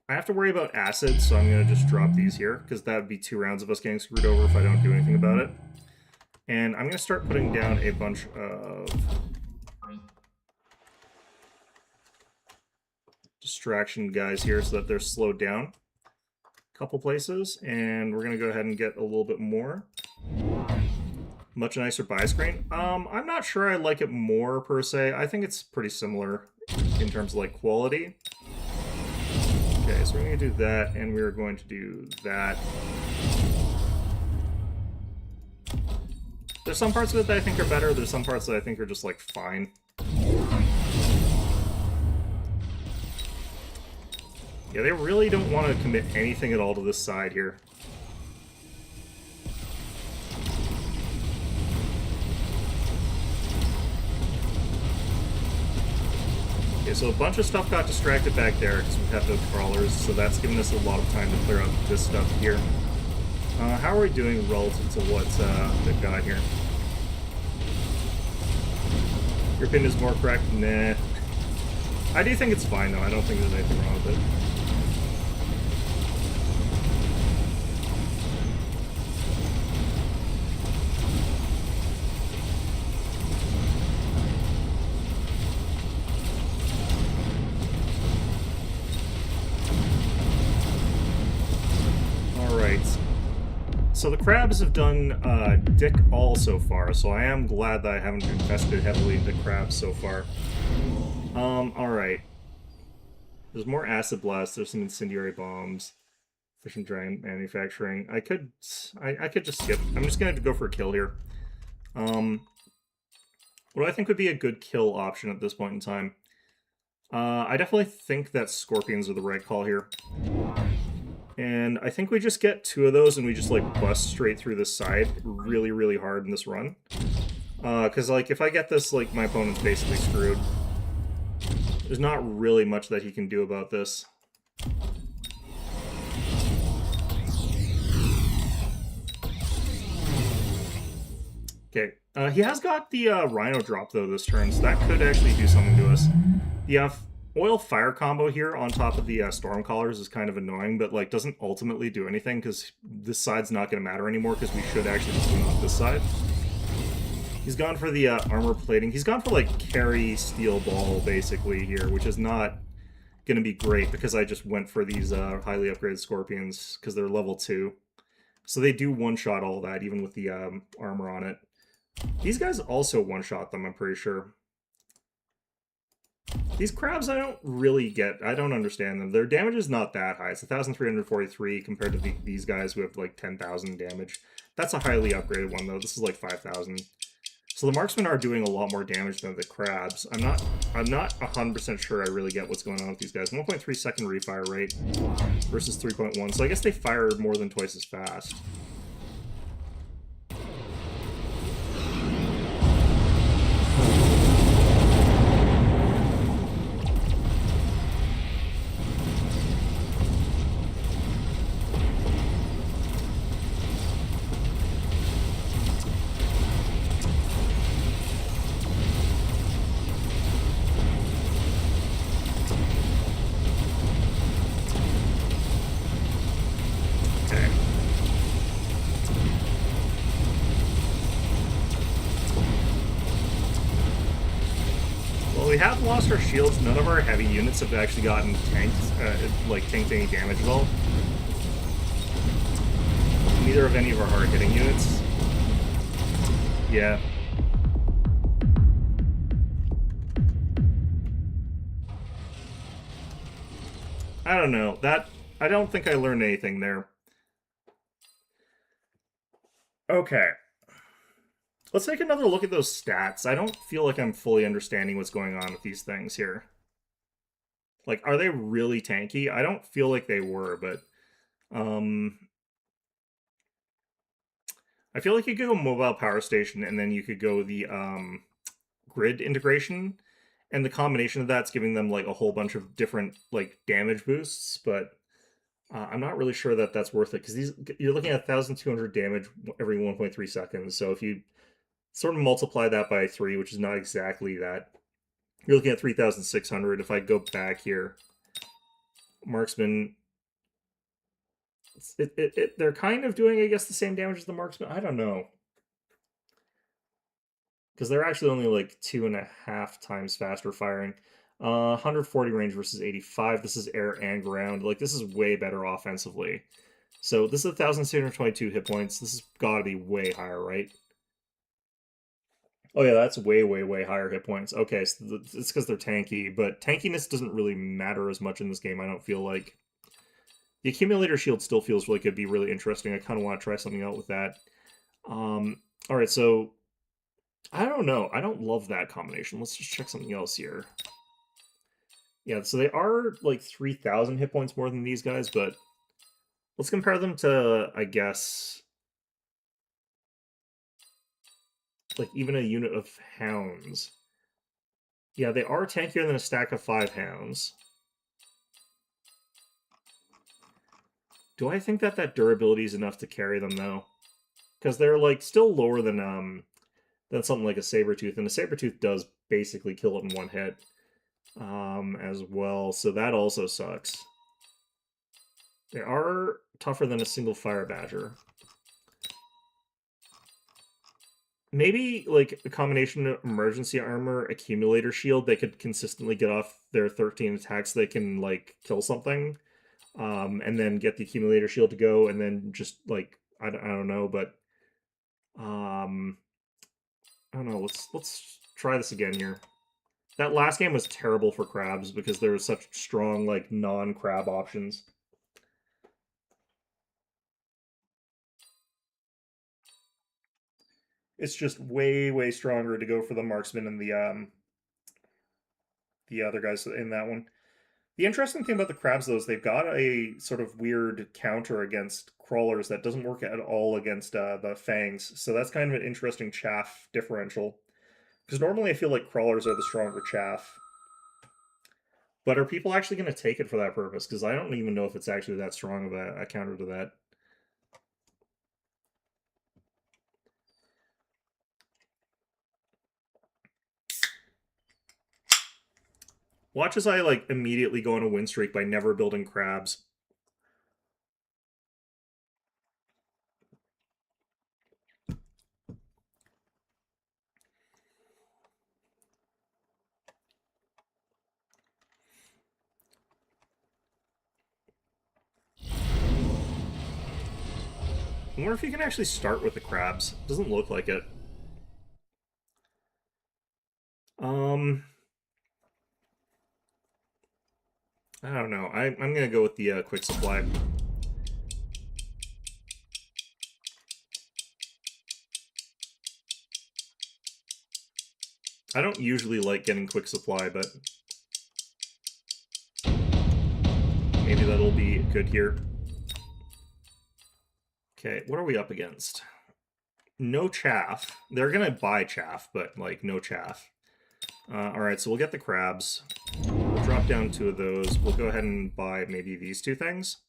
I have to worry about acid, so I'm going to just drop these here, because that would be 2 rounds of us getting screwed over if I don't do anything about it. And I'm going to start putting down a bunch of distraction guys here so that they're slowed down a couple places. And we're going to go ahead and get a little bit more. Much nicer buy screen. I'm not sure I like it more, per se. I think it's pretty similar in terms of, like, quality. Okay, so we're going to do that, and we're going to do that. There's some parts of it that I think are better. There's some parts that I think are just, like, fine. Yeah, they really don't want to commit anything at all to this side here. Okay, so a bunch of stuff got distracted back there because we have those crawlers, so that's given us a lot of time to clear out this stuff here. How are we doing relative to what they've got here? Your pin is more correct? Nah. I do think it's fine, though. I don't think there's anything wrong with it. So the crabs have done dick all so far, so I am glad that I haven't invested heavily into crabs so far. Alright. There's more acid blasts, there's some incendiary bombs. Fission drain manufacturing. I could just skip. I'm just gonna go for a kill here. What do I think would be a good kill option at this point in time? I definitely think that scorpions are the right call here. And I think we just get 2 of those and we just, like, bust straight through this side really, really hard in this run. Because, like, if I get this, like, my opponent's basically screwed. There's not really much that he can do about this. Okay, he has got the Rhino drop, though, this turn, so that could actually do something to us. The oil-fire combo here on top of the storm collars is kind of annoying, but, like, doesn't ultimately do anything, because this side's not going to matter anymore, because we should actually just win off this side. He's gone for the armor plating. He's gone for, like, carry steel ball, basically, here, which is not going to be great, because I just went for these highly upgraded scorpions, because they're level 2. So they do one-shot all that, even with the armor on it. These guys also one-shot them, I'm pretty sure. These crabs I don't really get. I don't understand them. Their damage is not that high. It's 1,343 compared to these guys who have like 10,000 damage. That's a highly upgraded one, though. This is like 5,000. So the marksmen are doing a lot more damage than the crabs. I'm not 100% sure I really get what's going on with these guys. 1.3 second refire rate versus 3.1. So I guess they fire more than twice as fast. We have lost our shields. None of our heavy units have actually gotten tanked, tanked any damage at all. Neither of any of our hard-hitting units. Yeah. I don't know. I don't think I learned anything there. Okay. Let's take another look at those stats. I don't feel like I'm fully understanding what's going on with these things here. Like, are they really tanky? I don't feel like they were, but... I feel like you could go mobile power station, and then you could go the grid integration, and the combination of that's giving them, like, a whole bunch of different, like, damage boosts, but... I'm not really sure that that's worth it, because you're looking at 1,200 damage every 1.3 seconds, so if you sort of multiply that by 3, which is not exactly that, you're looking at 3,600. If I go back here, marksman, they're kind of doing, I guess, the same damage as the marksman. I don't know. Because they're actually only like 2.5 times faster firing. 140 range versus 85. This is air and ground. Like, this is way better offensively. So this is 1,622 hit points. This has got to be way higher, right? Oh yeah, that's way, way, way higher hit points. Okay, so it's because they're tanky, but tankiness doesn't really matter as much in this game, I don't feel like. The accumulator shield still feels like it'd be really interesting. I kind of want to try something out with that. Alright, so... I don't know. I don't love that combination. Let's just check something else here. Yeah, so they are like 3,000 hit points more than these guys, but let's compare them to, I guess, like even a unit of hounds. Yeah, they are tankier than a stack of 5 hounds. Do I think that that durability is enough to carry them, though? Because they're, like, still lower than something like a Sabertooth, and a Sabertooth does basically kill it in one hit as well, so that also sucks. They are tougher than a single Fire Badger. Maybe, like, a combination of emergency armor, accumulator shield, they could consistently get off their 13 attacks, they can, like, kill something. And then get the accumulator shield to go, and then just, like, I don't know, but, I don't know, let's try this again here. That last game was terrible for crabs, because there was such strong, like, non-crab options. It's just way, way stronger to go for the marksman and the other guys in that one. The interesting thing about the crabs, though, is they've got a sort of weird counter against crawlers that doesn't work at all against the fangs. So that's kind of an interesting chaff differential. Because normally I feel like crawlers are the stronger chaff. But are people actually going to take it for that purpose? Because I don't even know if it's actually that strong of a counter to that. Watch as I, like, immediately go on a win streak by never building crabs. I wonder if you can actually start with the crabs. Doesn't look like it. I don't know. I'm gonna go with the quick supply. I don't usually like getting quick supply, but maybe that'll be good here. Okay, what are we up against? No chaff. They're gonna buy chaff, but, like, no chaff. Alright, so we'll get the crabs. We'll drop down 2 of those. We'll go ahead and buy maybe these 2 things.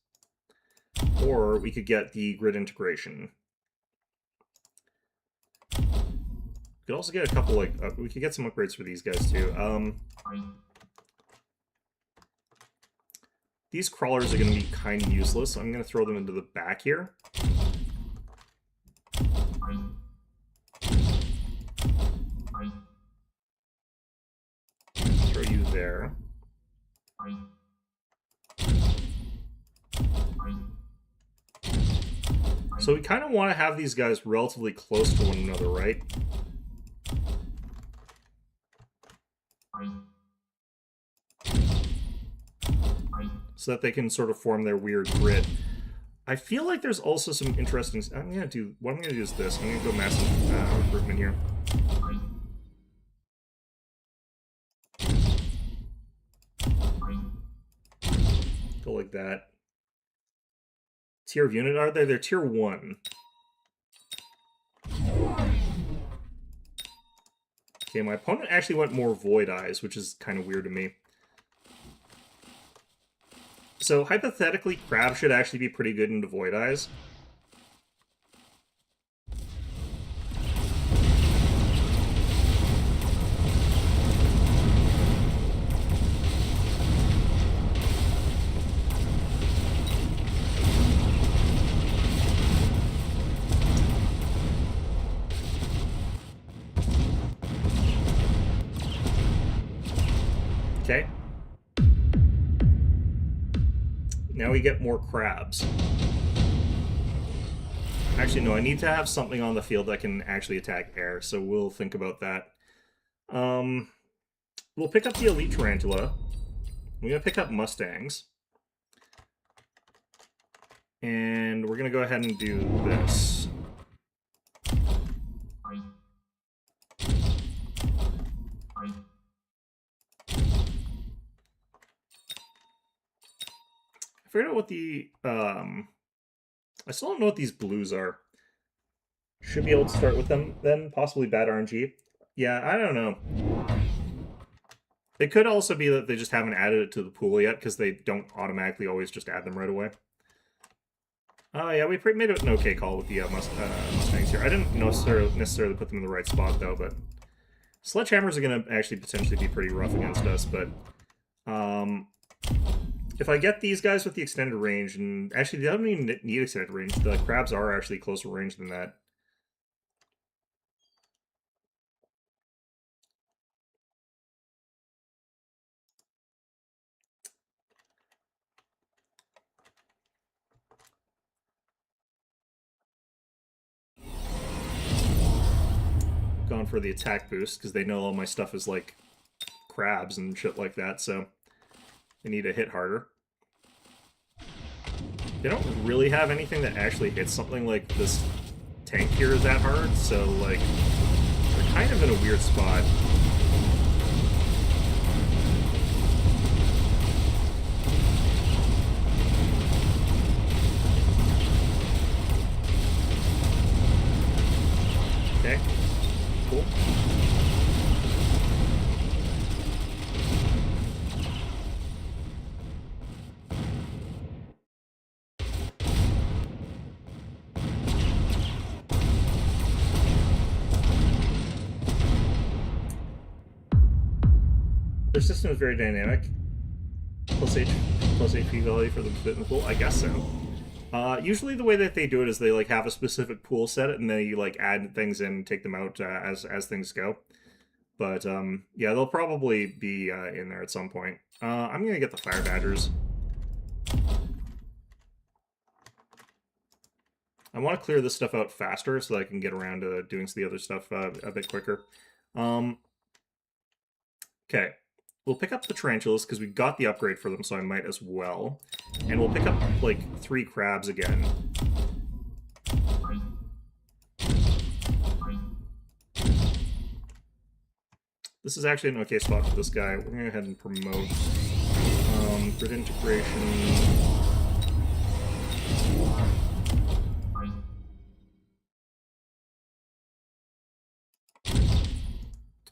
Or we could get the grid integration. We could also get a couple, like, we could get some upgrades for these guys, too. These crawlers are going to be kind of useless, so I'm going to throw them into the back here. Throw you there. So we kind of want to have these guys relatively close to one another, right? So that they can sort of form their weird grid. I feel like there's also some interesting... what I'm going to do is this. I'm going to go massive recruitment here. Go like that. Tier of unit, are they? They're tier 1. Okay, my opponent actually went more Void Eyes, which is kind of weird to me. So, hypothetically, Crab should actually be pretty good into Void Eyes. Okay. Now we get more crabs. Actually, no, I need to have something on the field that can actually attack air, so we'll think about that. We'll pick up the Elite Tarantula. We're going to pick up Mustangs. And we're going to go ahead and do this. I figured out what the, I still don't know what these blues are. Should be able to start with them then, possibly bad RNG. Yeah, I don't know. It could also be that they just haven't added it to the pool yet, because they don't automatically always just add them right away. Oh yeah, we made an okay call with the Mustangs here. I didn't necessarily put them in the right spot, though, but... Sledgehammers are going to actually potentially be pretty rough against us, but... if I get these guys with the extended range, and actually they don't even need extended range, the crabs are actually closer range than that. Gone for the attack boost, because they know all my stuff is like crabs and shit like that, so they need to hit harder. They don't really have anything that actually hits something like this tank here that hard, so like they're kind of in a weird spot. Okay, cool. Their system is very dynamic. Plus HP value for them to fit in the pool? I guess so. Usually the way that they do it is they like have a specific pool set, and then you like add things in and take them out as things go. But yeah, they'll probably be in there at some point. I'm gonna get the Fire Badgers. I want to clear this stuff out faster so that I can get around to doing the other stuff a bit quicker. Okay. We'll pick up the tarantulas because we got the upgrade for them, so I might as well. And we'll pick up, like, 3 crabs again. This is actually an okay spot for this guy. We're going to go ahead and promote grid integration.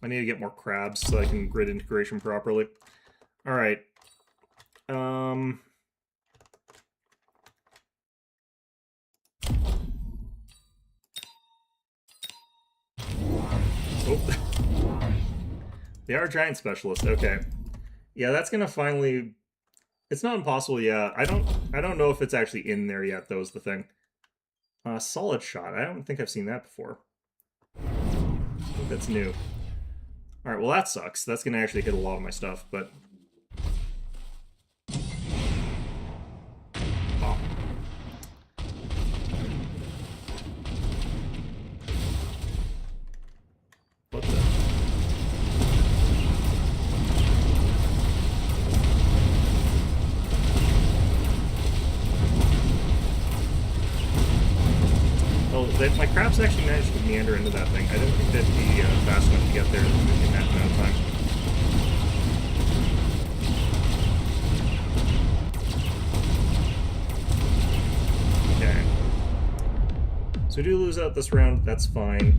I need to get more crabs so I can grid integration properly. Alright. Oh. They are giant specialists. Okay. Yeah, that's gonna finally... It's not impossible, yeah. I don't know if it's actually in there yet, though, is the thing. Solid shot. I don't think I've seen that before. I think that's new. Alright, well that sucks. That's gonna actually hit a lot of my stuff, but... Oh. What the... Oh, my crabs actually managed to meander into that thing. I didn't think that'd be fast enough to get there in that amount of time. Okay. So we do lose out this round, that's fine.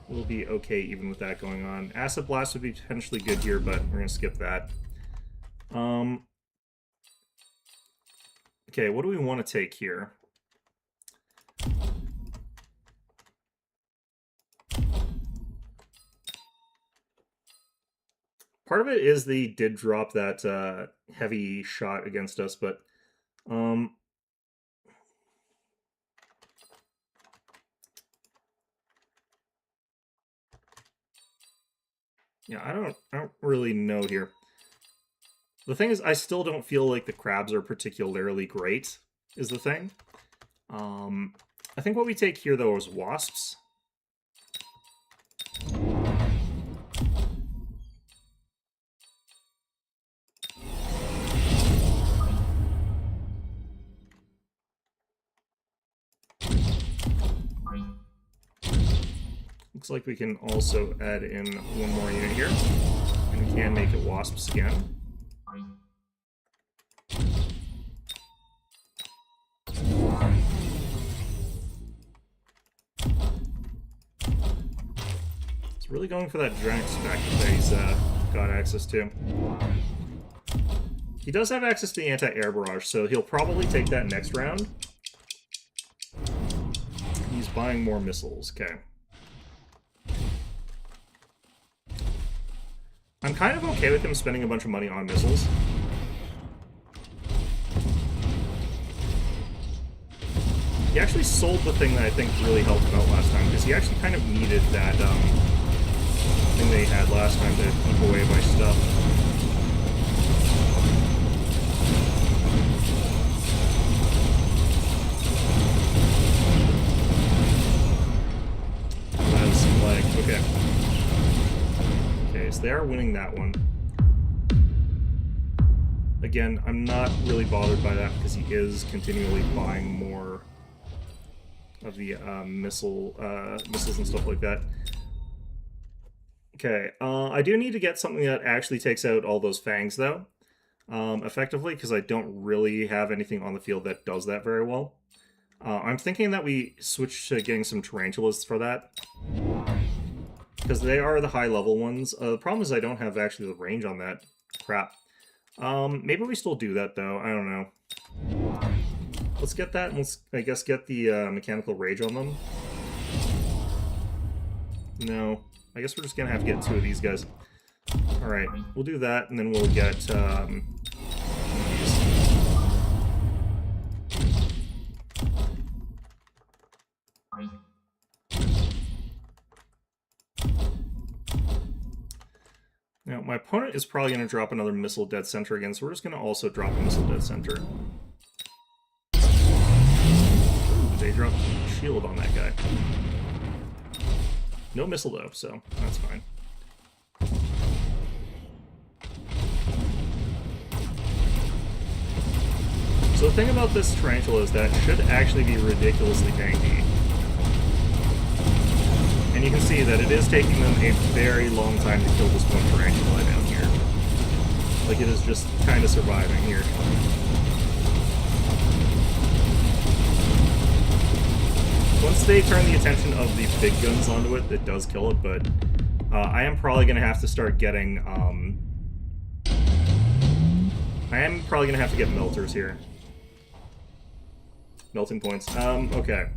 We'll be okay even with that going on. Acid Blast would be potentially good here, but we're gonna skip that. Okay, what do we want to take here? Part of it is they did drop that heavy shot against us, but yeah, I don't really know here. The thing is, I still don't feel like the crabs are particularly great, is the thing. I think what we take here, though, is wasps. Looks like we can also add in one more unit here. And we can make it wasps again. It's really going for that giant spec that he's got access to. He does have access to the anti-air barrage, so he'll probably take that next round. He's buying more missiles. Okay. I'm kind of okay with him spending a bunch of money on missiles. He actually sold the thing that I think really helped him out last time, because he actually kind of needed that thing they had last time to keep away my stuff. That was some lag. Okay. Okay, so they are winning that one. Again, I'm not really bothered by that because he is continually buying more of the missiles and stuff like that. Okay, I do need to get something that actually takes out all those fangs, though, effectively, because I don't really have anything on the field that does that very well. I'm thinking that we switch to getting some tarantulas for that, because they are the high-level ones. The problem is I don't have actually the range on that. Crap. Maybe we still do that, though. I don't know. Let's get that, and let's, I guess, get the mechanical rage on them. No. I guess we're just gonna have to get 2 of these guys. Alright, we'll do that, and then we'll get, these. Now, my opponent is probably going to drop another missile dead center again, so we're just going to also drop a missile dead center. Ooh, they dropped a shield on that guy. No missile, though, so that's fine. So the thing about this tarantula is that it should actually be ridiculously tanky. And you can see that it is taking them a very long time to kill this one tarantula down here. Like, it is just kind of surviving here. Once they turn the attention of the big guns onto it, it does kill it, but I am probably going to have to start getting, I am probably going to have to get melters here. Melting points. Okay.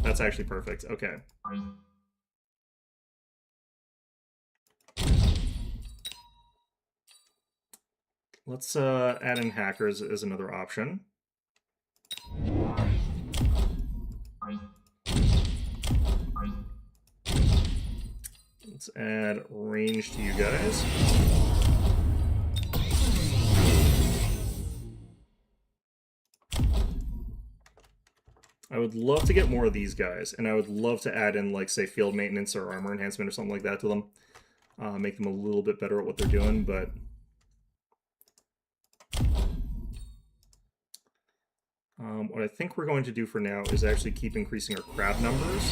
That's actually perfect. Okay. Let's add in hackers as another option. Let's add range to you guys. I would love to get more of these guys, and I would love to add in, like, say, field maintenance or armor enhancement or something like that to them. Make them a little bit better at what they're doing, but... what I think we're going to do for now is actually keep increasing our crab numbers.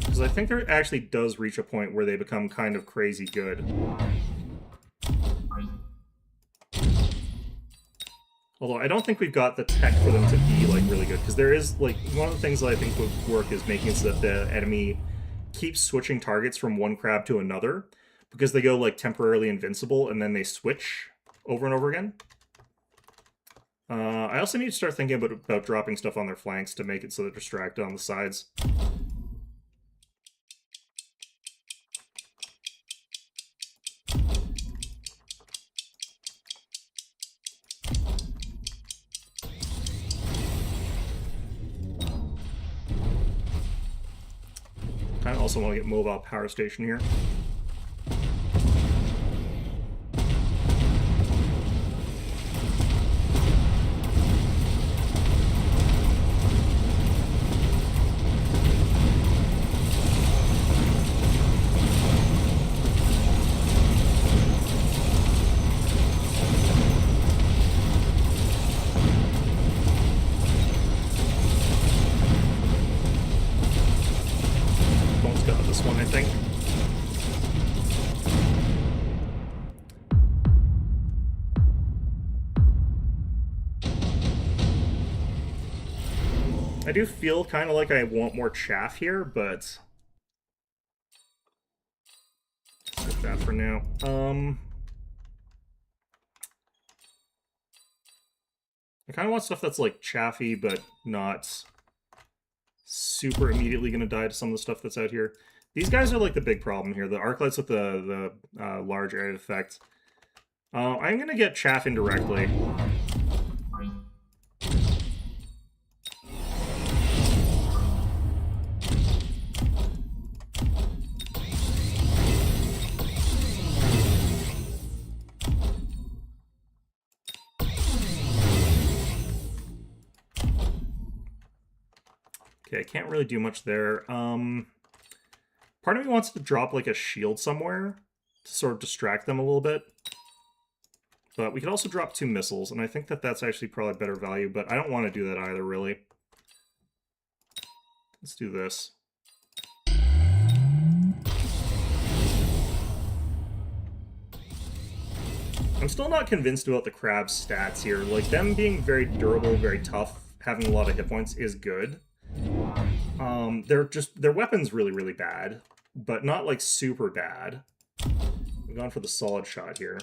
Because I think there actually does reach a point where they become kind of crazy good. Although I don't think we've got the tech for them to be, like, really good. Because there is, like, one of the things that I think would work is making it so that the enemy keeps switching targets from one crab to another. Because they go, like, temporarily invincible, and then they switch over and over again. I also need to start thinking about dropping stuff on their flanks to make it so they're distracted on the sides. I also want to get mobile power station here. I do feel kind of like I want more chaff here, but skip that for now. I kind of want stuff that's like chaffy, but not super immediately going to die to some of the stuff that's out here. These guys are like the big problem here. The arc lights with the large area effect. I'm going to get chaff indirectly. Okay, I can't really do much there. Part of me wants to drop like a shield somewhere to sort of distract them a little bit. But we could also drop 2 missiles, and I think that that's actually probably better value, but I don't want to do that either, really. Let's do this. I'm still not convinced about the crab's stats here. Like, them being very durable, very tough, having a lot of hit points is good. Their weapon's really, really bad, but not, like, super bad. I'm going for the solid shot here.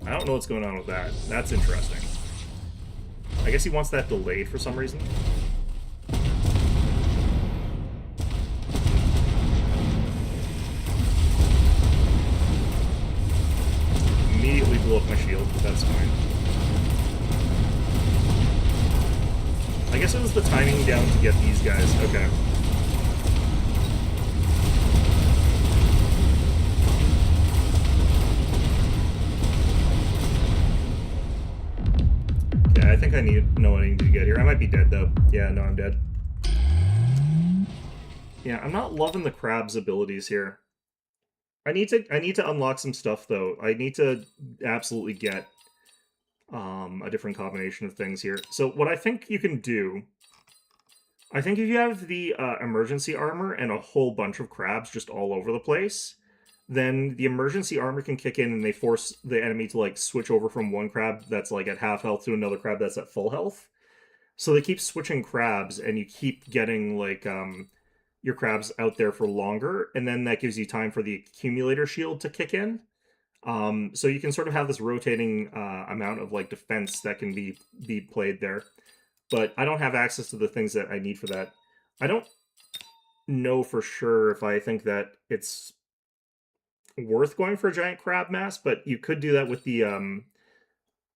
I don't know what's going on with that. That's interesting. I guess he wants that delayed for some reason. Immediately blew up my shield, but that's fine. I guess it was the timing down to get these guys. Okay. Okay, I think I know what I need to get here. I might be dead, though. Yeah, no, I'm dead. Yeah, I'm not loving the crab's abilities here. I need to unlock some stuff, though. I need to absolutely get a different combination of things here. So what I think you can do, I think if you have the emergency armor and a whole bunch of crabs just all over the place, then the emergency armor can kick in and they force the enemy to like switch over from one crab that's like at half health to another crab that's at full health. So they keep switching crabs and you keep getting like your crabs out there for longer, and then that gives you time for the accumulator shield to kick in. So you can sort of have this rotating amount of like defense that can be played there. But I don't have access to the things that I need for that. I don't know for sure if I think that it's worth going for a giant crab mass, but you could do that with the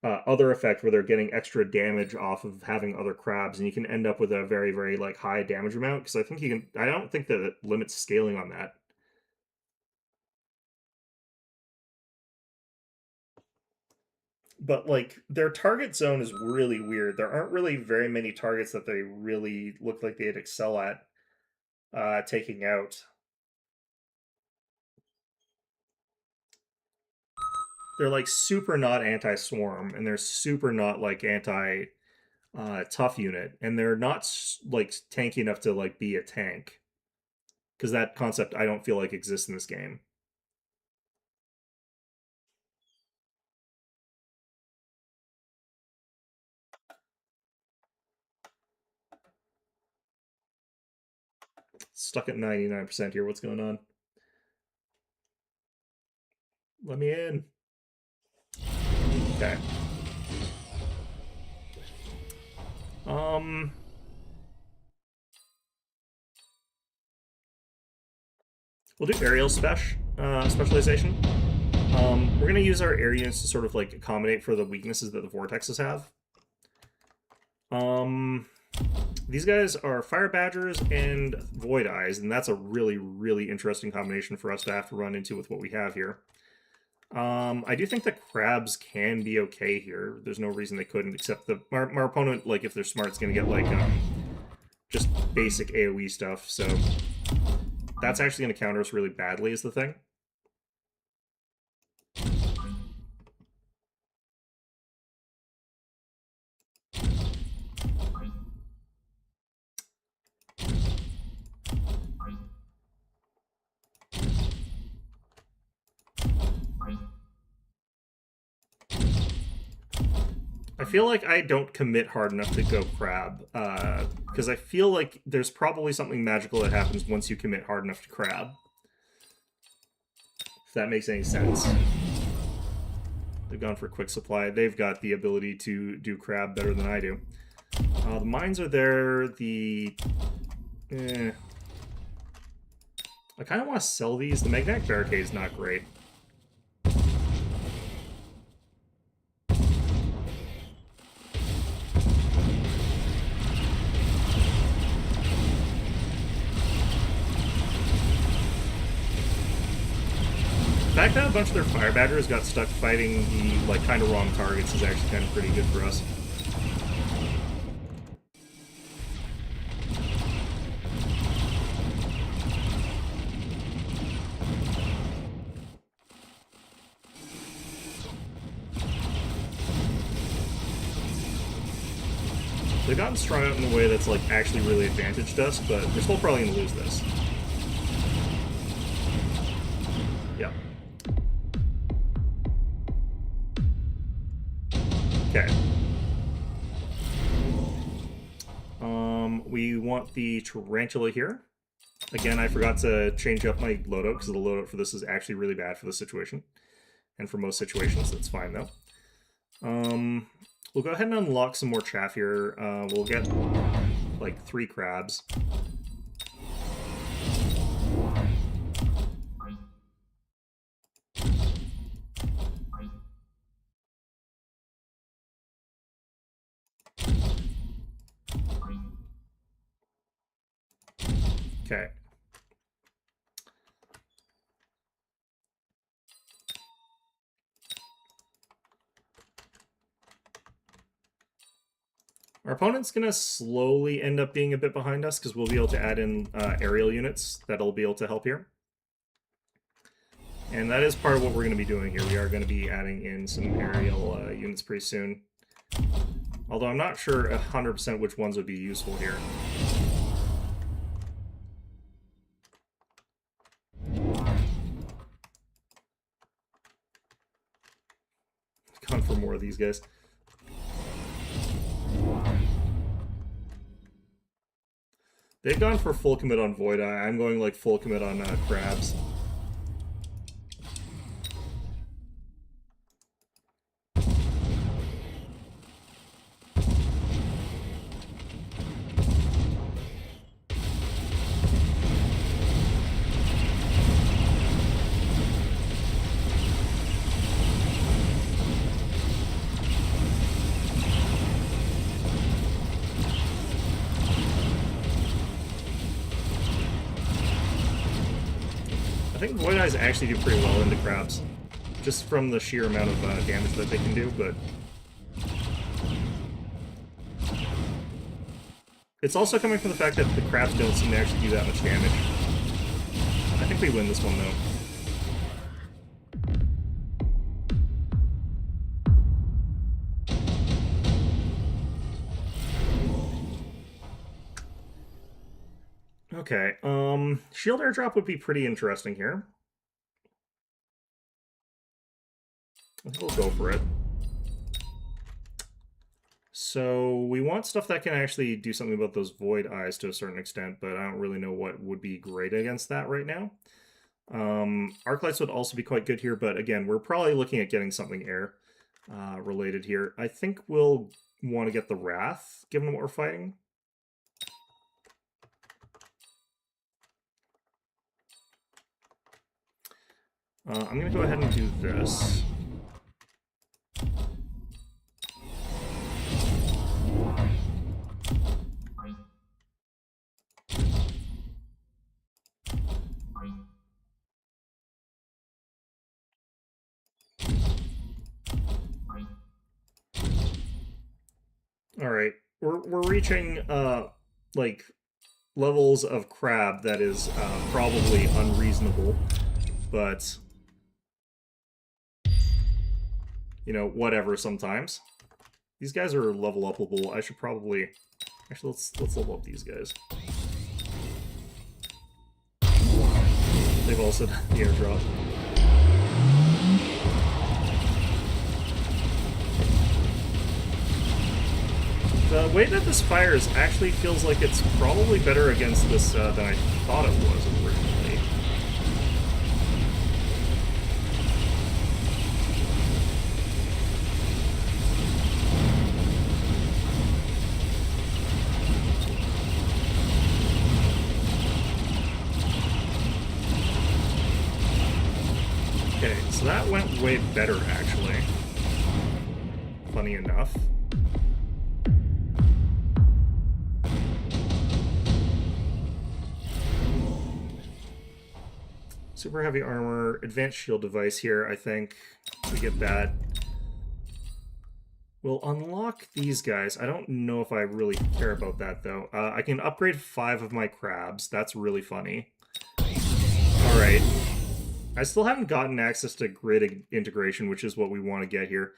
other effect where they're getting extra damage off of having other crabs, and you can end up with a very, very like high damage amount, because I think you can. I don't think that it limits scaling on that. But like their target zone is really weird. There aren't really very many targets that they really look like they'd excel at taking out. They're like super not anti-swarm, and they're super not like anti-tough unit, and they're not like tanky enough to like be a tank, because that concept I don't feel like exists in this game. Stuck at 99% here. What's going on? Let me in. Okay. We'll do aerial specialization. We're gonna use our air units to sort of like accommodate for the weaknesses that the vortexes have. These guys are Fire Badgers and Void Eyes, and that's a really, really interesting combination for us to have to run into with what we have here. I do think the crabs can be okay here. There's no reason they couldn't, except our opponent, like, if they're smart, is going to get, like, just basic AoE stuff, so that's actually going to counter us really badly is the thing. I feel like I don't commit hard enough to go crab, because I feel like there's probably something magical that happens once you commit hard enough to crab. If that makes any sense. They've gone for quick supply. They've got the ability to do crab better than I do. The mines are there. I kind of want to sell these. The magnetic barricade is not great. The fact that a bunch of their fire badgers got stuck fighting the like kind of wrong targets is actually kind of pretty good for us. They've gotten strung out in a way that's like actually really advantaged us, but we're still probably going to lose this. Yeah. Okay. We want the tarantula here. Again, I forgot to change up my loadout because the loadout for this is actually really bad for this situation. And for most situations, that's fine though. We'll go ahead and unlock some more chaff here. We'll get like 3 crabs. Okay. Our opponent's going to slowly end up being a bit behind us because we'll be able to add in aerial units that'll be able to help here. And that is part of what we're going to be doing here. We are going to be adding in some aerial units pretty soon. Although I'm not sure 100% which ones would be useful here. Gone for more of these guys. They've gone for full commit on Void Eye. I'm going like full commit on crabs. I think Void Eyes actually do pretty well into crabs, just from the sheer amount of damage that they can do, but... It's also coming from the fact that the crabs don't seem to actually do that much damage. I think we win this one, though. Okay, shield airdrop would be pretty interesting here. I think we'll go for it. So, we want stuff that can actually do something about those Void Eyes to a certain extent, but I don't really know what would be great against that right now. Arc Lights would also be quite good here, but again, we're probably looking at getting something air related here. I think we'll want to get the Wrath, given what we're fighting. I'm going to go ahead and do this. Alright, we're reaching, like, levels of crab that is probably unreasonable, but... you know, whatever sometimes. These guys are level upable. I should probably... Actually, let's level up these guys. They've also done the airdrop. The way that this fires actually feels like it's probably better against this than I thought it was originally. Okay, so that went way better, actually. Funny enough. Super heavy armor, advanced shield device here, I think. We get that. We'll unlock these guys. I don't know if I really care about that, though. I can upgrade 5 of my crabs. That's really funny. Alright. I still haven't gotten access to grid integration, which is what we want to get here.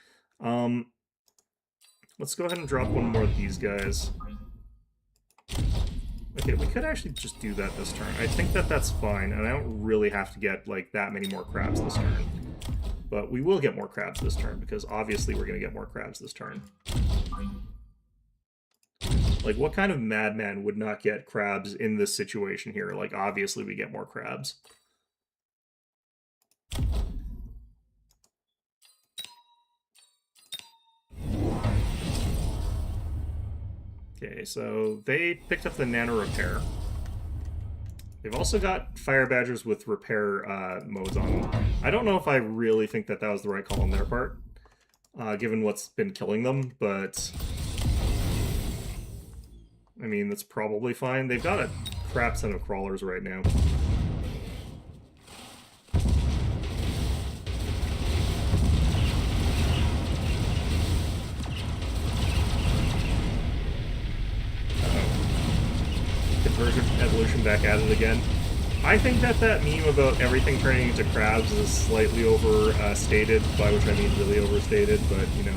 Let's go ahead and drop one more of these guys. Okay, we could actually just do that this turn. I think that that's fine, and I don't really have to get, like, that many more crabs this turn. But we will get more crabs this turn, because obviously we're going to get more crabs this turn. Like, what kind of madman would not get crabs in this situation here? Like, obviously we get more crabs. Okay, so they picked up the nano repair. They've also got fire badgers with repair modes on them. I don't know if I really think that that was the right call on their part, given what's been killing them, but I mean, that's probably fine. They've got a crap ton of crawlers right now. Evolution back at it again. I think that that meme about everything turning into crabs is slightly overstated, by which I mean really overstated, but, you know.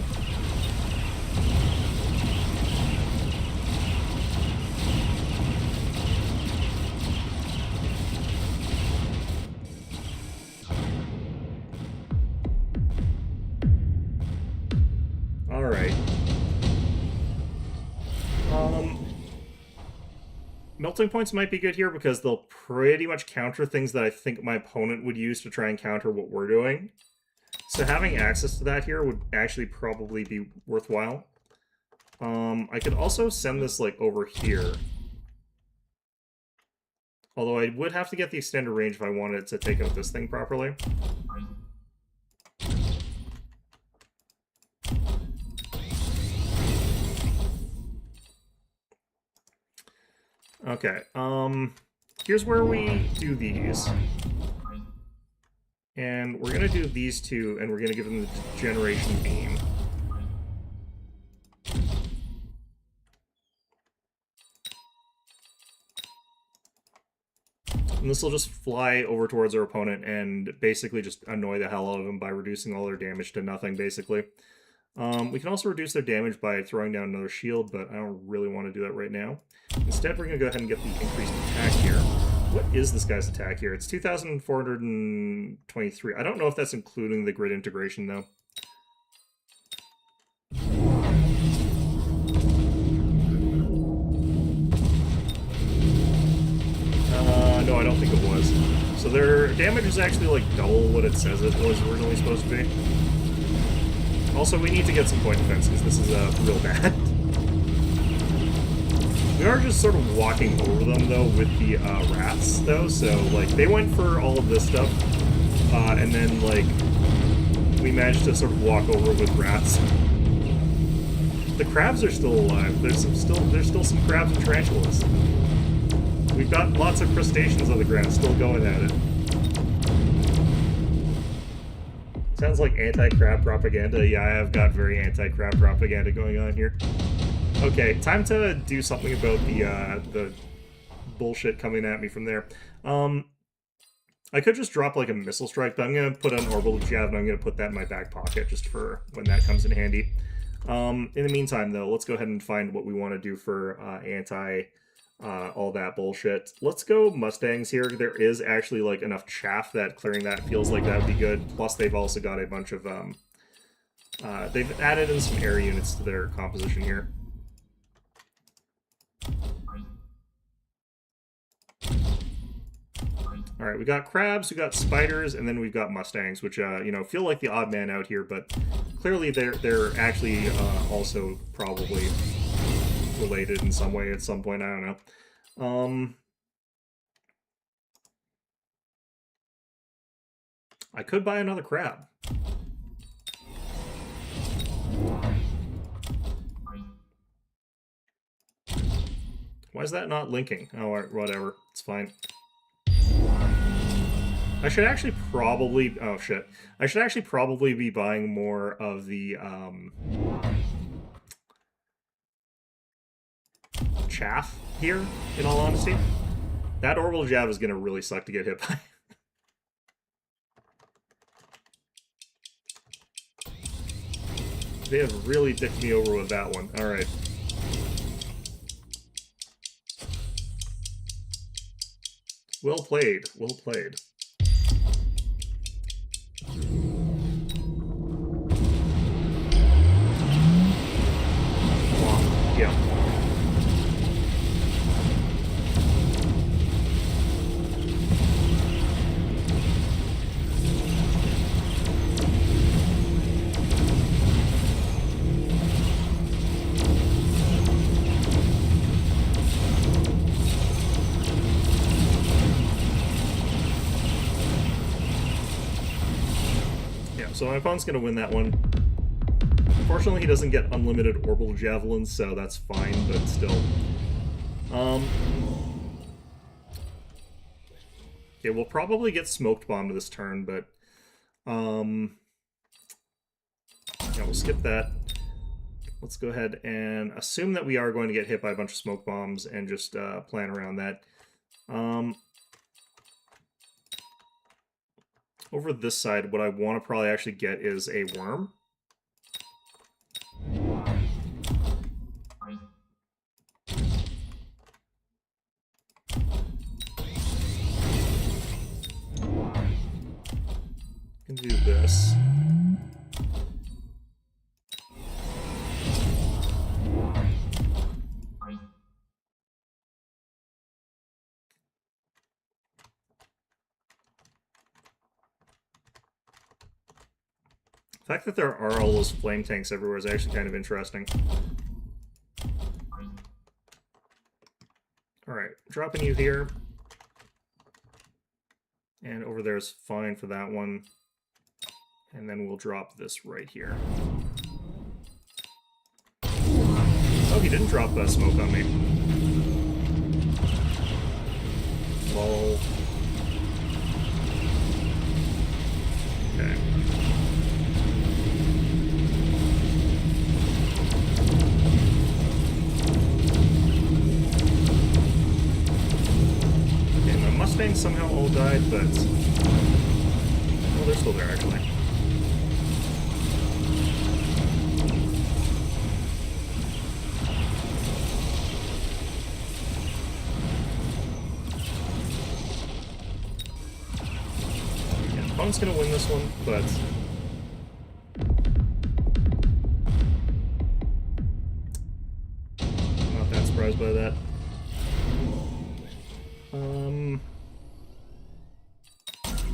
Alright. Melting points might be good here because they'll pretty much counter things that I think my opponent would use to try and counter what we're doing. So having access to that here would actually probably be worthwhile. I could also send this, like, over here. Although I would have to get the extended range if I wanted to take out this thing properly. Okay, here's where we do these. And we're gonna do these two, and we're gonna give them the generation beam. And this will just fly over towards our opponent and basically just annoy the hell out of them by reducing all their damage to nothing, basically. We can also reduce their damage by throwing down another shield, but I don't really want to do that right now. Instead, we're going to go ahead and get the increased attack here. What is this guy's attack here? It's 2,423. I don't know if that's including the grid integration, though. No, I don't think it was. So their damage is actually, like, double what it says it was originally supposed to be. Also, we need to get some point defense, because this is real bad. We are just sort of walking over them, though, with the rats, though, so, like, they went for all of this stuff, and then, like, we managed to sort of walk over with rats. The crabs are still alive. There's still some crabs and tarantulas. We've got lots of crustaceans on the ground, still going at it. Sounds like anti-crab propaganda. Yeah, I have got very anti-crab propaganda going on here. Okay, time to do something about the bullshit coming at me from there. I could just drop, like, a missile strike, but I'm going to put an orbital jab, and I'm going to put that in my back pocket just for when that comes in handy. In the meantime, though, let's go ahead and find what we want to do for all that bullshit. Let's go Mustangs here. There is actually, like, enough chaff that clearing that feels like that would be good. Plus, they've also got a bunch of, they've added in some air units to their composition here. Alright, we got crabs, we got spiders, and then we've got mustangs, which, you know, feel like the odd man out here, but clearly they're actually also probably related in some way at some point, I don't know. I could buy another crab. Why is that not linking? Oh, whatever. It's fine. I should actually probably... Oh, shit. I should actually probably be buying more of the, chaff here, in all honesty. That orbital jab is going to really suck to get hit by. They have really dicked me over with that one. Alright. Well played. Well played. Yeah. So my opponent's going to win that one. Unfortunately, he doesn't get unlimited orbital javelins, so that's fine, but still. Okay, we'll probably get smoked bombed this turn, but... yeah, we'll skip that. Let's go ahead and assume that we are going to get hit by a bunch of smoke bombs and just plan around that. Over this side, what I want to probably actually get is a worm. Can do this. The fact that there are all those flame tanks everywhere is actually kind of interesting. Alright, dropping you here. And over there is fine for that one. And then we'll drop this right here. Oh, he didn't drop smoke on me. Lol. Okay. Mustangs somehow all died, but... well, they're still there, actually. Yeah, opponent's gonna win this one, but... I'm not that surprised by that.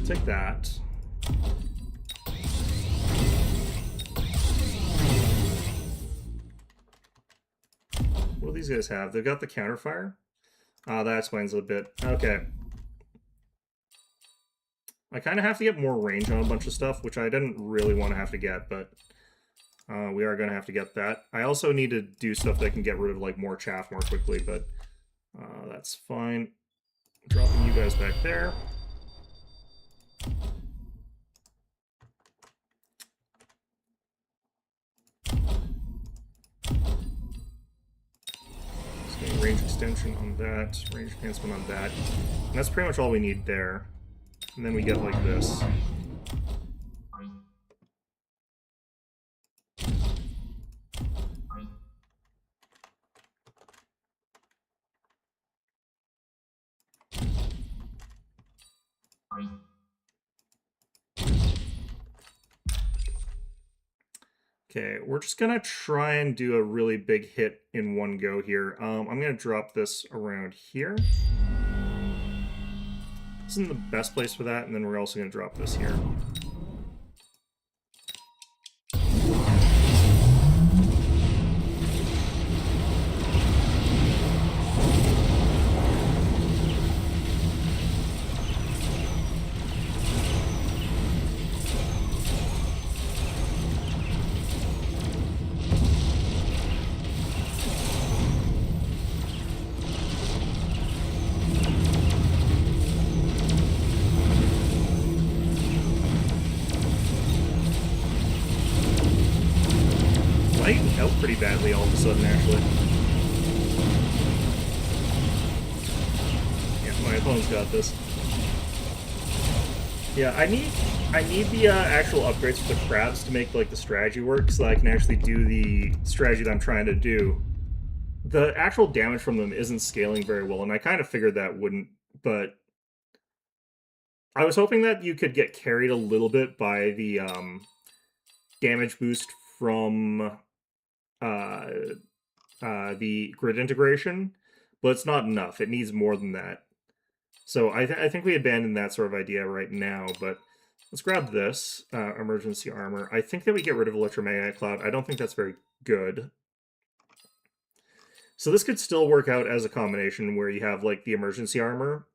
Take that. What do these guys have? They've got the counterfire? That explains a bit. Okay. I kind of have to get more range on a bunch of stuff, which I didn't really want to have to get, but we are going to have to get that. I also need to do stuff that can get rid of like more chaff more quickly, but that's fine. Dropping you guys back there. Range extension on that, range enhancement on that. And that's pretty much all we need there. And then we get like this. Okay, we're just gonna try and do a really big hit in one go here. I'm gonna drop this around here. isn't the best place for that, and then we're also going to drop this here. Out pretty badly all of a sudden, actually. Yeah, my opponent's got this. Yeah, I need the actual upgrades for the crabs to make like the strategy work, so that I can actually do the strategy that I'm trying to do. The actual damage from them isn't scaling very well, and I kind of figured that wouldn't, but I was hoping that you could get carried a little bit by the damage boost from the grid integration, but it's not enough. It needs more than that. So I think we abandon that sort of idea right now, but let's grab this, emergency armor. I think that we get rid of electromagnetic cloud. I don't think that's very good. So this could still work out as a combination where you have like the emergency armor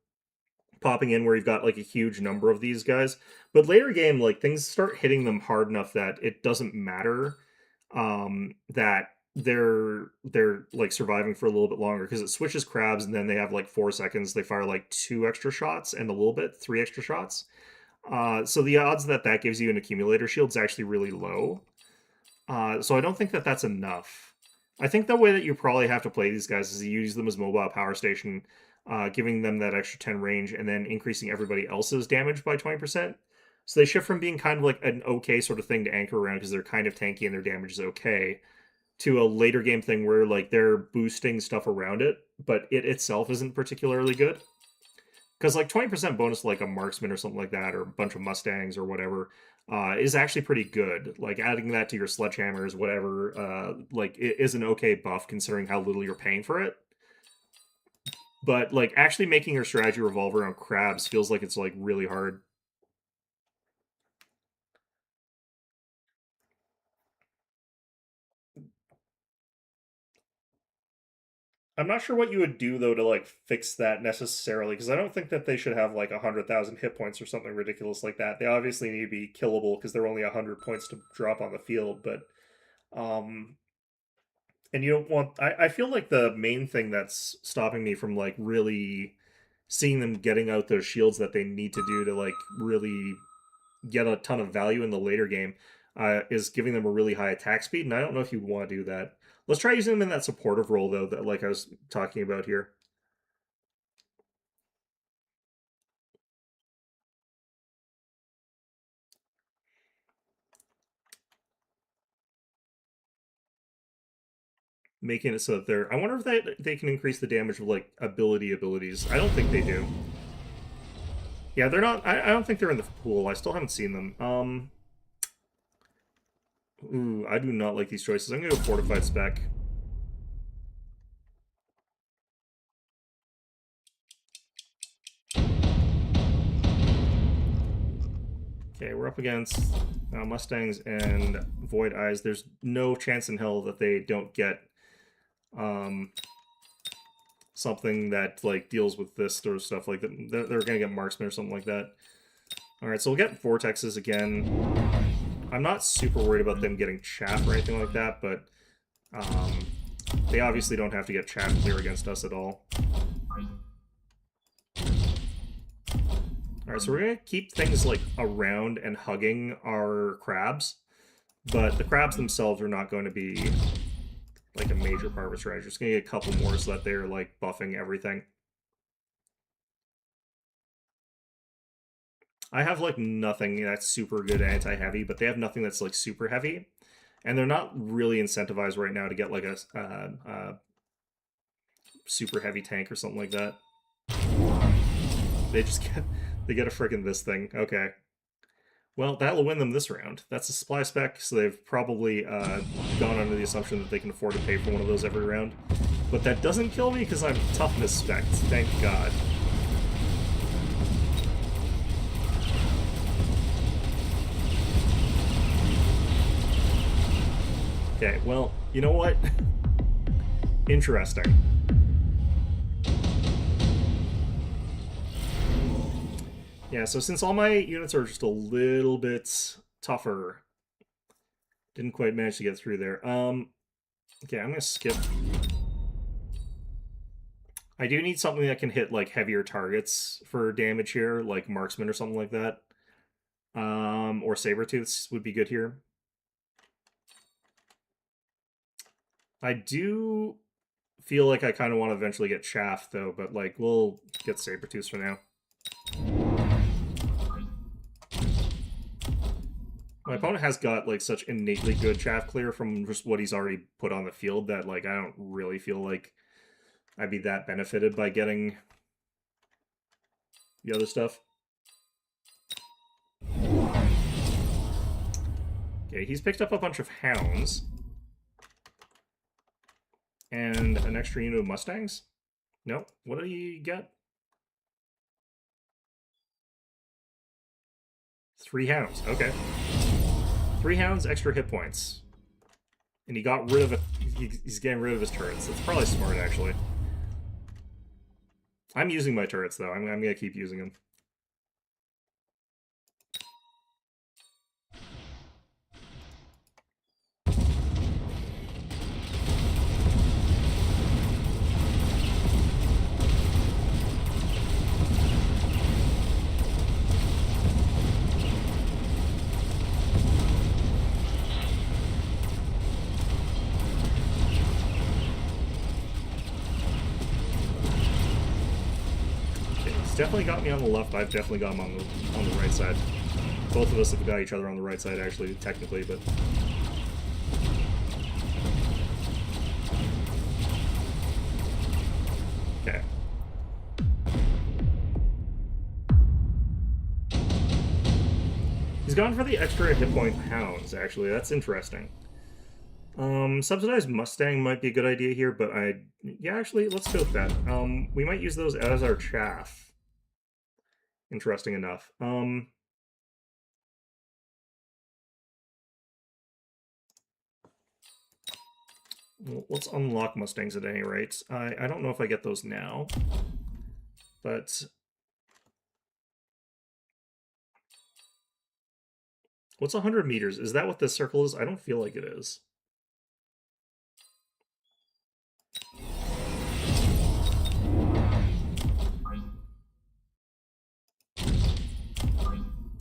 popping in where you've got like a huge number of these guys, but later game, like things start hitting them hard enough that it doesn't matter that they're like surviving for a little bit longer, because it switches crabs and then they have like 4 seconds, they fire like 2 extra shots and a little bit 3 extra shots, so the odds that that gives you an accumulator shield is actually really low, so I don't think that that's enough. I think the way that you probably have to play these guys is you use them as mobile power station, giving them that extra 10 range and then increasing everybody else's damage by 20%. So they shift from being kind of like an okay sort of thing to anchor around because they're kind of tanky and their damage is okay, to a later game thing where like they're boosting stuff around it, but it itself isn't particularly good. Because like 20% bonus like a marksman or something like that, or a bunch of Mustangs or whatever, is actually pretty good. Like adding that to your sledgehammers, whatever, like it is an okay buff considering how little you're paying for it. But like actually making your strategy revolve around crabs feels like it's like really hard. I'm not sure what you would do, though, to, like, fix that necessarily, because I don't think that they should have, like, 100,000 hit points or something ridiculous like that. They obviously need to be killable, because they're only 100 points to drop on the field, but, and you don't want... I feel like the main thing that's stopping me from, like, really seeing them getting out those shields that they need to do to, like, really get a ton of value in the later game is giving them a really high attack speed, and I don't know if you want to do that. Let's try using them in that supportive role, though, that like I was talking about here. Making it so that they're... I wonder if they can increase the damage of, like, abilities. I don't think they do. Yeah, they're not... I don't think they're in the pool. I still haven't seen them. Ooh, I do not like these choices. I'm going to go Fortified Spec. Okay, we're up against Mustangs and Void Eyes. There's no chance in hell that they don't get something that like deals with this sort of stuff. Like they're gonna get Marksman or something like that. All right, so we'll get Vortexes again. I'm not super worried about them getting Chaff or anything like that, but they obviously don't have to get Chaff clear against us at all. Alright, so we're going to keep things, like, around and hugging our crabs, but the crabs themselves are not going to be, like, a major part of our strategy. We're just going to get a couple more so that they're, like, buffing everything. I have, like, nothing that's super good anti-heavy, but they have nothing that's, like, super heavy, and they're not really incentivized right now to get, like, a super heavy tank or something like that. They just get... They get a friggin' this thing. Okay. Well, that'll win them this round. That's a supply spec, so they've probably gone under the assumption that they can afford to pay for one of those every round. But that doesn't kill me because I'm toughness spec. Thank God. Okay, well, you know what? Interesting. Yeah, so since all my units are just a little bit tougher, didn't quite manage to get through there. Okay, I'm gonna skip. I do need something that can hit like heavier targets for damage here, like marksman or something like that. Or saber-tooths would be good here. I do feel like I kind of want to eventually get chaff though, but like we'll get saber-tooths for now. My opponent has got like such innately good chaff clear from just what he's already put on the field that like I don't really feel like I'd be that benefited by getting the other stuff. Okay, he's picked up a bunch of hounds. And an extra unit of mustangs? No, what did he get? 3 hounds, okay. 3 hounds, extra hit points. And he got rid of it. He's getting rid of his turrets. That's probably smart, actually. I'm using my turrets, though. I'm gonna keep using them. Definitely got me on the left. I've definitely got him on the right side. Both of us have got each other on the right side, actually, technically, but... Okay. He's gone for the extra hit point hounds, actually. That's interesting. Subsidized Mustang might be a good idea here, but yeah, actually, let's go with that. We might use those as our chaff. Interesting enough. Well, let's unlock Mustangs at any rate. I don't know if I get those now, but what's 100 meters? Is that what this circle is? I don't feel like it is.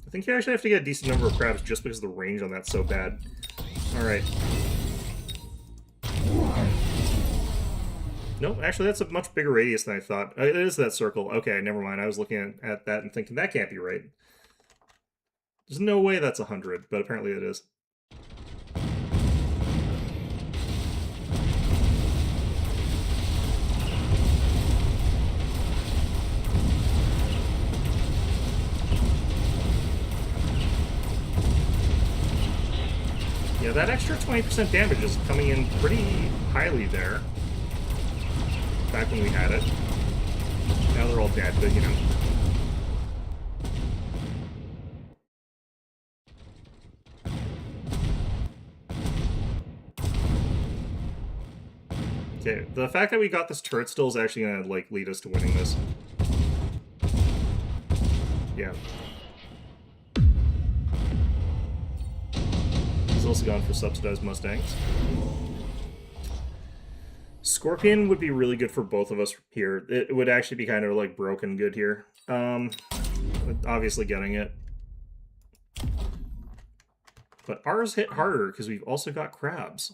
I think you actually have to get a decent number of crabs just because the range on that's so bad. Alright. Nope, actually that's a much bigger radius than I thought. It is that circle. Okay, never mind. I was looking at that and thinking, that can't be right. There's no way that's 100, but apparently it is. Yeah, that extra 20% damage is coming in pretty highly there. Back when we had it. Now they're all dead, but you know. Okay, the fact that we got this turret still is actually gonna like lead us to winning this. Yeah. He's also gone for subsidized Mustangs. Scorpion would be really good for both of us here. It would actually be kind of like broken good here. Obviously getting it. But ours hit harder because we've also got crabs.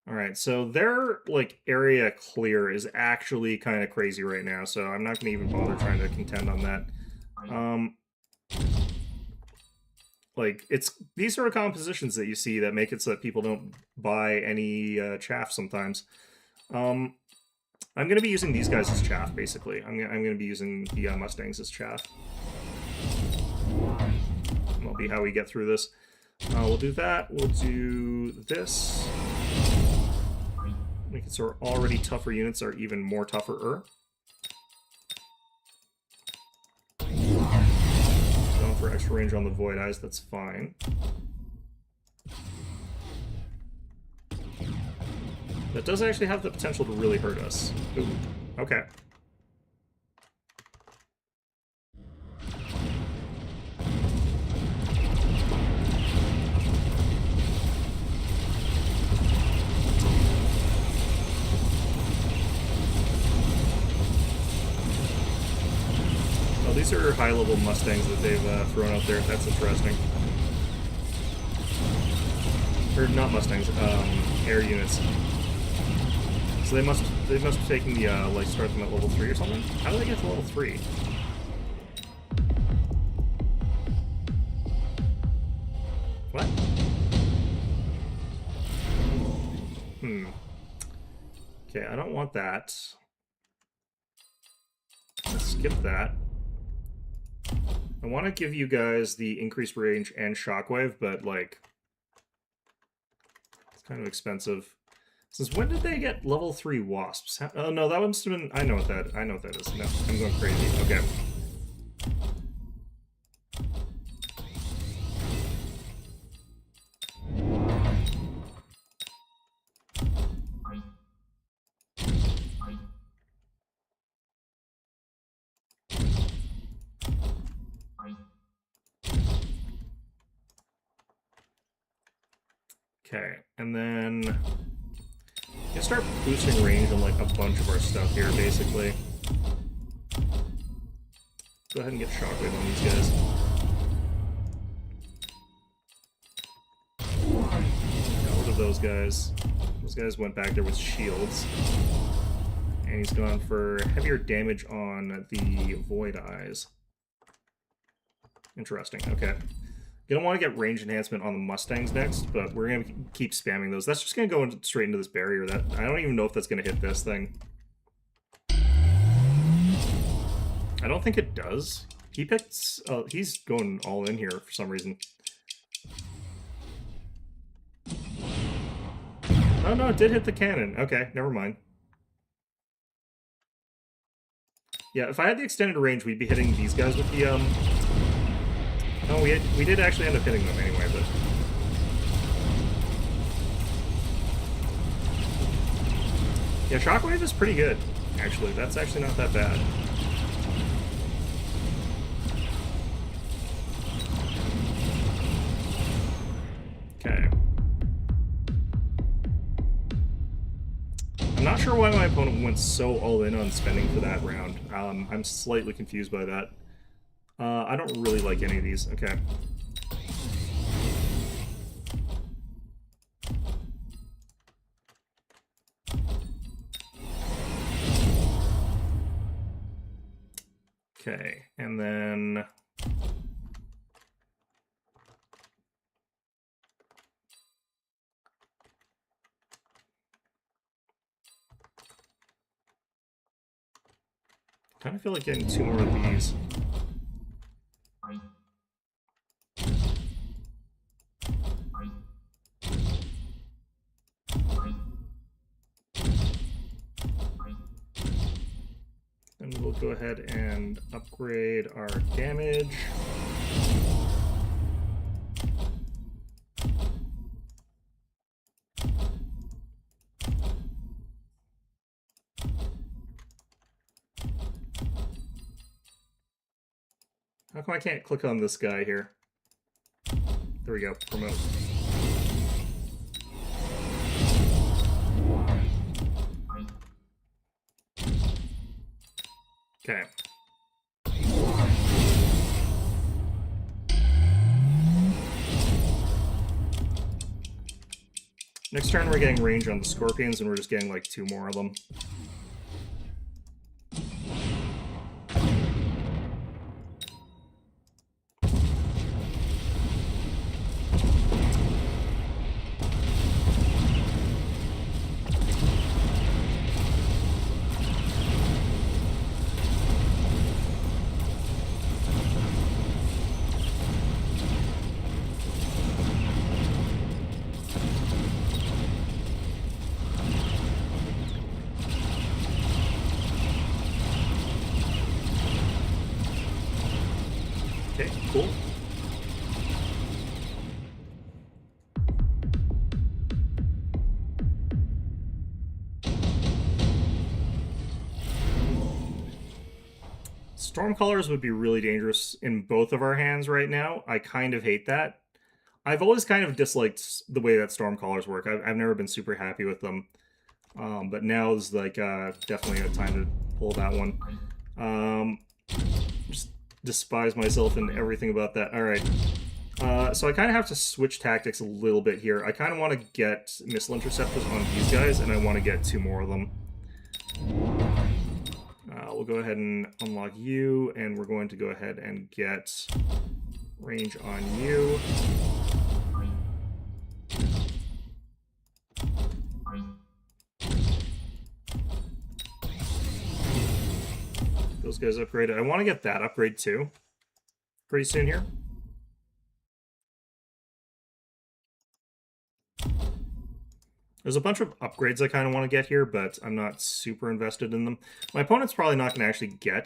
Alright, so their like area clear is actually kind of crazy right now, so I'm not going to even bother trying to contend on that. Like, it's these sort of compositions that you see that make it so that people don't buy any chaff sometimes. I'm going to be using these guys as chaff, basically. I'm going to be using the Mustangs as chaff. That'll be how we get through this. We'll do that. We'll do this. Make it so our already tougher units are even more tougher-er. For extra range on the Void Eyes, that's fine. That does actually have the potential to really hurt us. Ooh, okay. These are high-level Mustangs that they've thrown out there. That's interesting. Or not Mustangs, air units. So they must be taking the like start them at level 3 or something. How do they get to level 3? What? Okay, I don't want that. Let's skip that. I want to give you guys the increased range and shockwave, but, like, it's kind of expensive. Since when did they get level 3 wasps? Oh, no, that must have been... I know what that is. No, I'm going crazy. Okay. Okay, and then you start boosting range on like a bunch of our stuff here, basically. Go ahead and get shockwave on these guys. Got rid of those guys. Those guys went back there with shields. And he's gone for heavier damage on the Void Eyes. Interesting, okay. You don't want to get range enhancement on the Mustangs next, but we're going to keep spamming those. That's just going to go straight into this barrier. That I don't even know if that's going to hit this thing. I don't think it does. He picks... he's going all in here for some reason. Oh no, it did hit the cannon. Okay, never mind. Yeah, if I had the extended range, we'd be hitting these guys with the, Oh, we did actually end up hitting them anyway, but... Yeah, shockwave is pretty good, actually. That's actually not that bad. Okay. I'm not sure why my opponent went so all in on spending for that round. I'm slightly confused by that. I don't really like any of these. Okay. Okay, and then... I kind of feel like getting 2 more of these. And we'll go ahead and upgrade our damage. How come I can't click on this guy here? There we go, promote. Okay. Next turn we're getting range on the scorpions and we're just getting like 2 more of them. Stormcallers would be really dangerous in both of our hands right now. I kind of hate that. I've always kind of disliked the way that Stormcallers work. I've never been super happy with them. But now is like definitely a time to pull that one. Just despise myself and everything about that. Alright. So I kind of have to switch tactics a little bit here. I kind of want to get missile interceptors on these guys, and I want to get 2 more of them. We'll go ahead and unlock you, and we're going to go ahead and get range on you. Those guys upgraded. I want to get that upgrade too. Pretty soon here. There's a bunch of upgrades I kind of want to get here, but I'm not super invested in them. My opponent's probably not going to actually get...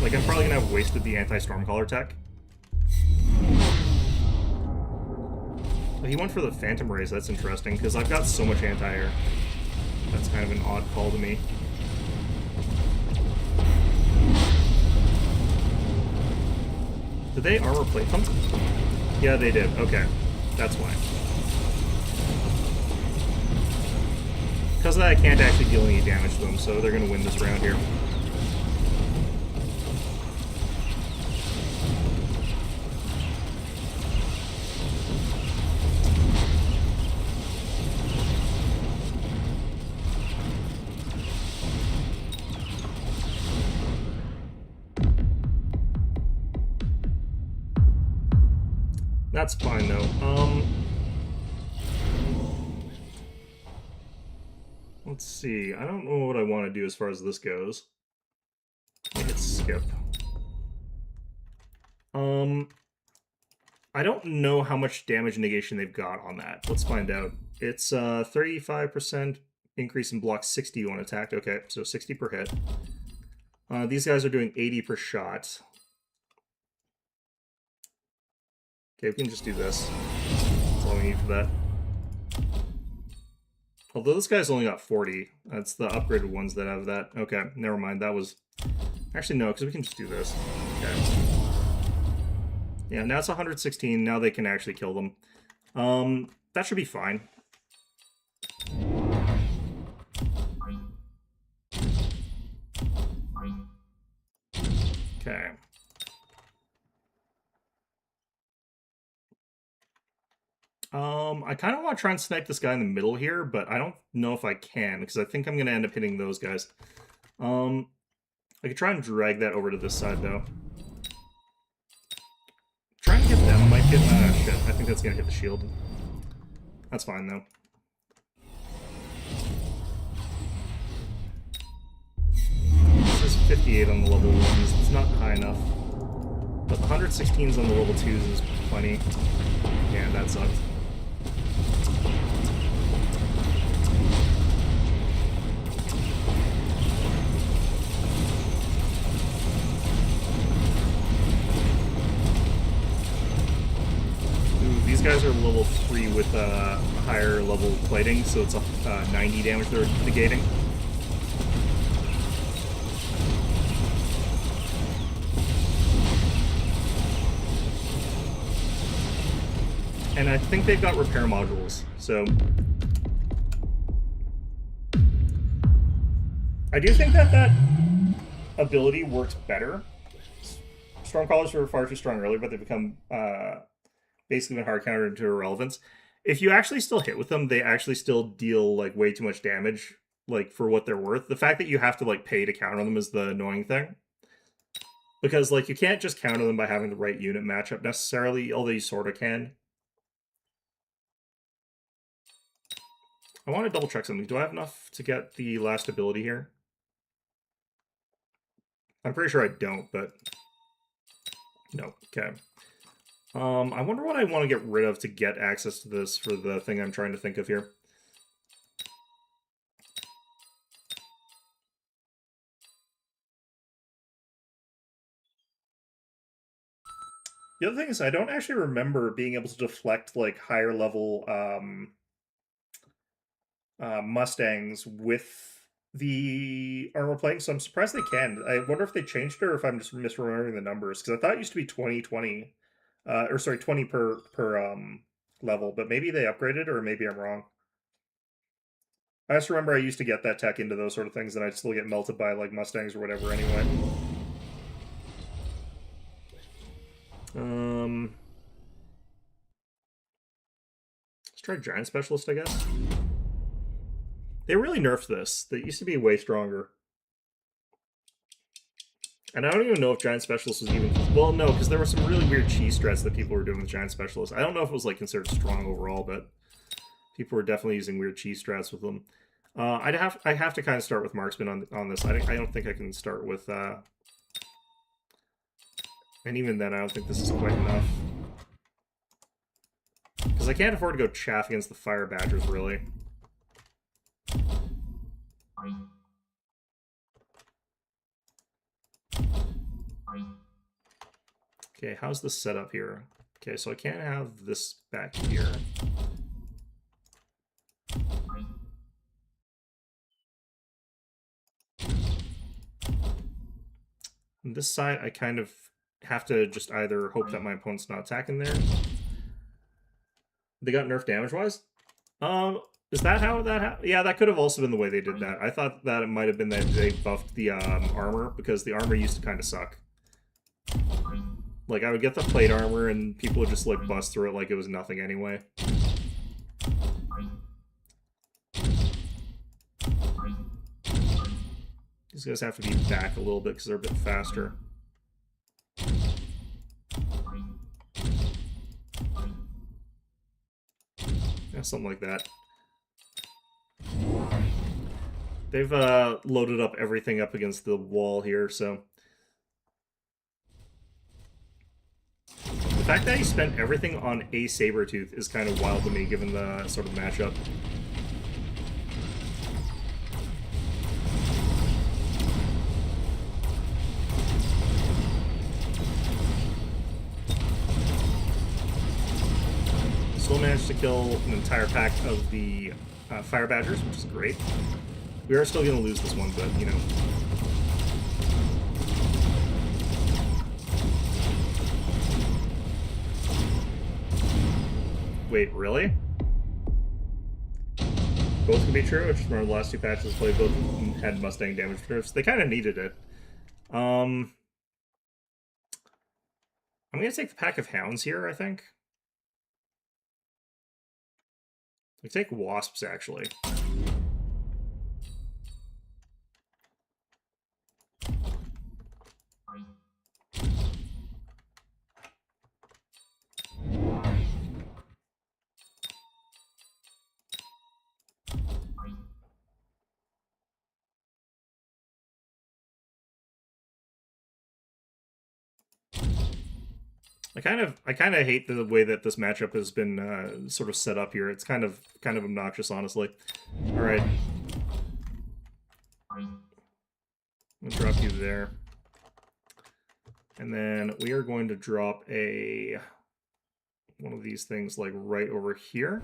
Like, I'm probably going to have wasted the anti-Stormcaller tech. He went for the Phantom Rays. That's interesting, because I've got so much anti-air. That's kind of an odd call to me. Did they armor plate them? Yeah, they did. Okay. That's why. Because of that, I can't actually deal any damage to them, so they're going to win this round here. That's fine, though. Let's see. I don't know what I want to do as far as this goes. I hit skip. I don't know how much damage negation they've got on that. Let's find out. It's 35% increase in block 60 when attacked. Okay, so 60 per hit. These guys are doing 80 per shot. Okay, we can just do this. That's all we need for that. Although this guy's only got 40. That's the upgraded ones that have that. Okay, never mind. That was... Actually, no, because we can just do this. Okay. Yeah, now it's 116. Now they can actually kill them. That should be fine. Okay. I kind of want to try and snipe this guy in the middle here, but I don't know if I can, because I think I'm going to end up hitting those guys. I could try and drag that over to this side, though. Trying to get them might get... shit, I think that's going to hit the shield. That's fine, though. This is 58 on the level 1s. It's not high enough. But the 116s on the level 2s is plenty. Yeah, that sucked. These guys are level 3 with higher level plating, so it's 90 damage they're negating. And I think they've got repair modules, so... I do think that ability works better. Stormcallers were far too strong earlier, but they become basically been hard countered into irrelevance. If you actually still hit with them, they actually still deal like way too much damage, like for what they're worth. The fact that you have to like pay to counter them is the annoying thing. Because like you can't just counter them by having the right unit matchup necessarily, although you sort of can. I want to double check something. Do I have enough to get the last ability here? I'm pretty sure I don't, but... No, okay. I wonder what I want to get rid of to get access to this for the thing I'm trying to think of here. The other thing is I don't actually remember being able to deflect, like, higher level Mustangs with the armor plating, so I'm surprised they can. I wonder if they changed it or if I'm just misremembering the numbers, because I thought it used to be 20, or sorry, 20 per level, but maybe they upgraded, or maybe I'm wrong. I just remember I used to get that tech into those sort of things, and I'd still get melted by, like, Mustangs or whatever anyway. Let's try Giant Specialist, I guess. They really nerfed this. They used to be way stronger. And I don't even know if Giant Specialist was even... Well, no, because there were some really weird cheese strats that people were doing with Giant Specialist. I don't know if it was, like, considered strong overall, but people were definitely using weird cheese strats with them. I have to kind of start with Marksman on this. I don't think I can start with... And even then, I don't think this is quite enough. Because I can't afford to go chaff against the Fire Badgers, really. Okay, how's the setup here? Okay, so I can't have this back here. On this side, I kind of have to just either hope that my opponent's not attacking there. They got nerfed damage-wise? Is that how that happened? Yeah, that could have also been the way they did that. I thought that it might have been that they buffed the armor, because the armor used to kind of suck. Like, I would get the plate armor, and people would just, like, bust through it like it was nothing anyway. These guys have to be back a little bit, because they're a bit faster. Yeah, something like that. They've loaded up everything up against the wall here, so... The fact that he spent everything on a Sabretooth is kind of wild to me, given the sort of matchup. Still managed to kill an entire pack of the Fire Badgers, which is great. We are still going to lose this one, but, you know. Wait, really? Both can be true? I just remember the last two patches played both had Mustang damage nerfs. They kind of needed it. I'm going to take the pack of Hounds here, I think. We take Wasps, actually. I kind of hate the way that this matchup has been sort of set up here. It's kind of obnoxious, honestly. All right, I'll drop you there, and then we are going to drop one of these things like right over here.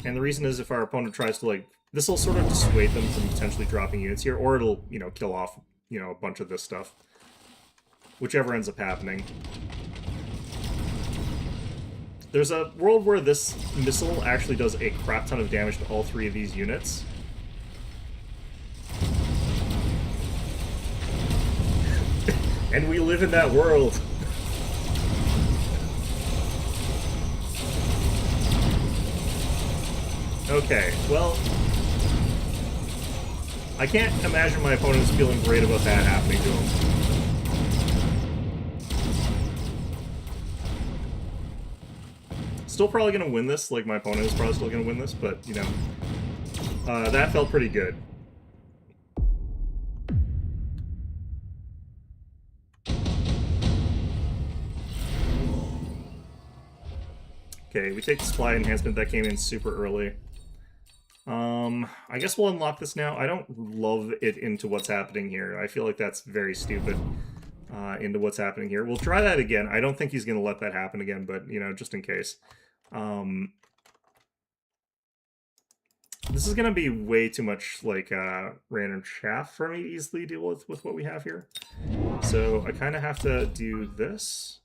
And the reason is if our opponent tries to like, this will sort of dissuade them from potentially dropping units here, or it'll kill off a bunch of this stuff, whichever ends up happening. There's a world where this missile actually does a crap ton of damage to all three of these units. And we live in that world. Okay, well, I can't imagine my opponent's feeling great about that happening to him. Still probably going to win this, like my opponent is probably still going to win this, but, that felt pretty good. Okay, we take the supply enhancement that came in super early. I guess we'll unlock this now. I don't love it into what's happening here. I feel like that's very stupid. Into what's happening here. We'll try that again. I don't think he's going to let that happen again, but, just in case. This is gonna be way too much like random chaff for me to easily deal with what we have here. So I kind of have to do this.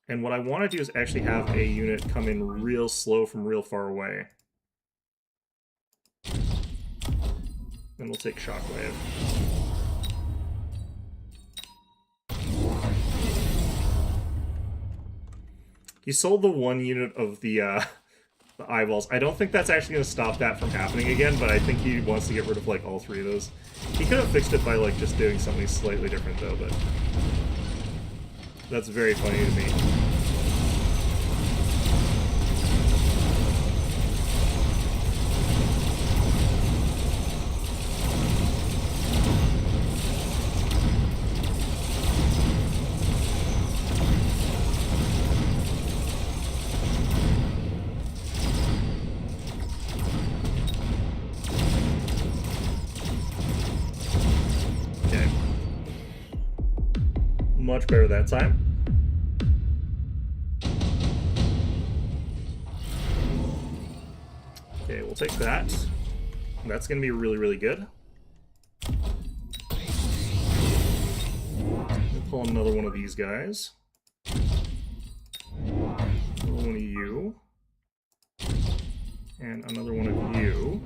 And what I want to do is actually have a unit come in real slow from real far away. Then we'll take Shockwave. He sold the one unit of the eyeballs. I don't think that's actually going to stop that from happening again, but I think he wants to get rid of, like, all three of those. He could have fixed it by, like, just doing something slightly different, though, but... That's very funny to me. Much better that time. Okay, we'll take that. That's going to be really, really good. We'll pull another one of these guys. Another one of you. And another one of you.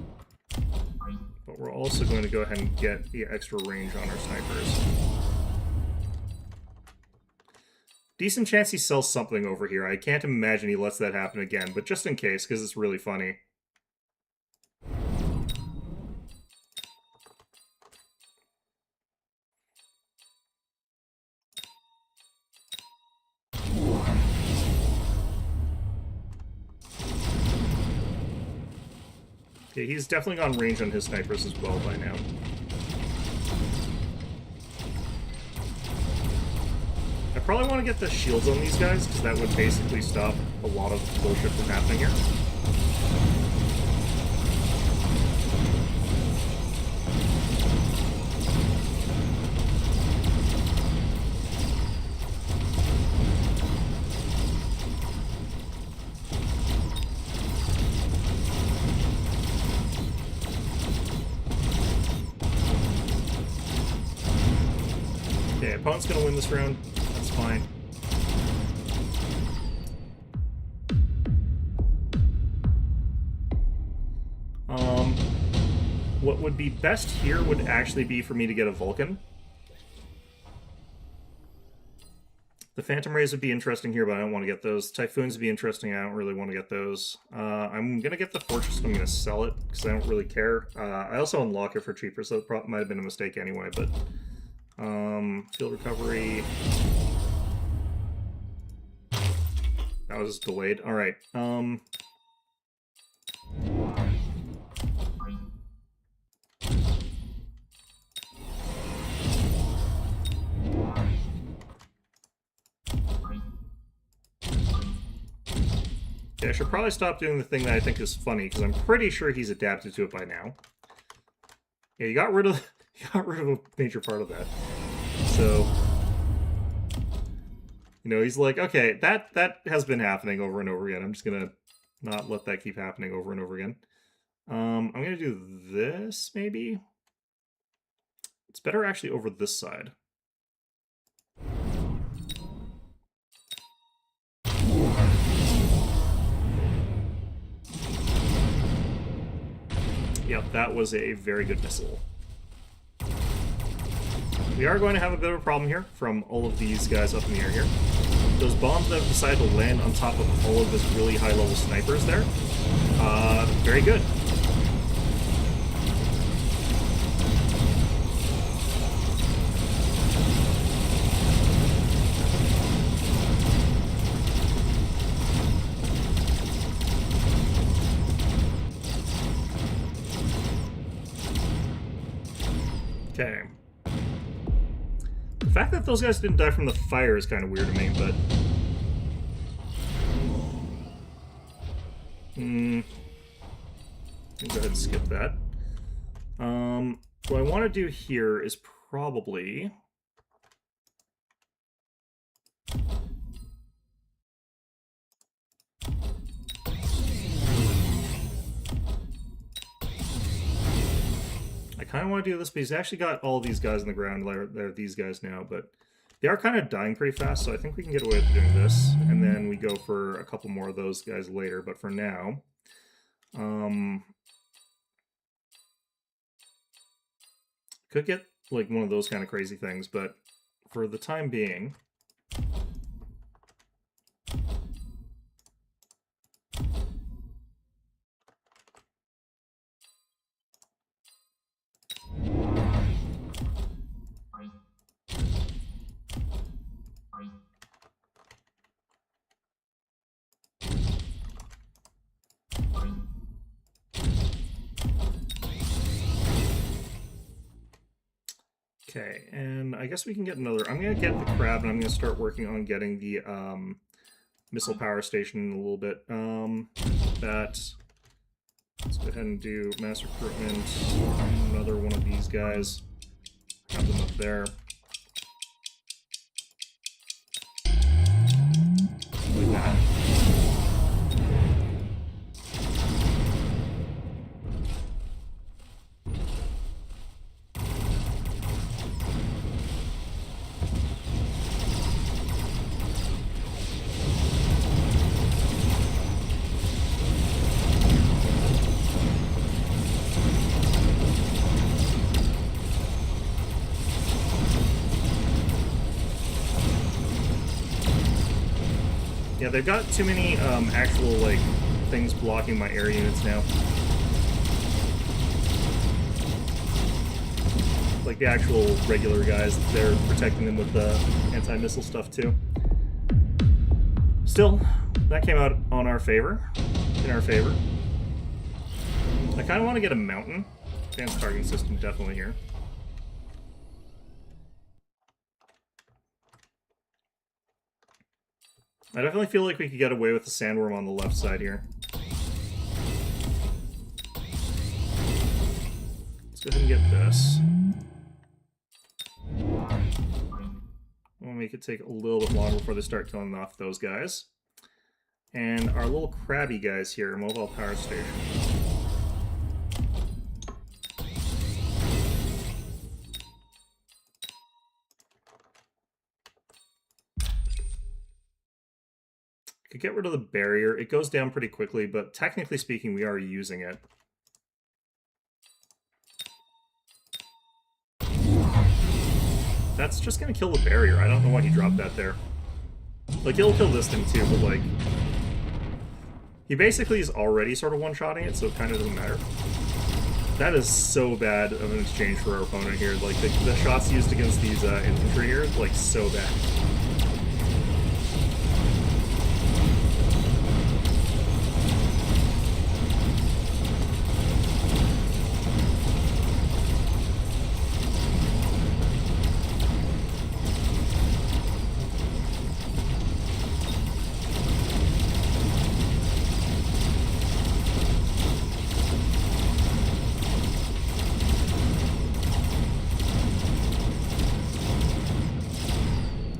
But we're also going to go ahead and get the extra range on our snipers. Decent chance he sells something over here. I can't imagine he lets that happen again, but just in case, because it's really funny. Okay, he's definitely gone range on his snipers as well by now. I probably want to get the shields on these guys, because that would basically stop a lot of bullshit from happening here. Okay, opponent's gonna win this round. That's fine. What would be best here would actually be for me to get a Vulcan. The Phantom Rays would be interesting here, but I don't want to get those. Typhoons would be interesting. I don't really want to get those. I'm going to get the Fortress, and I'm going to sell it, because I don't really care. I also unlock it for cheaper, so it might have been a mistake anyway, but... field recovery... That was delayed. Alright, yeah, I should probably stop doing the thing that I think is funny, because I'm pretty sure he's adapted to it by now. Yeah, you got rid of a major part of that. So, you know, he's like, okay, that has been happening over and over again. I'm just gonna not let that keep happening over and over again. I'm gonna do this, maybe? It's better actually over this side. Yep, that was a very good missile. We are going to have a bit of a problem here from all of these guys up in the air here. Those bombs that have decided to land on top of all of this really high-level snipers there, very good. Okay. The fact that those guys didn't die from the fire is kind of weird to me, but... Go ahead and skip that. What I want to do here is probably... kind of want to do this, but he's actually got all these guys on the ground. They're these guys now, but they are kind of dying pretty fast, so I think we can get away with doing this. And then we go for a couple more of those guys later, but for now... could get, like, one of those kind of crazy things, but for the time being... Okay, and I guess we can get another... I'm going to get the crab, and I'm going to start working on getting the missile power station in a little bit. Let's go ahead and do mass recruitment. Another one of these guys. Have them up there. Like that. Yeah, they've got too many actual, like, things blocking my air units now. Like the actual regular guys, they're protecting them with the anti-missile stuff too. Still, that came out on our favor, in our favor. I kind of want to get a mountain. Advanced targeting system definitely here. I definitely feel like we could get away with the sandworm on the left side here. Let's go ahead and get this. We'll make it take a little bit longer before they start killing off those guys. And our little crabby guys here, mobile power station. Could get rid of the barrier. It goes down pretty quickly, but technically speaking, we are using it. That's just gonna kill the barrier. I don't know why he dropped that there. Like, it'll kill this thing too, but like... he basically is already sort of one-shotting it, so it kind of doesn't matter. That is so bad of an exchange for our opponent here. Like, the shots used against these infantry here, like, so bad.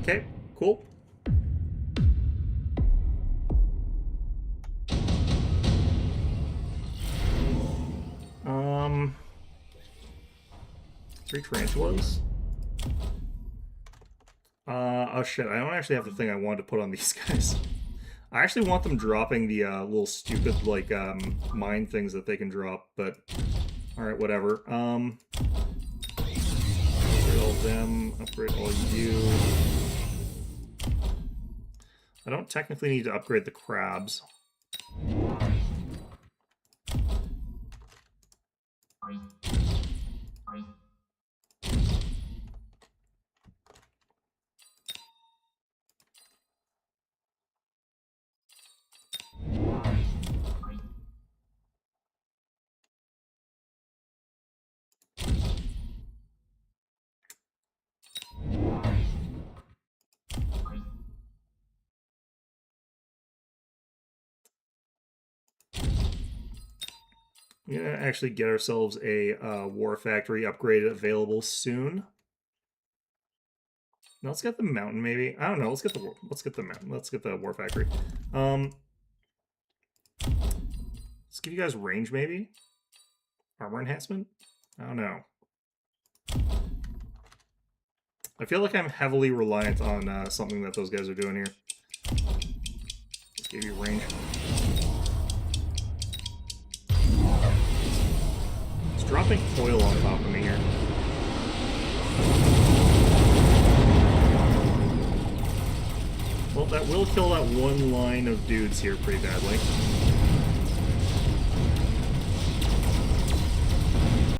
Okay, cool. Three tarantulas? Oh shit, I don't actually have the thing I wanted to put on these guys. I actually want them dropping the little stupid, like, mine things that they can drop, but... alright, whatever. Upgrade all of them, upgrade all you. I don't technically need to upgrade the crabs. We're gonna actually get ourselves a war factory upgrade available soon. Now let's get the mountain, maybe. I don't know. Let's get the mountain. Let's get the war factory. Let's give you guys range, maybe. Armor enhancement. I don't know. I feel like I'm heavily reliant on something that those guys are doing here. Let's give you range. It's dropping oil on top of me here. Well, that will kill that one line of dudes here pretty badly.